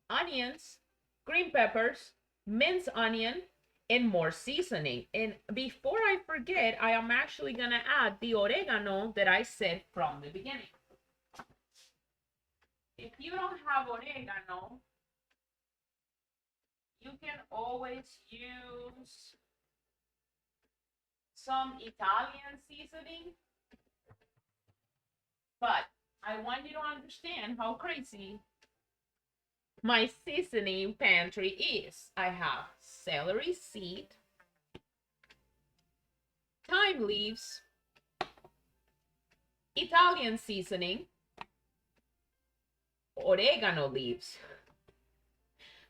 onions, green peppers, minced onion, and more seasoning. And before I forget, I am actually gonna add the oregano that I said from the beginning. If you don't have oregano, you can always use some Italian seasoning. But I want you to understand how crazy my seasoning pantry is. I have celery seed, thyme leaves, Italian seasoning, oregano leaves.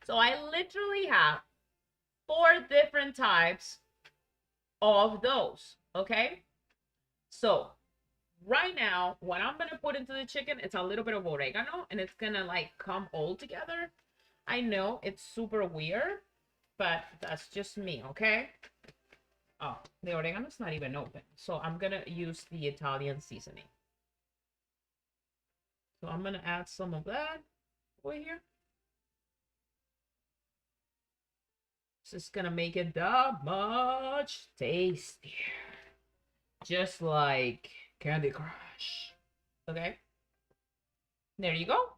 So I literally have 4 different types of those, okay? So right now, what I'm gonna put into the chicken, it's a little bit of oregano and it's gonna like come all together. I know it's super weird, but that's just me, okay? Oh, the oregano's not even open. So I'm gonna use the Italian seasoning. So I'm gonna add some of that over here. This is gonna make it that much tastier. Just like Candy Crush. Okay? There you go.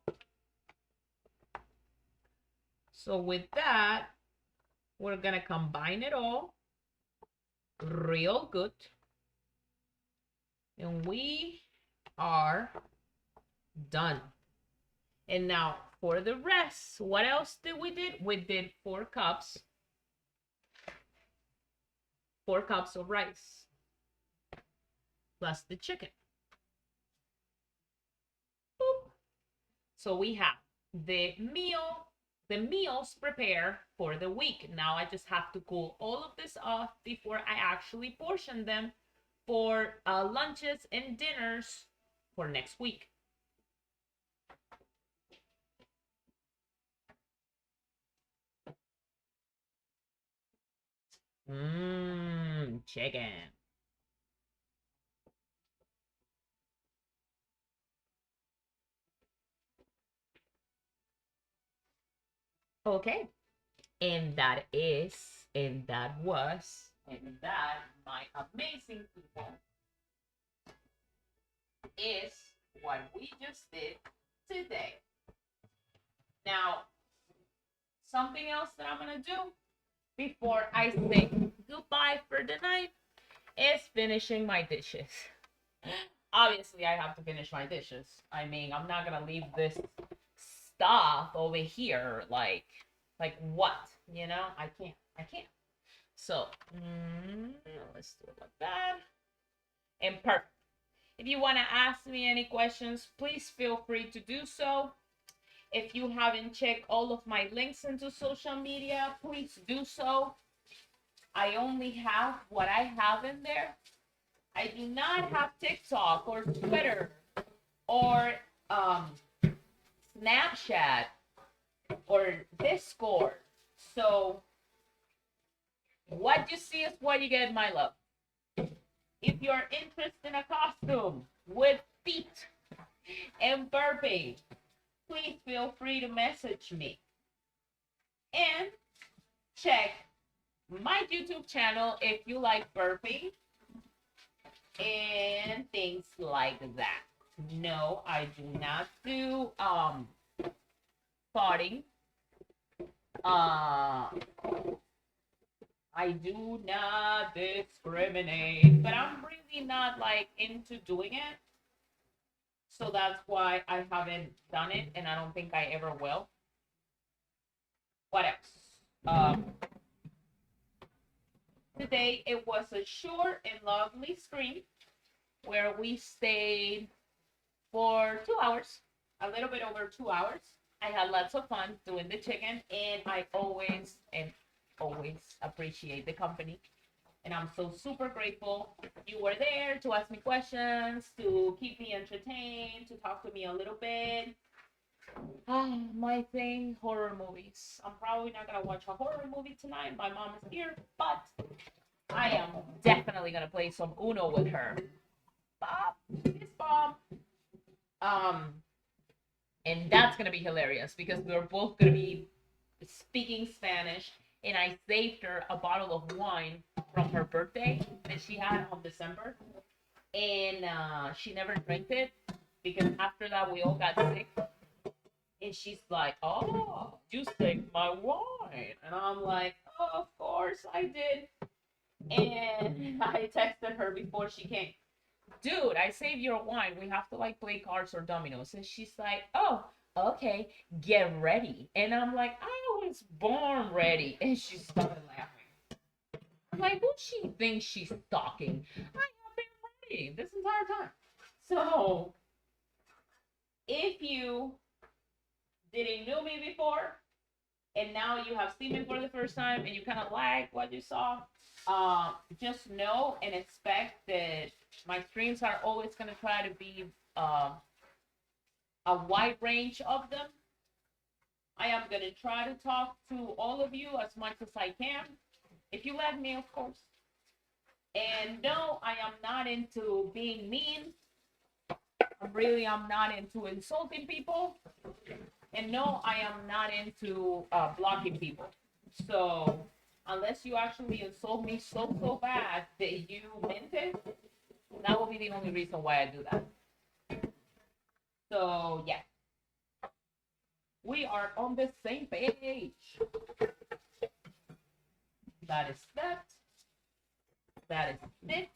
So with that, we're gonna combine it all real good. And we are done. And now for the rest, what else did we do? We did 4 cups. 4 cups of rice. Plus the chicken. Boop. So we have the meals prepared for the week. Now I just have to cool all of this off before I actually portion them for lunches and dinners for next week. Chicken. Okay. And that is, and that was, and that, my amazing people, is what we just did today. Now, something else that I'm gonna do before I say goodbye for the night is finishing my dishes. Obviously, I have to finish my dishes. I mean, I'm not gonna leave this stuff over here like what? You know, I can't. So, let's do it like that. And perfect. If you want to ask me any questions, please feel free to do so. If you haven't checked all of my links into social media, please do so. I only have what I have in there. I do not have TikTok or Twitter or Snapchat or Discord. So what you see is what you get, my love. If you're interested in a costume with feet and burping, please feel free to message me. And check my YouTube channel if you like burping and things like that. No, I do not do farting. I do not discriminate, but I'm really not like into doing it. So that's why I haven't done it, and I don't think I ever will. What else? Today it was a short and lovely stream where we stayed for 2 hours, a little bit over 2 hours. I had lots of fun doing the chicken, and I always appreciate the company. And I'm so super grateful you were there to ask me questions, to keep me entertained, to talk to me a little bit. My thing, horror movies. I'm probably not gonna watch a horror movie tonight. My mom is here, but I am definitely gonna play some Uno with her. Bob, it's Bob. And that's gonna be hilarious because we're both gonna be speaking Spanish. And I saved her a bottle of wine from her birthday that she had on December, and she never drank it because after that we all got sick. And she's like, "Oh, you saved my wine," and I'm like, "Oh, of course I did." And I texted her before she came, "Dude, I saved your wine. We have to like play cards or dominoes." And she's like, "Oh, okay, get ready." And I'm like, "I was born ready." And she started laughing. I'm like, who she thinks she's talking? I have been ready this entire time. So if you didn't know me before and now you have seen me for the first time and you kind of like what you saw, just know and expect that my streams are always going to try to be a wide range of them. I am going to try to talk to all of you as much as I can, if you let me, of course. And no, I am not into being mean. I'm not into insulting people. And no, I am not into blocking people. So unless you actually insult me so bad that you meant it, that will be the only reason why I do that. So yeah, we are on the same page. That is that. That is it.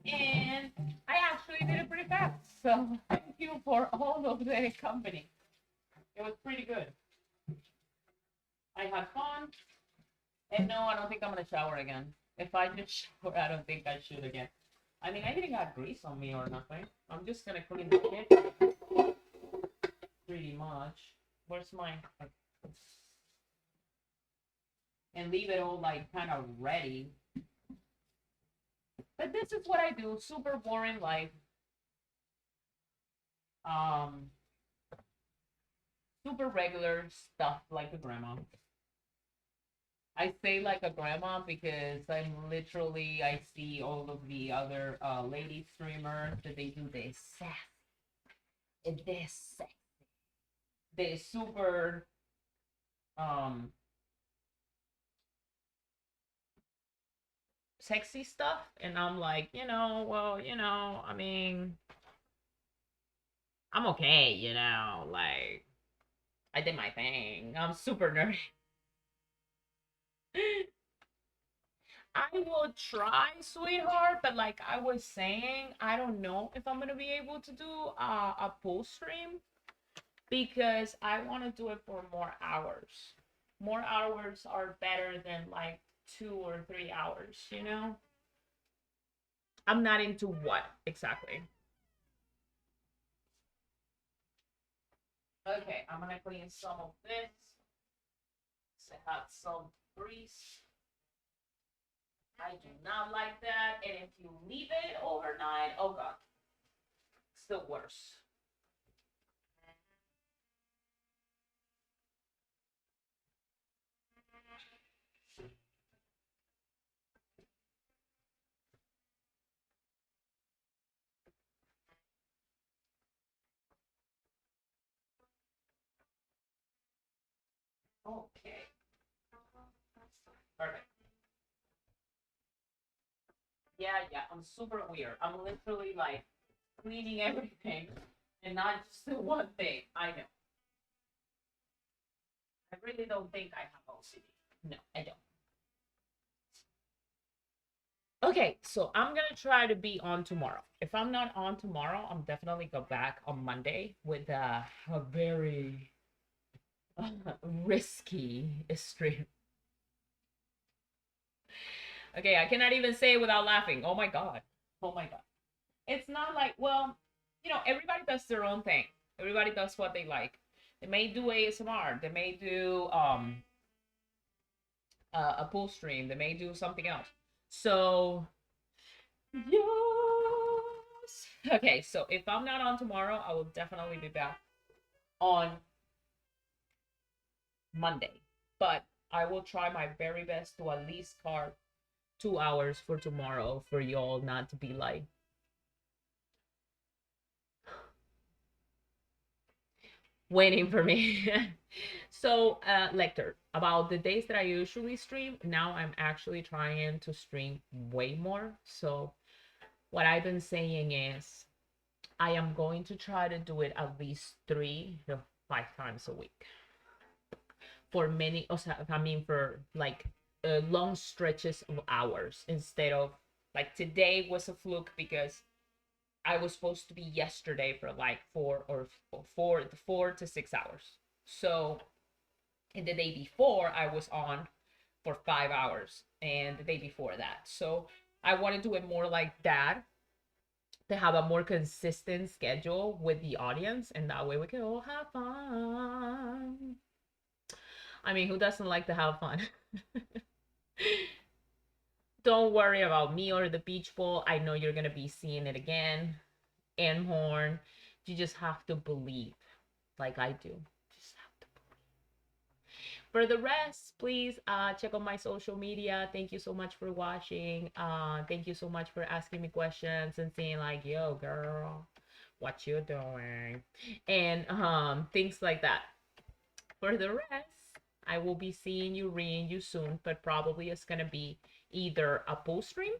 And I actually did it pretty fast. So thank you for all of the company. It was pretty good. I had fun. And no, I don't think I'm gonna shower again. If I just shower, I don't think I should again. I mean, I didn't got grease on me or nothing. I'm just gonna clean the kitchen. Pretty much. Where's my... And leave it all like kind of ready. But this is what I do. Super boring life. Super regular stuff like a grandma. I say like a grandma because I see all of the other lady streamers that they do this super sexy stuff, and I'm like, I mean, I'm okay, like I did my thing. I'm super nerdy. I will try, sweetheart, but like I was saying, I don't know if I'm gonna be able to do a full stream because I want to do it for more hours. More hours are better than like 2 or 3 hours, I'm not into what exactly. Okay, I'm gonna clean some of this. So I have some grease. I do not like that. And if you leave it overnight, oh god, it's the worst. Okay. Perfect. Yeah, I'm super weird. I'm literally like cleaning everything and not just one thing. I know. I really don't think I have OCD. No, I don't. Okay, so I'm gonna try to be on tomorrow. If I'm not on tomorrow, I'm definitely go back on Monday with a very risky stream. Okay, I cannot even say it without laughing. Oh my god. Oh my god. It's not like, well, everybody does their own thing. Everybody does what they like. They may do ASMR. They may do a pool stream. They may do something else. So yes. Okay, so if I'm not on tomorrow, I will definitely be back on Monday. But I will try my very best to at least carve 2 hours for tomorrow for y'all not to be like waiting for me. So, Lecter, about the days that I usually stream, now I'm actually trying to stream way more. So, what I've been saying is I am going to try to do it at least 3 to 5 times a week for many, I mean, for like long stretches of hours instead of like today was a fluke because I was supposed to be yesterday for like 4 to 6 hours. So, and the day before I was on for 5 hours, and the day before that. So I want to do it more like that to have a more consistent schedule with the audience, and that way we can all have fun. I mean, who doesn't like to have fun? Don't worry about me or the beach ball. I know you're gonna be seeing it again. And horn. You just have to believe, like I do. Just have to believe. For the rest, please check out my social media. Thank you so much for watching. Thank you so much for asking me questions and saying like, yo, girl, what you doing? And things like that. For the rest, I will be seeing you, reading you soon, but probably it's gonna be either a post stream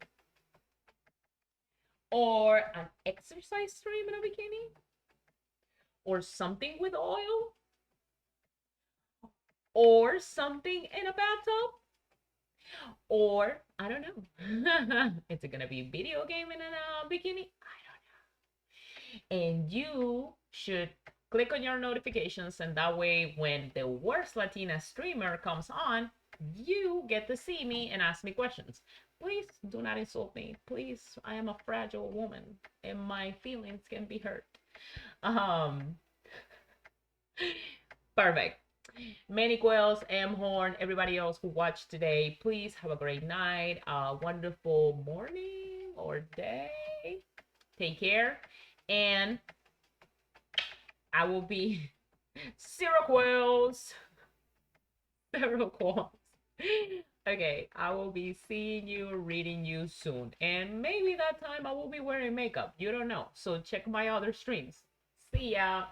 or an exercise stream in a bikini or something with oil or something in a bathtub or I don't know. Is it gonna be video game in a bikini? I don't know. And you should click on your notifications, and that way when the worst Latina streamer comes on, you get to see me and ask me questions. Please do not insult me. Please, I am a fragile woman and my feelings can be hurt. Um Perfect. Manny Quells, M Horn, everybody else who watched today, please have a great night, a wonderful morning or day. Take care. And I will be Zero Quells. Zero Quells. Okay, I will be seeing you, reading you soon. And maybe that time I will be wearing makeup. You don't know. So check my other streams. See ya.